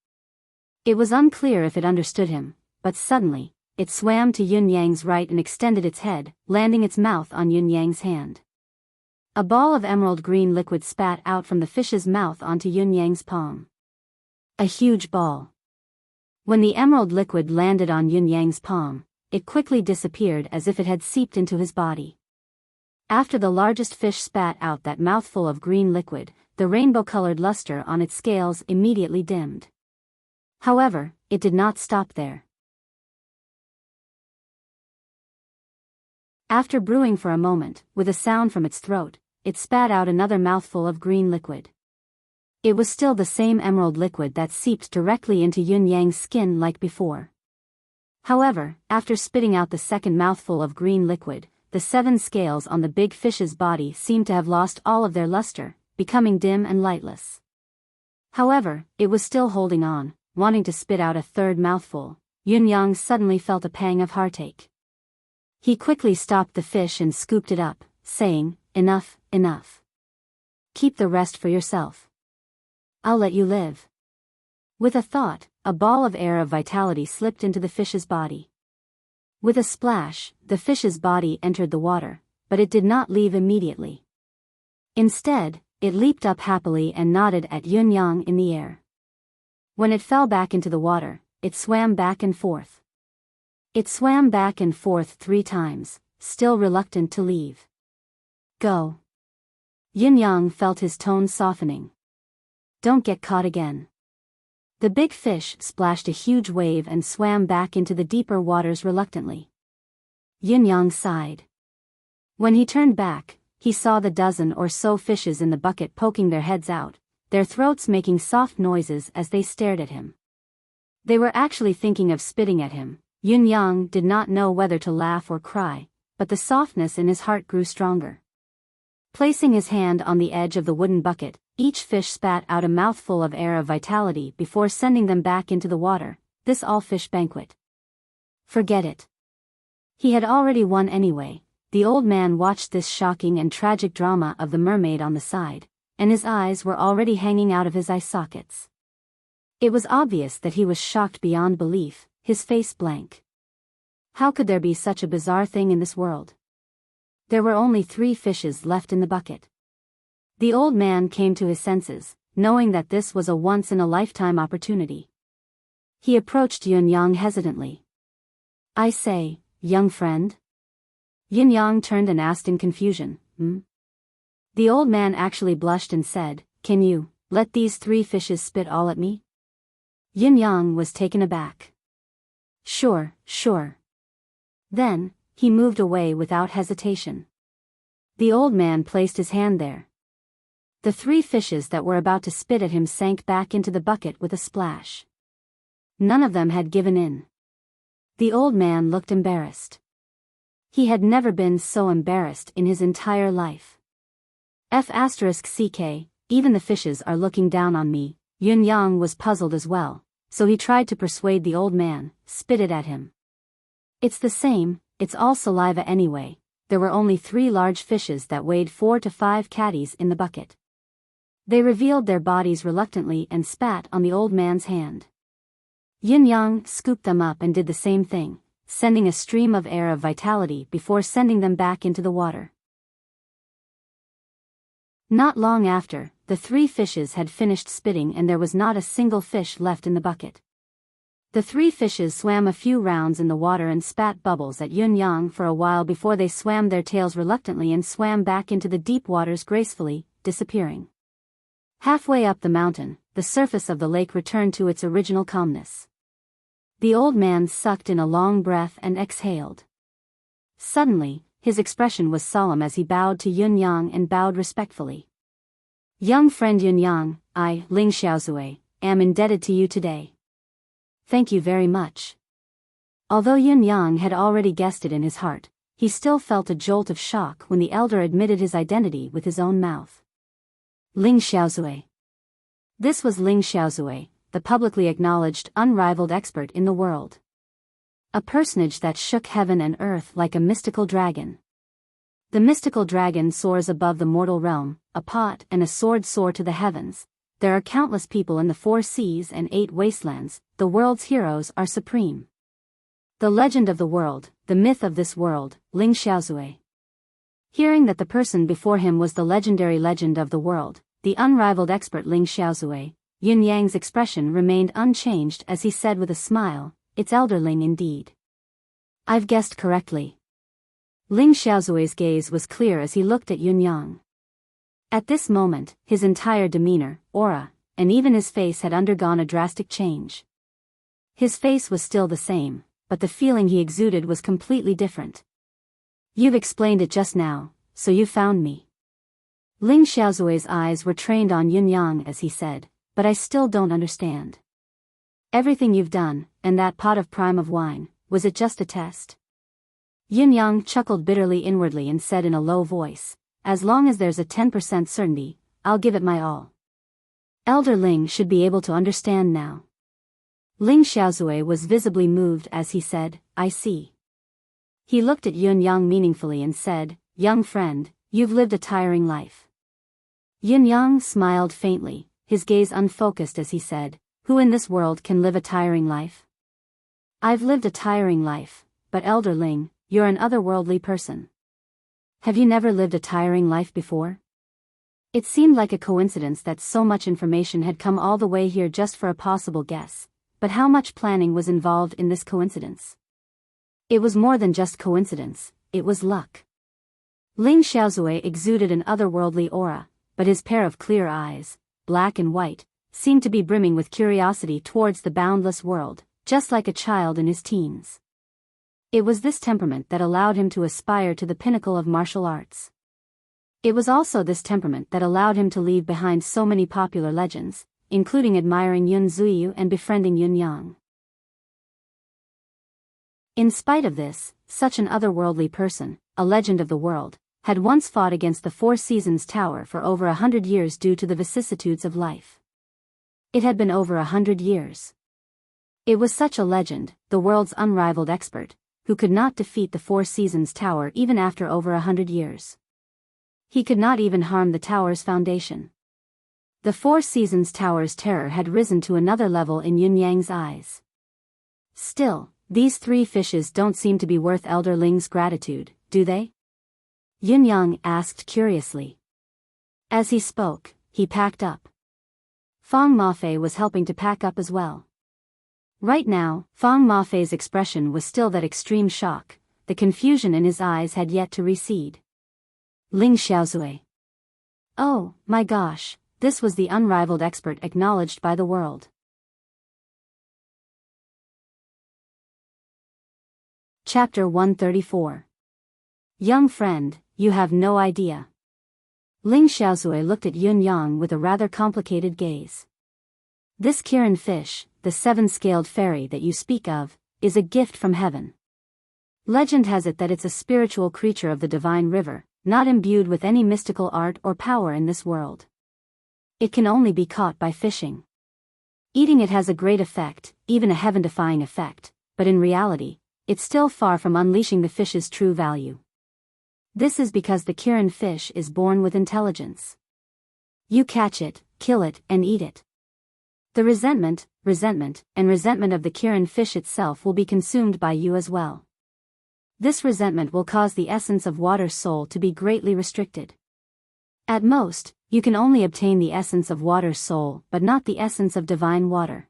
It was unclear if it understood him, but suddenly, it swam to Yun Yang's right and extended its head, landing its mouth on Yun Yang's hand. A ball of emerald green liquid spat out from the fish's mouth onto Yun Yang's palm. A huge ball. When the emerald liquid landed on Yun Yang's palm, it quickly disappeared as if it had seeped into his body. After the largest fish spat out that mouthful of green liquid, the rainbow-colored luster on its scales immediately dimmed. However, it did not stop there. After brewing for a moment, with a sound from its throat, it spat out another mouthful of green liquid. It was still the same emerald liquid that seeped directly into Yun Yang's skin like before. However, after spitting out the second mouthful of green liquid, the 7 scales on the big fish's body seemed to have lost all of their luster, becoming dim and lightless. However, it was still holding on, wanting to spit out a third mouthful. Yun Yang suddenly felt a pang of heartache. He quickly stopped the fish and scooped it up, saying, "Enough, enough. Keep the rest for yourself. I'll let you live." With a thought, a ball of air of vitality slipped into the fish's body. With a splash, the fish's body entered the water, but it did not leave immediately. Instead, it leaped up happily and nodded at Yun Yang in the air. When it fell back into the water, it swam back and forth. It swam back and forth 3 times, still reluctant to leave. "Go." Yun Yang felt his tone softening. "Don't get caught again." The big fish splashed a huge wave and swam back into the deeper waters reluctantly. Yun Yang sighed. When he turned back, he saw the dozen or so fishes in the bucket poking their heads out, their throats making soft noises as they stared at him. They were actually thinking of spitting at him. Yun Yang did not know whether to laugh or cry, but the softness in his heart grew stronger. Placing his hand on the edge of the wooden bucket, each fish spat out a mouthful of air of vitality before sending them back into the water, this all-fish banquet. Forget it. He had already won anyway. The old man watched this shocking and tragic drama of the mermaid on the side, and his eyes were already hanging out of his eye sockets. It was obvious that he was shocked beyond belief, his face blank. How could there be such a bizarre thing in this world? There were only 3 fishes left in the bucket. The old man came to his senses, knowing that this was a once-in-a-lifetime opportunity. He approached Yun Yang hesitantly. "I say, young friend?" Yun Yang turned and asked in confusion, The old man actually blushed and said, "Can you let these 3 fishes spit all at me?" Yun Yang was taken aback. Sure. Then, he moved away without hesitation. The old man placed his hand there. The 3 fishes that were about to spit at him sank back into the bucket with a splash. None of them had given in. The old man looked embarrassed. He had never been so embarrassed in his entire life. **CK, even the fishes are looking down on me." Yun Yang was puzzled as well, so he tried to persuade the old man, "Spit it at him. It's the same, it's all saliva anyway." There were only 3 large fishes that weighed 4 to 5 catties in the bucket. They revealed their bodies reluctantly and spat on the old man's hand. Yun Yang scooped them up and did the same thing, sending a stream of air of vitality before sending them back into the water. Not long after, the 3 fishes had finished spitting and there was not a single fish left in the bucket. The 3 fishes swam a few rounds in the water and spat bubbles at Yun Yang for a while before they swam their tails reluctantly and swam back into the deep waters gracefully, disappearing. Halfway up the mountain, the surface of the lake returned to its original calmness. The old man sucked in a long breath and exhaled. Suddenly, his expression was solemn as he bowed to Yun Yang and bowed respectfully. "Young friend Yun Yang, I, Ling Xiaozui, am indebted to you today. Thank you very much." Although Yun Yang had already guessed it in his heart, he still felt a jolt of shock when the elder admitted his identity with his own mouth. Ling Xiaozui. This was Ling Xiaozui, the publicly acknowledged, unrivaled expert in the world. A personage that shook heaven and earth like a mystical dragon. The mystical dragon soars above the mortal realm, a pot and a sword soar to the heavens. There are countless people in the 4 seas and 8 wastelands, the world's heroes are supreme. The legend of the world, the myth of this world, Ling Xiaozui. Hearing that the person before him was the legendary legend of the world, the unrivaled expert Ling Xiaozui, Yun Yang's expression remained unchanged as he said with a smile, "It's Elder Ling indeed. I've guessed correctly." Ling Xiaozui's gaze was clear as he looked at Yun Yang. At this moment, his entire demeanor, aura, and even his face had undergone a drastic change. His face was still the same, but the feeling he exuded was completely different. "You've explained it just now, so you found me." Ling Xiaozui's eyes were trained on Yun Yang as he said, "But I still don't understand. Everything you've done, and that pot of prime of wine, was it just a test?" Yun Yang chuckled bitterly inwardly and said in a low voice, "As long as there's a 10% certainty, I'll give it my all." Elder Ling should be able to understand now. Ling Xiaozui was visibly moved as he said, "I see." He looked at Yun Yang meaningfully and said, "Young friend, you've lived a tiring life." Yun Yang smiled faintly, his gaze unfocused as he said, "Who in this world can live a tiring life?" "I've lived a tiring life, but Elder Ling, you're an otherworldly person. Have you never lived a tiring life before?" It seemed like a coincidence that so much information had come all the way here just for a possible guess, but how much planning was involved in this coincidence? It was more than just coincidence, it was luck. Ling Xiaozui exuded an otherworldly aura, but his pair of clear eyes, black and white, seemed to be brimming with curiosity towards the boundless world, just like a child in his teens. It was this temperament that allowed him to aspire to the pinnacle of martial arts. It was also this temperament that allowed him to leave behind so many popular legends, including admiring Yun Zuyu and befriending Yun Yang. In spite of this, such an otherworldly person, a legend of the world, had once fought against the 4 Seasons Tower for over 100 years due to the vicissitudes of life. It had been over 100 years. It was such a legend, the world's unrivaled expert, who could not defeat the 4 Seasons Tower even after over 100 years. He could not even harm the tower's foundation. The 4 Seasons Tower's terror had risen to another level in Yun Yang's eyes. Still, these 3 fishes don't seem to be worth Elder Ling's gratitude, do they? Yun Yang asked curiously. As he spoke, he packed up. Fang Mafei was helping to pack up as well. Right now, Fang Mafei's expression was still that extreme shock, the confusion in his eyes had yet to recede. Ling Xiaozui. Oh, my gosh, this was the unrivaled expert acknowledged by the world. Chapter 134. Young friend, you have no idea. Ling Xiaozui looked at Yun Yang with a rather complicated gaze. This Kirin fish, the 7-scaled fairy that you speak of, is a gift from heaven. Legend has it that it's a spiritual creature of the divine river, not imbued with any mystical art or power in this world. It can only be caught by fishing. Eating it has a great effect, even a heaven-defying effect, but in reality, it's still far from unleashing the fish's true value. This is because the Kirin fish is born with intelligence. You catch it, kill it, and eat it. The resentment of the Kirin fish itself will be consumed by you as well. This resentment will cause the essence of water's soul to be greatly restricted. At most, you can only obtain the essence of water's soul but not the essence of divine water.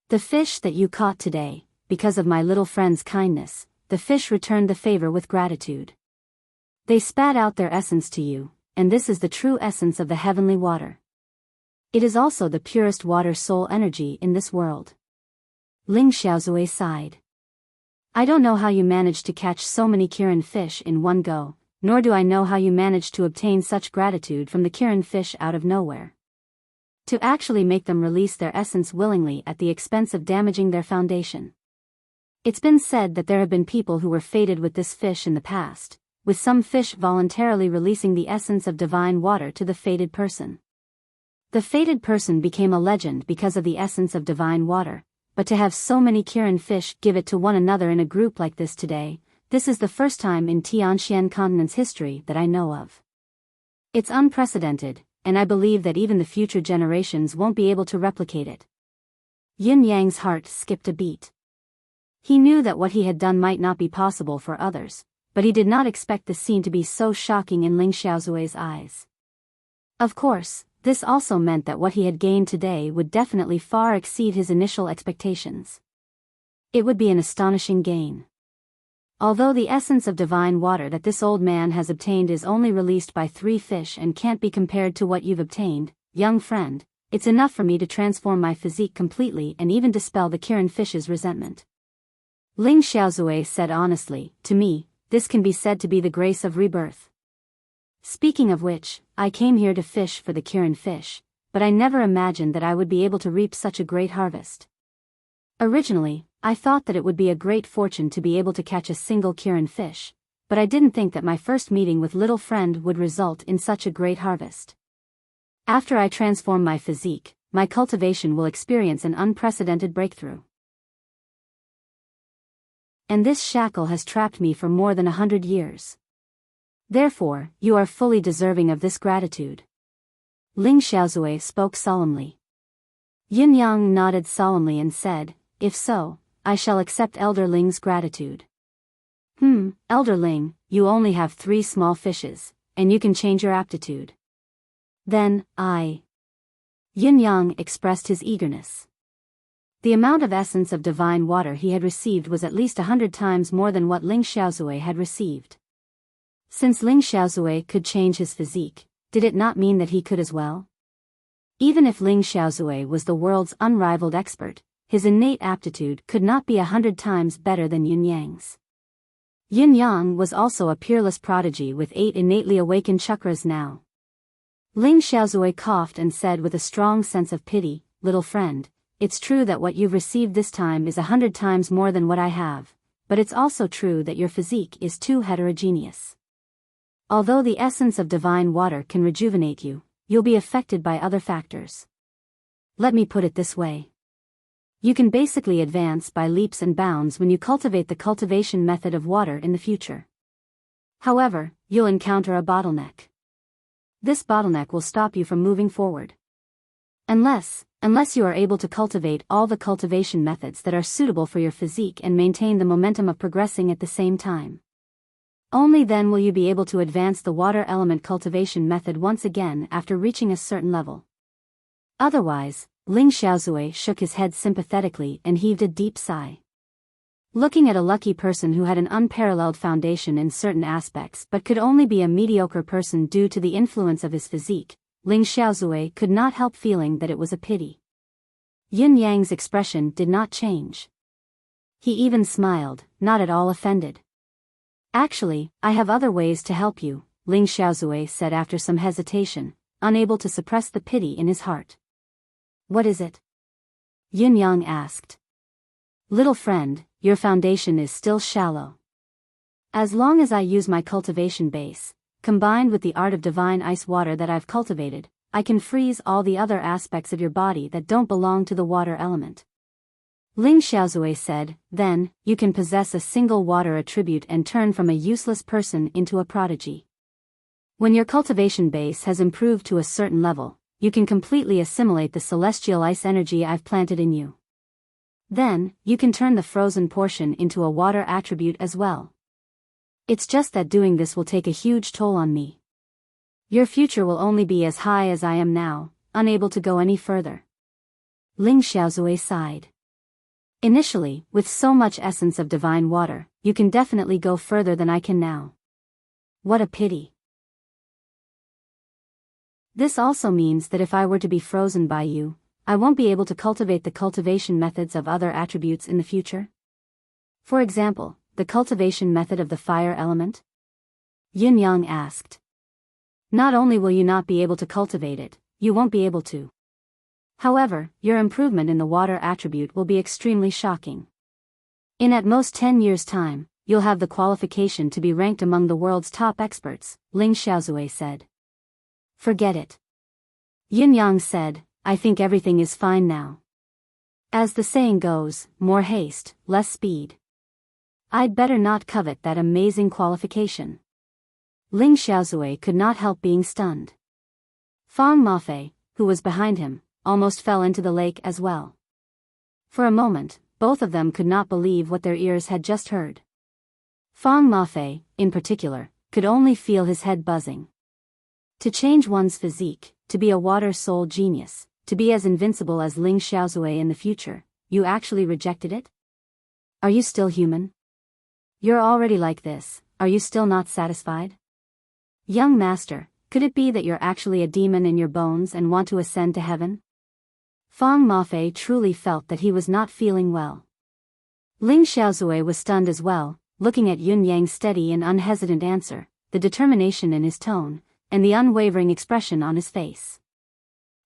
The fish that you caught today, because of my little friend's kindness, the fish returned the favor with gratitude. They spat out their essence to you, and this is the true essence of the heavenly water. It is also the purest water soul energy in this world. Ling Xiaozui sighed. I don't know how you managed to catch so many Kirin fish in one go, nor do I know how you managed to obtain such gratitude from the Kirin fish out of nowhere. To actually make them release their essence willingly at the expense of damaging their foundation. It's been said that there have been people who were fated with this fish in the past, with some fish voluntarily releasing the essence of divine water to the fated person. The fated person became a legend because of the essence of divine water, but to have so many Kirin fish give it to one another in a group like this today, this is the first time in Tianxian continent's history that I know of. It's unprecedented, and I believe that even the future generations won't be able to replicate it. Yin Yang's heart skipped a beat. He knew that what he had done might not be possible for others, but he did not expect the scene to be so shocking in Ling Xiaozui's eyes. Of course, this also meant that what he had gained today would definitely far exceed his initial expectations. It would be an astonishing gain. Although the essence of divine water that this old man has obtained is only released by 3 fish and can't be compared to what you've obtained, young friend, it's enough for me to transform my physique completely and even dispel the Kirin fish's resentment. Ling Xiaozui said honestly, to me, this can be said to be the grace of rebirth. Speaking of which, I came here to fish for the Kirin fish, but I never imagined that I would be able to reap such a great harvest. Originally, I thought that it would be a great fortune to be able to catch a single Kirin fish, but I didn't think that my first meeting with little friend would result in such a great harvest. After I transform my physique, my cultivation will experience an unprecedented breakthrough. And this shackle has trapped me for more than 100 years. Therefore, you are fully deserving of this gratitude. Ling Xiaozui spoke solemnly. Yin Yang nodded solemnly and said, if so, I shall accept Elder Ling's gratitude. Elder Ling, you only have 3 small fishes, and you can change your aptitude. Then, Yin Yang expressed his eagerness. The amount of essence of divine water he had received was at least 100 times more than what Ling Xiaozui had received. Since Ling Xiaozui could change his physique, did it not mean that he could as well? Even if Ling Xiaozui was the world's unrivaled expert, his innate aptitude could not be 100 times better than Yin Yang's. Yin Yang was also a peerless prodigy with 8 innately awakened chakras now. Ling Xiaozui coughed and said with a strong sense of pity, little friend, it's true that what you've received this time is 100 times more than what I have, but it's also true that your physique is too heterogeneous. Although the essence of divine water can rejuvenate you, you'll be affected by other factors. Let me put it this way. You can basically advance by leaps and bounds when you cultivate the cultivation method of water in the future. However, you'll encounter a bottleneck. This bottleneck will stop you from moving forward. Unless you are able to cultivate all the cultivation methods that are suitable for your physique and maintain the momentum of progressing at the same time. Only then will you be able to advance the water element cultivation method once again after reaching a certain level. Otherwise, Ling Xiaozui shook his head sympathetically and heaved a deep sigh. Looking at a lucky person who had an unparalleled foundation in certain aspects but could only be a mediocre person due to the influence of his physique, Ling Xiaozui could not help feeling that it was a pity. Yin Yang's expression did not change. He even smiled, not at all offended. Actually, I have other ways to help you, Ling Xiaozui said after some hesitation, unable to suppress the pity in his heart. What is it? Yin Yang asked. Little friend, your foundation is still shallow. As long as I use my cultivation base, combined with the art of divine ice water that I've cultivated, I can freeze all the other aspects of your body that don't belong to the water element. Ling Xiaozui said, then, you can possess a single water attribute and turn from a useless person into a prodigy. When your cultivation base has improved to a certain level, you can completely assimilate the celestial ice energy I've planted in you. Then, you can turn the frozen portion into a water attribute as well. It's just that doing this will take a huge toll on me. Your future will only be as high as I am now, unable to go any further. Ling Xiaozui sighed. Initially, with so much essence of divine water, you can definitely go further than I can now. What a pity. This also means that if I were to be frozen by you, I won't be able to cultivate the cultivation methods of other attributes in the future? For example, the cultivation method of the fire element? Yin Yang asked. Not only will you not be able to cultivate it, you won't be able to. However, your improvement in the water attribute will be extremely shocking. In at most 10 years' time, you'll have the qualification to be ranked among the world's top experts, Ling Xiaozui said. Forget it. Yin Yang said, I think everything is fine now. As the saying goes, more haste, less speed. I'd better not covet that amazing qualification. Ling Xiaozui could not help being stunned. Fang Mafei, who was behind him, almost fell into the lake as well. For a moment, both of them could not believe what their ears had just heard. Fang Mafei, in particular, could only feel his head buzzing. To change one's physique, to be a water-soul genius, to be as invincible as Ling Xiaozui in the future, you actually rejected it? Are you still human? You're already like this, are you still not satisfied? Young master, could it be that you're actually a demon in your bones and want to ascend to heaven? Fang Mafei truly felt that he was not feeling well. Ling Xiaozui was stunned as well, looking at Yun Yang's steady and unhesitant answer, the determination in his tone, and the unwavering expression on his face.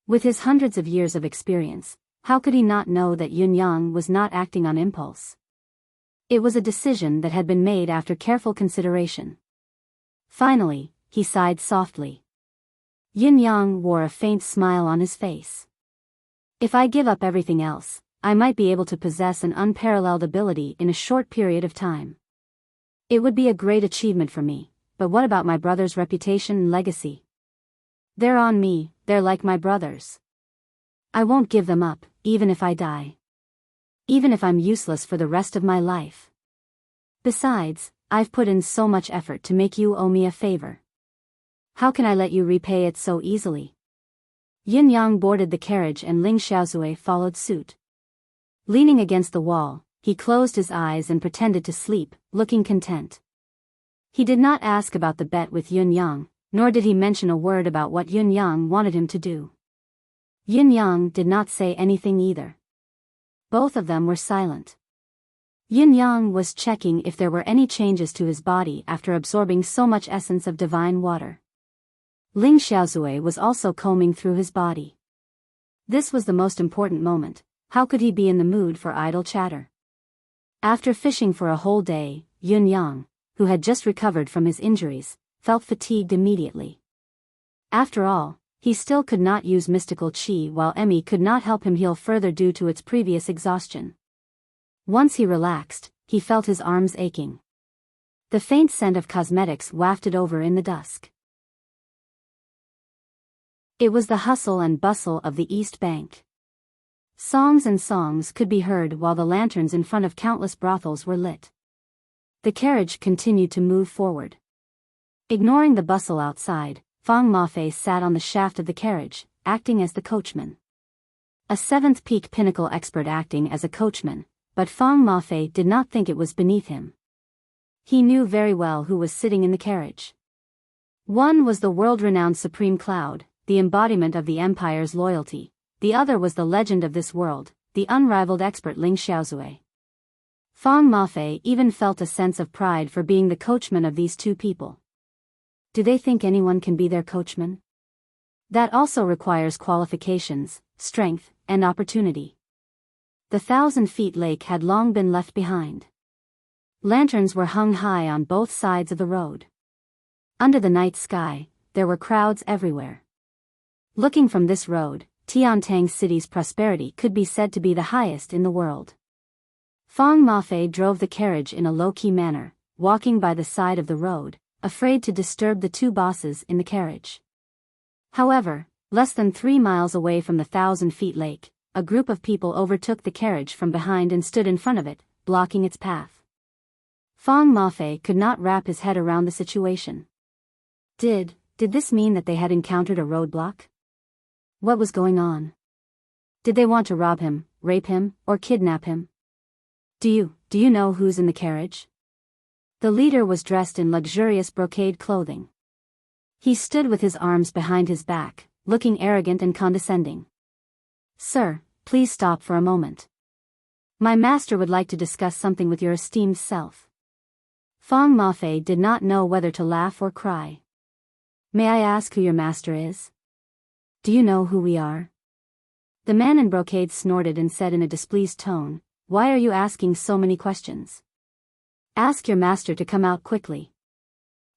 With his hundreds of years of experience, how could he not know that Yun Yang was not acting on impulse? It was a decision that had been made after careful consideration. Finally, he sighed softly. Yin Yang wore a faint smile on his face. If I give up everything else, I might be able to possess an unparalleled ability in a short period of time. It would be a great achievement for me, but what about my brother's reputation and legacy? They're on me, they're like my brothers. I won't give them up, even if I die. Even if I'm useless for the rest of my life. Besides, I've put in so much effort to make you owe me a favor. How can I let you repay it so easily? Yin Yang boarded the carriage and Ling Xiaozui followed suit. Leaning against the wall, he closed his eyes and pretended to sleep, looking content. He did not ask about the bet with Yun Yang, nor did he mention a word about what Yun Yang wanted him to do. Yun Yang did not say anything either. Both of them were silent. Yun Yang was checking if there were any changes to his body after absorbing so much essence of divine water. Ling Xiaozui was also combing through his body. This was the most important moment. How could he be in the mood for idle chatter? After fishing for a whole day, Yun Yang, who had just recovered from his injuries, felt fatigued immediately. After all, he still could not use mystical qi while Emmy could not help him heal further due to its previous exhaustion. Once he relaxed, he felt his arms aching. The faint scent of cosmetics wafted over in the dusk. It was the hustle and bustle of the East Bank. Songs and songs could be heard while the lanterns in front of countless brothels were lit. The carriage continued to move forward. Ignoring the bustle outside, Fang Mafei sat on the shaft of the carriage, acting as the coachman. A seventh peak pinnacle expert acting as a coachman, but Fang Mafei did not think it was beneath him. He knew very well who was sitting in the carriage. One was the world-renowned Supreme Cloud, the embodiment of the Empire's loyalty. The other was the legend of this world, the unrivaled expert Ling Xiaozui. Fang Mafei even felt a sense of pride for being the coachman of these two people. Do they think anyone can be their coachman? That also requires qualifications, strength, and opportunity. The 1,000-feet lake had long been left behind. Lanterns were hung high on both sides of the road. Under the night sky, there were crowds everywhere. Looking from this road, Tiantang City's prosperity could be said to be the highest in the world. Fang Mafei drove the carriage in a low-key manner, walking by the side of the road, afraid to disturb the two bosses in the carriage. However, less than 3 miles away from the 1,000-feet lake, a group of people overtook the carriage from behind and stood in front of it, blocking its path. Fang Mafei could not wrap his head around the situation. Did this mean that they had encountered a roadblock? What was going on? Did they want to rob him, rape him, or kidnap him? Do you know who's in the carriage? The leader was dressed in luxurious brocade clothing. He stood with his arms behind his back, looking arrogant and condescending. Sir, please stop for a moment. My master would like to discuss something with your esteemed self. Fang Mafei did not know whether to laugh or cry. May I ask who your master is? Do you know who we are? The man in brocade snorted and said in a displeased tone, Why are you asking so many questions? Ask your master to come out quickly.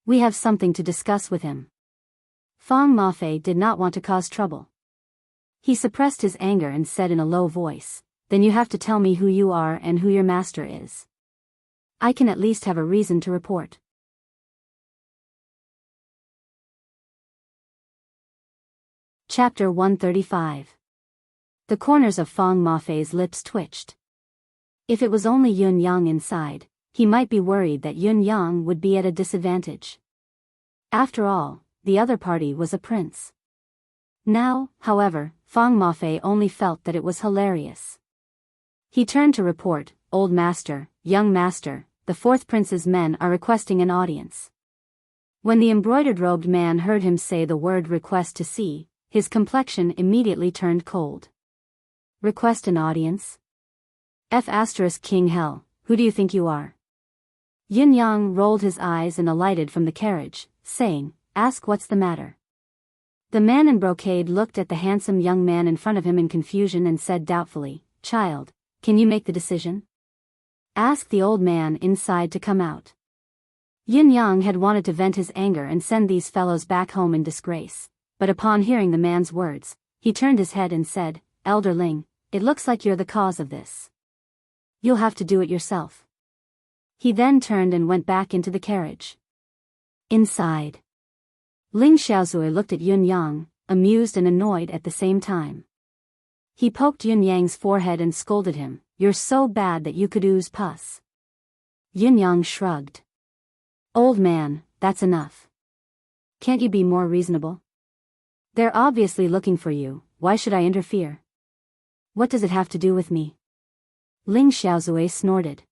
We have something to discuss with him. Fang Mafei did not want to cause trouble. He suppressed his anger and said in a low voice, Then you have to tell me who you are and who your master is. I can at least have a reason to report. Chapter 135. The corners of Fang Mafei's lips twitched. If it was only Yun Yang inside, he might be worried that Yun Yang would be at a disadvantage. After all, the other party was a prince. Now, however, Fang Mafei only felt that it was hilarious. He turned to report, "Old master, young master, the fourth prince's men are requesting an audience." When the embroidered-robed man heard him say the word request to see, his complexion immediately turned cold. Request an audience? King Hell, who do you think you are? Yin Yang rolled his eyes and alighted from the carriage, saying, "Ask what's the matter." The man in brocade looked at the handsome young man in front of him in confusion and said doubtfully, "Child, can you make the decision? Ask the old man inside to come out." Yin Yang had wanted to vent his anger and send these fellows back home in disgrace, but upon hearing the man's words, he turned his head and said, "Elder Ling, it looks like you're the cause of this. You'll have to do it yourself." He then turned and went back into the carriage. Inside, Ling Xiaozui looked at Yun Yang, amused and annoyed at the same time. He poked Yun Yang's forehead and scolded him, "You're so bad that you could ooze pus." Yun Yang shrugged. "Old man, that's enough. Can't you be more reasonable? They're obviously looking for you, why should I interfere? What does it have to do with me?" Ling Xiaozui snorted.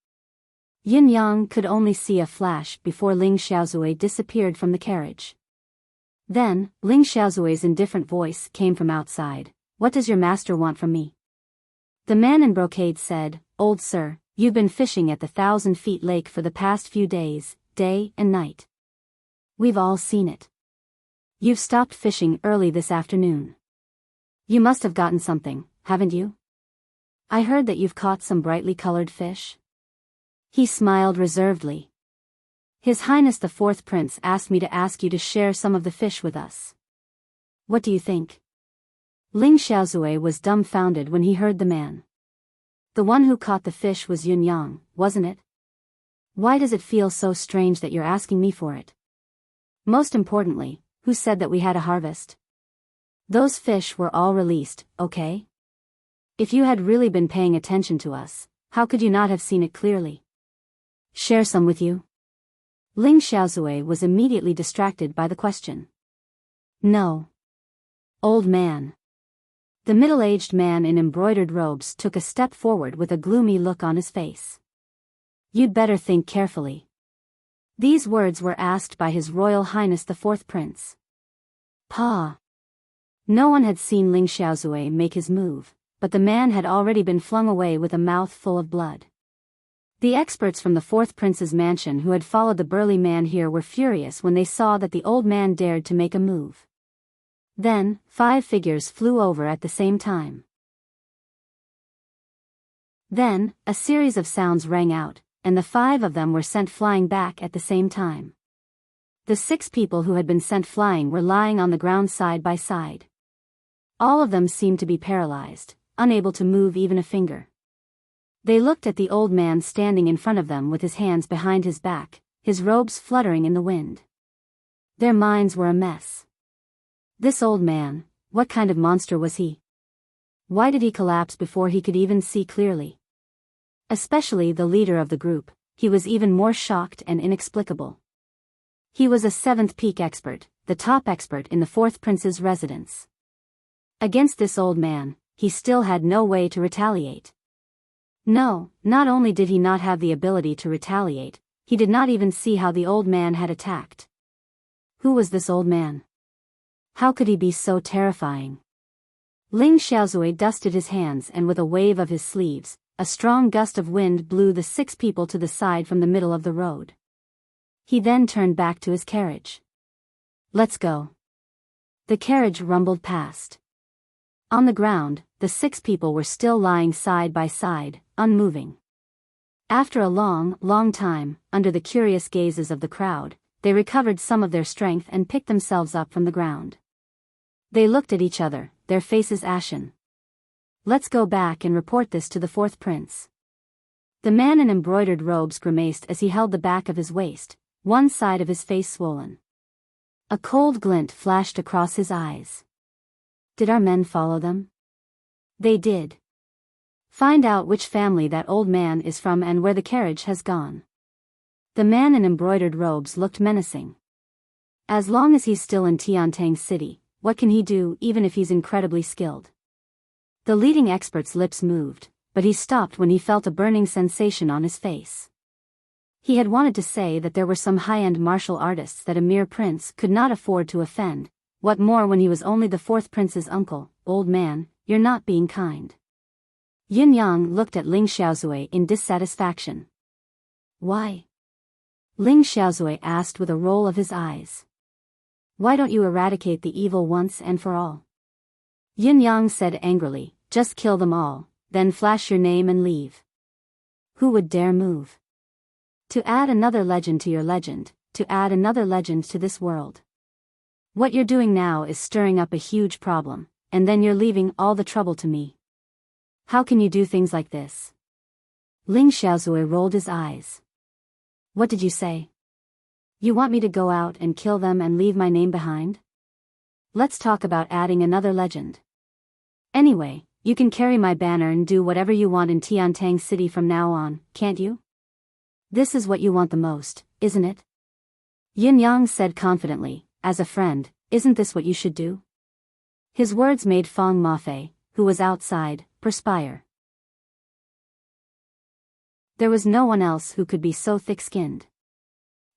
Yin Yang could only see a flash before Ling Xiaozui disappeared from the carriage. Then, Ling Xiaozui's indifferent voice came from outside, "What does your master want from me?" The man in brocade said, "Old sir, you've been fishing at the 1,000-feet lake for the past few days, day and night. We've all seen it. You've stopped fishing early this afternoon. You must have gotten something, haven't you? I heard that you've caught some brightly colored fish." He smiled reservedly. "His Highness the Fourth Prince asked me to ask you to share some of the fish with us. What do you think?" Ling Xiaozui was dumbfounded when he heard the man. The one who caught the fish was Yun Yang, wasn't it? Why does it feel so strange that you're asking me for it? Most importantly, who said that we had a harvest? Those fish were all released, okay? If you had really been paying attention to us, how could you not have seen it clearly? Share some with you?" Ling Xiaozui was immediately distracted by the question. "No. Old man." The middle-aged man in embroidered robes took a step forward with a gloomy look on his face. "You'd better think carefully." These words were asked by His Royal Highness the Fourth Prince. Pa. No one had seen Ling Xiaozui make his move, but the man had already been flung away with a mouth full of blood. The experts from the Fourth Prince's mansion who had followed the burly man here were furious when they saw that the old man dared to make a move. Then, 5 figures flew over at the same time. Then, a series of sounds rang out, and the 5 of them were sent flying back at the same time. The 6 people who had been sent flying were lying on the ground side by side. All of them seemed to be paralyzed, unable to move even a finger. They looked at the old man standing in front of them with his hands behind his back, his robes fluttering in the wind. Their minds were a mess. This old man, what kind of monster was he? Why did he collapse before he could even see clearly? Especially the leader of the group, he was even more shocked and inexplicable. He was a 7th peak expert, the top expert in the Fourth Prince's residence. Against this old man, he still had no way to retaliate. No, not only did he not have the ability to retaliate, he did not even see how the old man had attacked. Who was this old man? How could he be so terrifying? Ling Xiaozui dusted his hands and with a wave of his sleeves, a strong gust of wind blew the 6 people to the side from the middle of the road. He then turned back to his carriage. "Let's go." The carriage rumbled past. On the ground, the 6 people were still lying side by side, unmoving. After a long time, under the curious gazes of the crowd, they recovered some of their strength and picked themselves up from the ground. They looked at each other, their faces ashen. "Let's go back and report this to the Fourth Prince." The man in embroidered robes grimaced as he held the back of his waist, one side of his face swollen. A cold glint flashed across his eyes. Did our men follow them? They did. Find out which family that old man is from and where the carriage has gone. The man in embroidered robes looked menacing. As long as he's still in Enchanting City, what can he do even if he's incredibly skilled? The leading expert's lips moved, but he stopped when he felt a burning sensation on his face. He had wanted to say that there were some high-end martial artists that a mere prince could not afford to offend. What more when he was only the fourth prince's uncle? Old man, you're not being kind. Yin Yang looked at Ling Xiaozui in dissatisfaction. Why? Ling Xiaozui asked with a roll of his eyes. Why don't you eradicate the evil once and for all? Yin Yang said angrily, just kill them all, then flash your name and leave. Who would dare move? To add another legend to your legend, to add another legend to this world. What you're doing now is stirring up a huge problem, and then you're leaving all the trouble to me. How can you do things like this? Ling Xiaozui rolled his eyes. What did you say? You want me to go out and kill them and leave my name behind? Let's talk about adding another legend. Anyway, you can carry my banner and do whatever you want in Enchanting City from now on, can't you? This is what you want the most, isn't it? Yin Yang said confidently, as a friend, isn't this what you should do? His words made Feng Mafei, who was outside, perspire. There was no one else who could be so thick-skinned.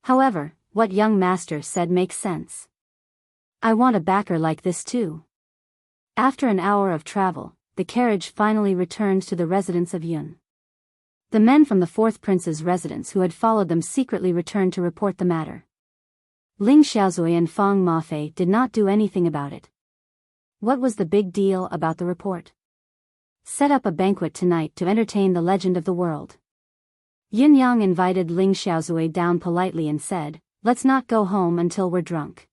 However, what young master said makes sense. I want a backer like this too. After an hour of travel, the carriage finally returned to the residence of Yun. The men from the fourth prince's residence who had followed them secretly returned to report the matter. Ling Xiaozui and Feng Mafei did not do anything about it. What was the big deal about the report? Set up a banquet tonight to entertain the legend of the world. Yin Yang invited Ling Xiaozui down politely and said, let's not go home until we're drunk.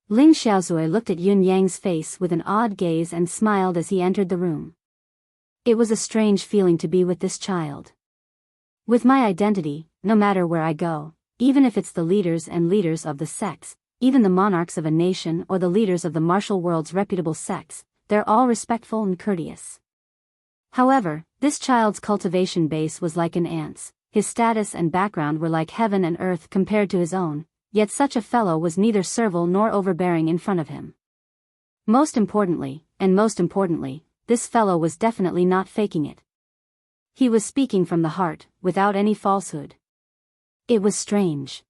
Ling Xiaozui looked at Yin Yang's face with an odd gaze and smiled as he entered the room. It was a strange feeling to be with this child. With my identity, no matter where I go, even if it's the leaders and leaders of the sects, even the monarchs of a nation or the leaders of the martial world's reputable sects, they're all respectful and courteous. However, this child's cultivation base was like an ant's, his status and background were like heaven and earth compared to his own, yet such a fellow was neither servile nor overbearing in front of him. Most importantly, this fellow was definitely not faking it. He was speaking from the heart, without any falsehood. It was strange.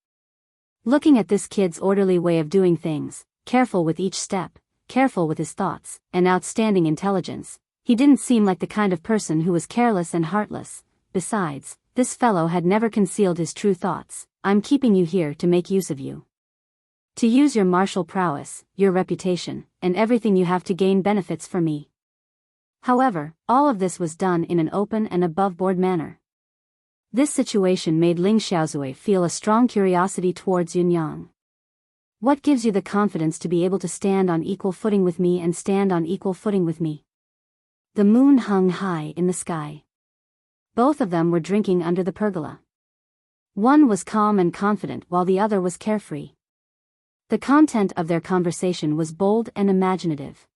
Looking at this kid's orderly way of doing things, careful with each step, careful with his thoughts, and outstanding intelligence, he didn't seem like the kind of person who was careless and heartless. Besides, this fellow had never concealed his true thoughts. I'm keeping you here to make use of you. To use your martial prowess, your reputation, and everything you have to gain benefits for me. However, all of this was done in an open and above-board manner. This situation made Ling Xiaozui feel a strong curiosity towards Yin Yang. What gives you the confidence to be able to stand on equal footing with me and stand on equal footing with me? The moon hung high in the sky. Both of them were drinking under the pergola. One was calm and confident while the other was carefree. The content of their conversation was bold and imaginative.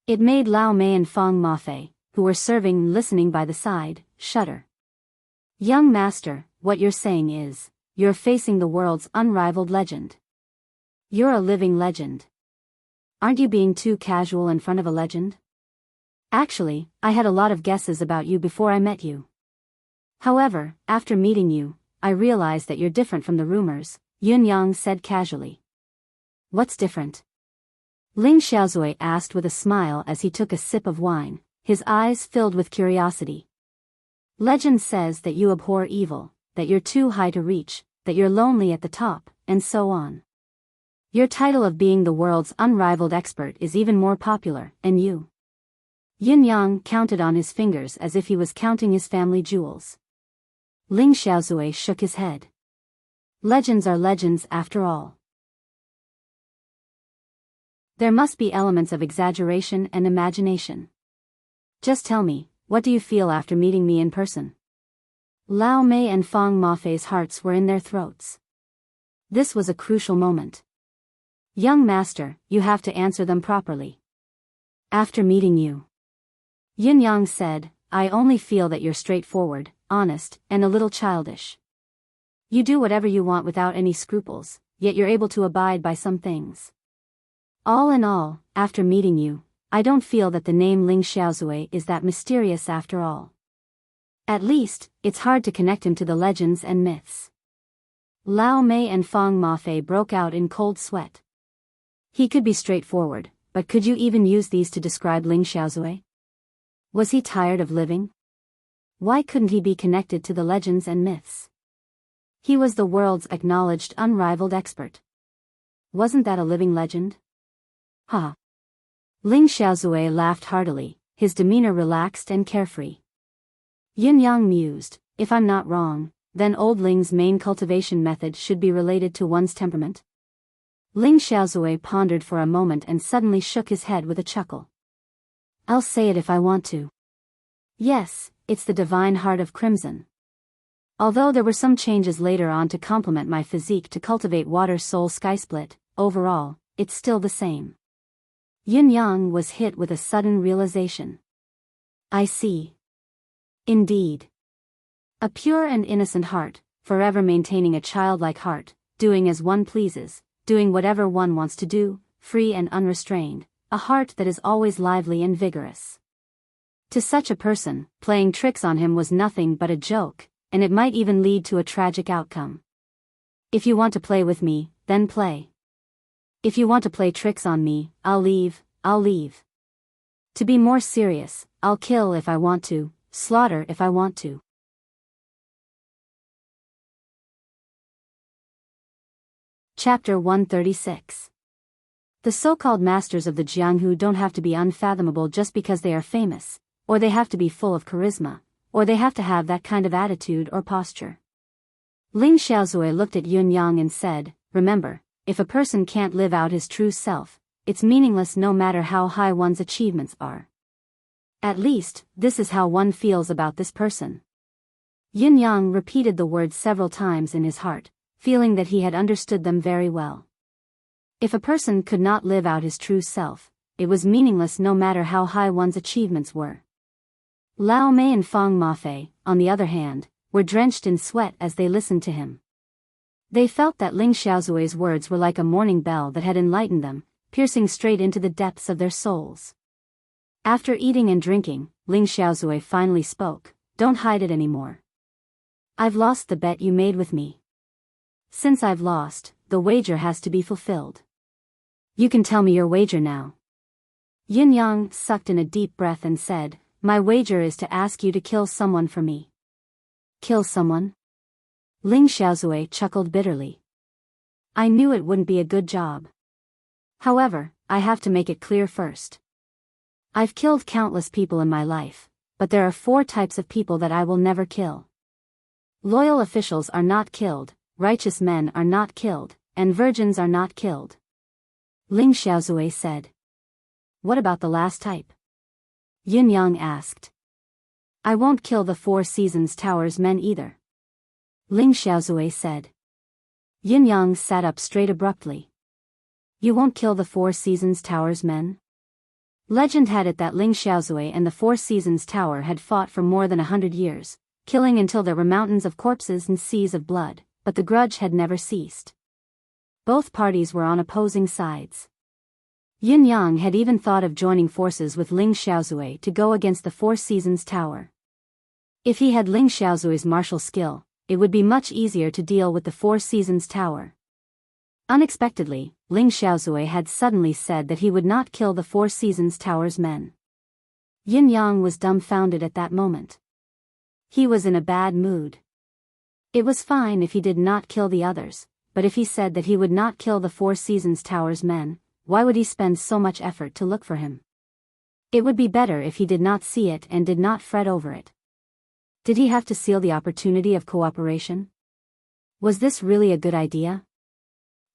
It made Lao Mei and Feng Mafei, who were serving and listening by the side, shudder. Young master, what you're saying is, you're facing the world's unrivaled legend. You're a living legend. Aren't you being too casual in front of a legend? Actually, I had a lot of guesses about you before I met you. However, after meeting you, I realized that you're different from the rumors, Yin Yang said casually. What's different? Ling Xiaozui asked with a smile as he took a sip of wine, his eyes filled with curiosity. Legend says that you abhor evil, that you're too high to reach, that you're lonely at the top, and so on. Your title of being the world's unrivaled expert is even more popular, and you. Yin Yang counted on his fingers as if he was counting his family jewels. Ling Xiaozui shook his head. Legends are legends after all. There must be elements of exaggeration and imagination. Just tell me, what do you feel after meeting me in person? Lao Mei and Feng Mafei's hearts were in their throats. This was a crucial moment. Young master, you have to answer them properly. After meeting you, Yin Yang said, I only feel that you're straightforward, honest, and a little childish. You do whatever you want without any scruples, yet you're able to abide by some things. All in all, after meeting you, I don't feel that the name Ling Xiaozui is that mysterious after all. At least, it's hard to connect him to the legends and myths. Lao Mei and Feng Mafei broke out in cold sweat. He could be straightforward, but could you even use these to describe Ling Xiaozui? Was he tired of living? Why couldn't he be connected to the legends and myths? He was the world's acknowledged unrivaled expert. Wasn't that a living legend? Ha! Ling Xiaozui laughed heartily, his demeanor relaxed and carefree. Yin Yang mused, if I'm not wrong, then old Ling's main cultivation method should be related to one's temperament. Ling Xiaozui pondered for a moment and suddenly shook his head with a chuckle. I'll say it if I want to. Yes, it's the divine heart of crimson. Although there were some changes later on to complement my physique to cultivate water soul sky split, overall, it's still the same. Yin Yang was hit with a sudden realization. I see. Indeed. A pure and innocent heart, forever maintaining a childlike heart, doing as one pleases, doing whatever one wants to do, free and unrestrained, a heart that is always lively and vigorous. To such a person, playing tricks on him was nothing but a joke, and it might even lead to a tragic outcome. If you want to play with me, then play. If you want to play tricks on me, I'll leave. To be more serious, I'll kill if I want to, slaughter if I want to. Chapter 136. The so-called masters of the Jianghu don't have to be unfathomable just because they are famous, or they have to be full of charisma, or they have to have that kind of attitude or posture. Ling Xiaozui looked at Yun Yang and said, remember, if a person can't live out his true self, it's meaningless no matter how high one's achievements are. At least, this is how one feels about this person. Yin Yang repeated the words several times in his heart, feeling that he had understood them very well. If a person could not live out his true self, it was meaningless no matter how high one's achievements were. Lao Mei and Feng Mafei, on the other hand, were drenched in sweat as they listened to him. They felt that Ling Xiaozui's words were like a morning bell that had enlightened them, piercing straight into the depths of their souls. After eating and drinking, Ling Xiaozui finally spoke, don't hide it anymore. I've lost the bet you made with me. Since I've lost, the wager has to be fulfilled. You can tell me your wager now. Yin Yang sucked in a deep breath and said, my wager is to ask you to kill someone for me. Kill someone? Ling Xiaozui chuckled bitterly. I knew it wouldn't be a good job. However, I have to make it clear first. I've killed countless people in my life, but there are 4 types of people that I will never kill. Loyal officials are not killed, righteous men are not killed, and virgins are not killed. Ling Xiaozui said. What about the last type? Yin Yang asked. I won't kill the 4 Seasons Towers men either. Ling Xiaozui said. Yin Yang sat up straight abruptly. You won't kill the 4 Seasons Towers men? Legend had it that Ling Xiaozui and the 4 Seasons Tower had fought for more than 100 years, killing until there were mountains of corpses and seas of blood, but the grudge had never ceased. Both parties were on opposing sides. Yin Yang had even thought of joining forces with Ling Xiaozui to go against the 4 Seasons Tower. If he had Ling Xiaozui's martial skill, it would be much easier to deal with the 4 Seasons Tower. Unexpectedly, Ling Xiaozui had suddenly said that he would not kill the 4 Seasons Tower's men. Yin Yang was dumbfounded at that moment. He was in a bad mood. It was fine if he did not kill the others, but if he said that he would not kill the 4 Seasons Tower's men, why would he spend so much effort to look for him? It would be better if he did not see it and did not fret over it. Did he have to seal the opportunity of cooperation? Was this really a good idea?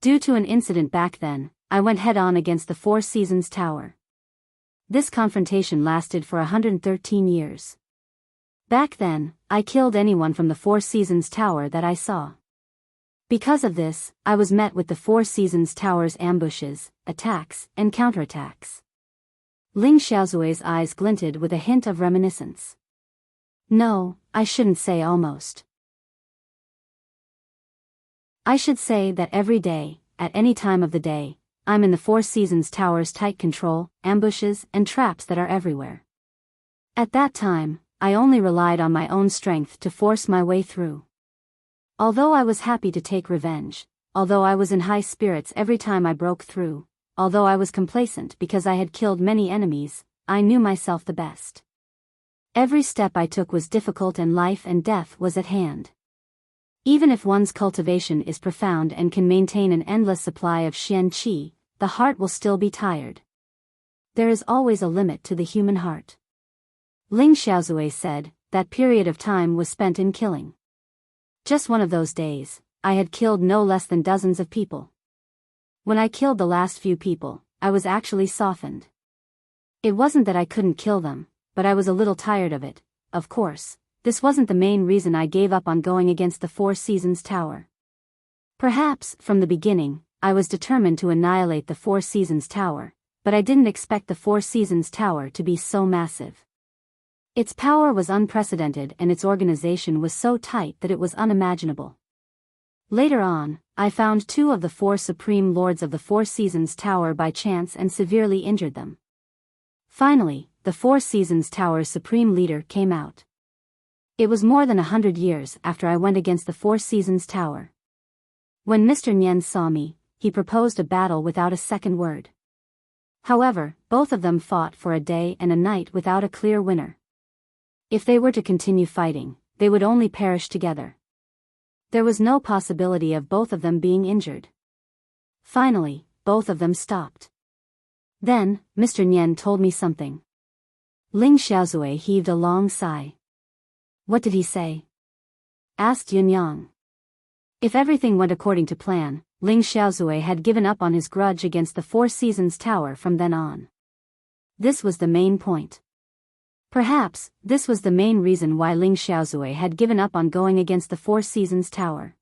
Due to an incident back then, I went head-on against the 4 Seasons Tower. This confrontation lasted for 113 years. Back then, I killed anyone from the Four Seasons Tower that I saw. Because of this, I was met with the Four Seasons Tower's ambushes, attacks, and counterattacks. Ling Xiaozui's eyes glinted with a hint of reminiscence. No, I shouldn't say almost. I should say that every day, at any time of the day, I'm in the Four Seasons Tower's tight control, ambushes, and traps that are everywhere. At that time, I only relied on my own strength to force my way through. Although I was happy to take revenge, although I was in high spirits every time I broke through, although I was complacent because I had killed many enemies, I knew myself the best. Every step I took was difficult and life and death was at hand. Even if one's cultivation is profound and can maintain an endless supply of Xian Qi, the heart will still be tired. There is always a limit to the human heart. Ling Xiaozui said, that period of time was spent in killing. Just one of those days, I had killed no less than dozens of people. When I killed the last few people, I was actually softened. It wasn't that I couldn't kill them, but I was a little tired of it. Of course, this wasn't the main reason I gave up on going against the Four Seasons Tower. Perhaps, from the beginning, I was determined to annihilate the Four Seasons Tower, but I didn't expect the Four Seasons Tower to be so massive. Its power was unprecedented and its organization was so tight that it was unimaginable. Later on, I found 2 of the 4 Supreme Lords of the Four Seasons Tower by chance and severely injured them. Finally, the Four Seasons Tower's Supreme Leader came out. It was more than 100 years after I went against the Four Seasons Tower. When Mr. Nian saw me, he proposed a battle without a second word. However, both of them fought for a day and a night without a clear winner. If they were to continue fighting, they would only perish together. There was no possibility of both of them being injured. Finally, both of them stopped. Then, Mr. Nian told me something. Ling Xiaozui heaved a long sigh. What did he say? Asked Yun Yang. If everything went according to plan, Ling Xiaozui had given up on his grudge against the Four Seasons Tower from then on. This was the main point. Perhaps, this was the main reason why Ling Xiaozui had given up on going against the Four Seasons Tower.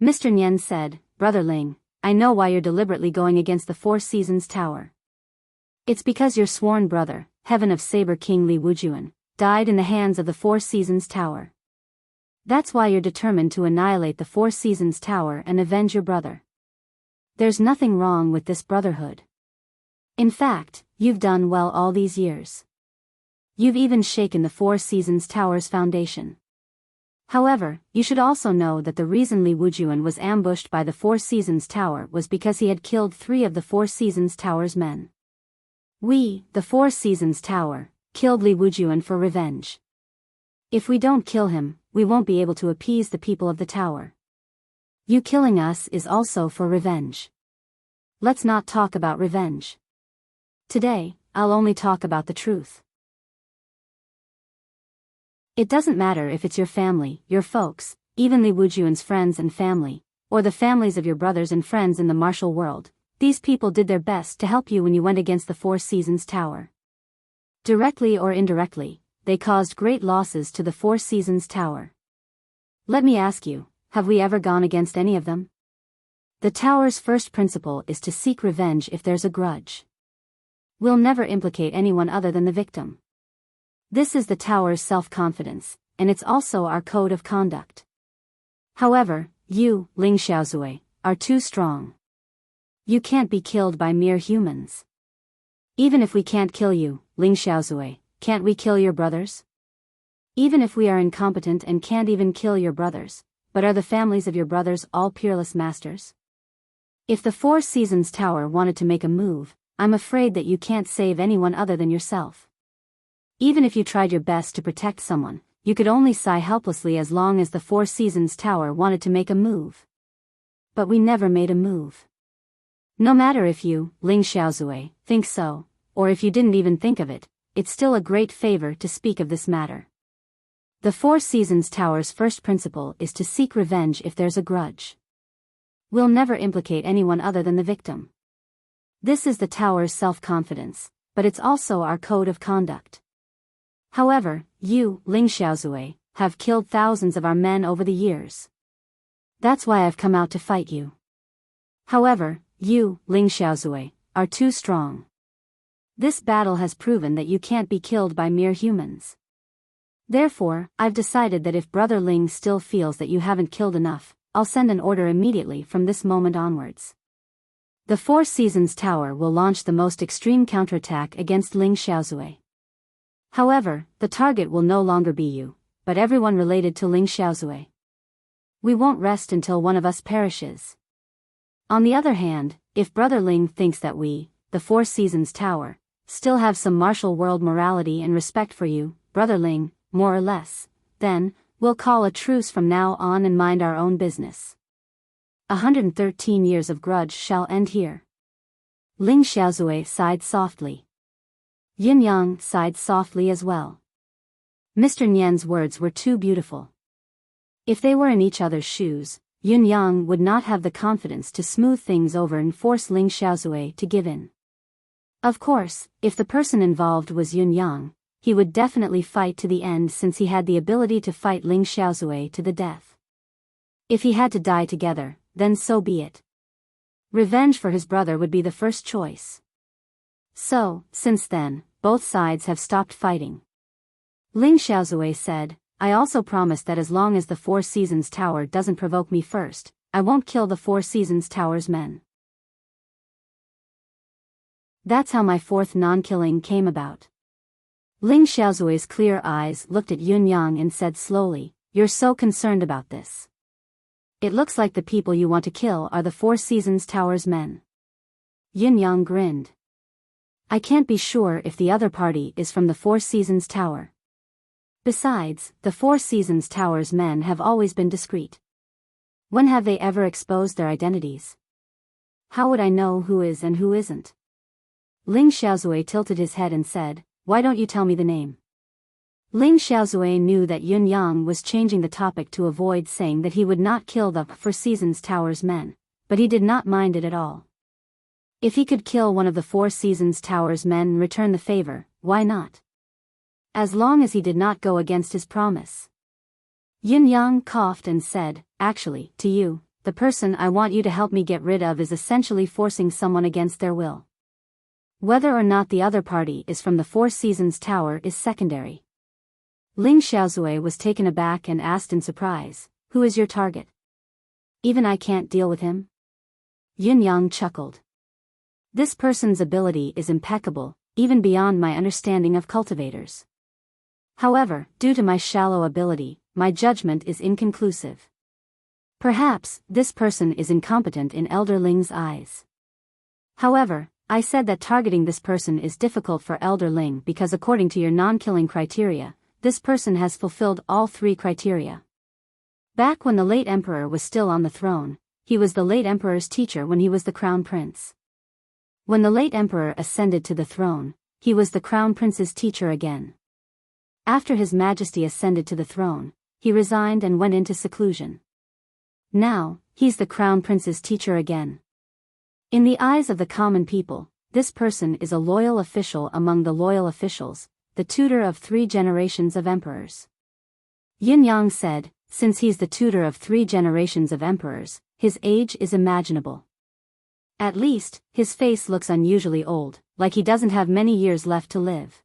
Mr. Nian said, Brother Ling, I know why you're deliberately going against the Four Seasons Tower. It's because your sworn brother, Heaven of Saber King Li Wujuan, died in the hands of the Four Seasons Tower. That's why you're determined to annihilate the Four Seasons Tower and avenge your brother. There's nothing wrong with this brotherhood. In fact, you've done well all these years. You've even shaken the Four Seasons Tower's foundation. However, you should also know that the reason Li Wujuan was ambushed by the Four Seasons Tower was because he had killed 3 of the Four Seasons Tower's men. We, the Four Seasons Tower, killed Li Wujuan for revenge. If we don't kill him, we won't be able to appease the people of the tower. You killing us is also for revenge. Let's not talk about revenge. Today, I'll only talk about the truth. It doesn't matter if it's your family, your folks, even Li Wujuan's friends and family, or the families of your brothers and friends in the martial world, these people did their best to help you when you went against the Four Seasons Tower. Directly or indirectly, they caused great losses to the Four Seasons Tower. Let me ask you, have we ever gone against any of them? The tower's first principle is to seek revenge if there's a grudge. We'll never implicate anyone other than the victim. This is the tower's self-confidence, and it's also our code of conduct. However, you, Ling Xiaozui, are too strong. You can't be killed by mere humans. Even if we can't kill you, Ling Xiaozui, can't we kill your brothers? Even if we are incompetent and can't even kill your brothers, but are the families of your brothers all peerless masters? If the Four Seasons Tower wanted to make a move, I'm afraid that you can't save anyone other than yourself. Even if you tried your best to protect someone, you could only sigh helplessly as long as the Four Seasons Tower wanted to make a move. But we never made a move. No matter if you, Ling Xiaozui, think so, or if you didn't even think of it, it's still a great favor to speak of this matter. The Four Seasons Tower's first principle is to seek revenge if there's a grudge. We'll never implicate anyone other than the victim. This is the tower's self-confidence, but it's also our code of conduct. However, you, Ling Xiaozui, have killed thousands of our men over the years. That's why I've come out to fight you. However, you, Ling Xiaozui, are too strong. This battle has proven that you can't be killed by mere humans. Therefore, I've decided that if Brother Ling still feels that you haven't killed enough, I'll send an order immediately from this moment onwards. The Four Seasons Tower will launch the most extreme counterattack against Ling Xiaozui. However, the target will no longer be you, but everyone related to Ling Xiaozui. We won't rest until one of us perishes. On the other hand, if Brother Ling thinks that we, the Four Seasons Tower, still have some martial world morality and respect for you, Brother Ling, more or less, then, we'll call a truce from now on and mind our own business. 113 years of grudge shall end here. Ling Xiaozui sighed softly. Yin Yang sighed softly as well. Mr. Nian's words were too beautiful. If they were in each other's shoes, Yin Yang would not have the confidence to smooth things over and force Ling Xiaozui to give in. Of course, if the person involved was Yin Yang, he would definitely fight to the end since he had the ability to fight Ling Xiaozui to the death. If he had to die together, then so be it. Revenge for his brother would be the first choice. So, since then, both sides have stopped fighting. Ling Xiaozui said, I also promise that as long as the Four Seasons Tower doesn't provoke me first, I won't kill the Four Seasons Tower's men. That's how my fourth non-killing came about. Ling Xiaozui's clear eyes looked at Yun Yang and said slowly, You're so concerned about this. It looks like the people you want to kill are the Four Seasons Tower's men. Yin Yang grinned. I can't be sure if the other party is from the Four Seasons Tower. Besides, the Four Seasons Tower's men have always been discreet. When have they ever exposed their identities? How would I know who is and who isn't? Ling Xiaozui tilted his head and said, Why don't you tell me the name? Ling Xiaozui knew that Yun Yang was changing the topic to avoid saying that he would not kill the Four Seasons Tower's men, but he did not mind it at all. If he could kill one of the Four Seasons Tower's men and return the favor, why not? As long as he did not go against his promise. Yin Yang coughed and said, Actually, to you, the person I want you to help me get rid of is essentially forcing someone against their will. Whether or not the other party is from the Four Seasons Tower is secondary. Ling Xiaozui was taken aback and asked in surprise, Who is your target? Even I can't deal with him? Yin Yang chuckled. This person's ability is impeccable, even beyond my understanding of cultivators. However, due to my shallow ability, my judgment is inconclusive. Perhaps, this person is incompetent in Elder Ling's eyes. However, I said that targeting this person is difficult for Elder Ling because according to your non-killing criteria, this person has fulfilled all three criteria. Back when the late emperor was still on the throne, he was the late emperor's teacher when he was the crown prince. When the late emperor ascended to the throne, he was the crown prince's teacher again. After His Majesty ascended to the throne, he resigned and went into seclusion. Now, he's the crown prince's teacher again. In the eyes of the common people, this person is a loyal official among the loyal officials, the tutor of 3 generations of emperors. Yin Yang said, since he's the tutor of 3 generations of emperors, his age is imaginable. At least, his face looks unusually old, like he doesn't have many years left to live.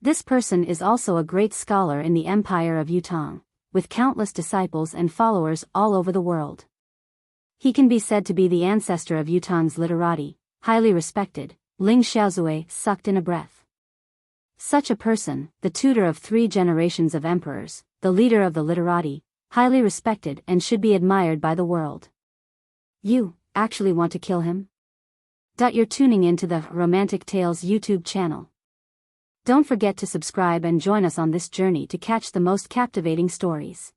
This person is also a great scholar in the Empire of Yutong, with countless disciples and followers all over the world. He can be said to be the ancestor of Yutong's literati, highly respected. Ling Xiaozui sucked in a breath. Such a person, the tutor of 3 generations of emperors, the leader of the literati, highly respected and should be admired by the world. You actually want to kill him? You're tuning in to the Romantic Tales YouTube channel. Don't forget to subscribe and join us on this journey to catch the most captivating stories.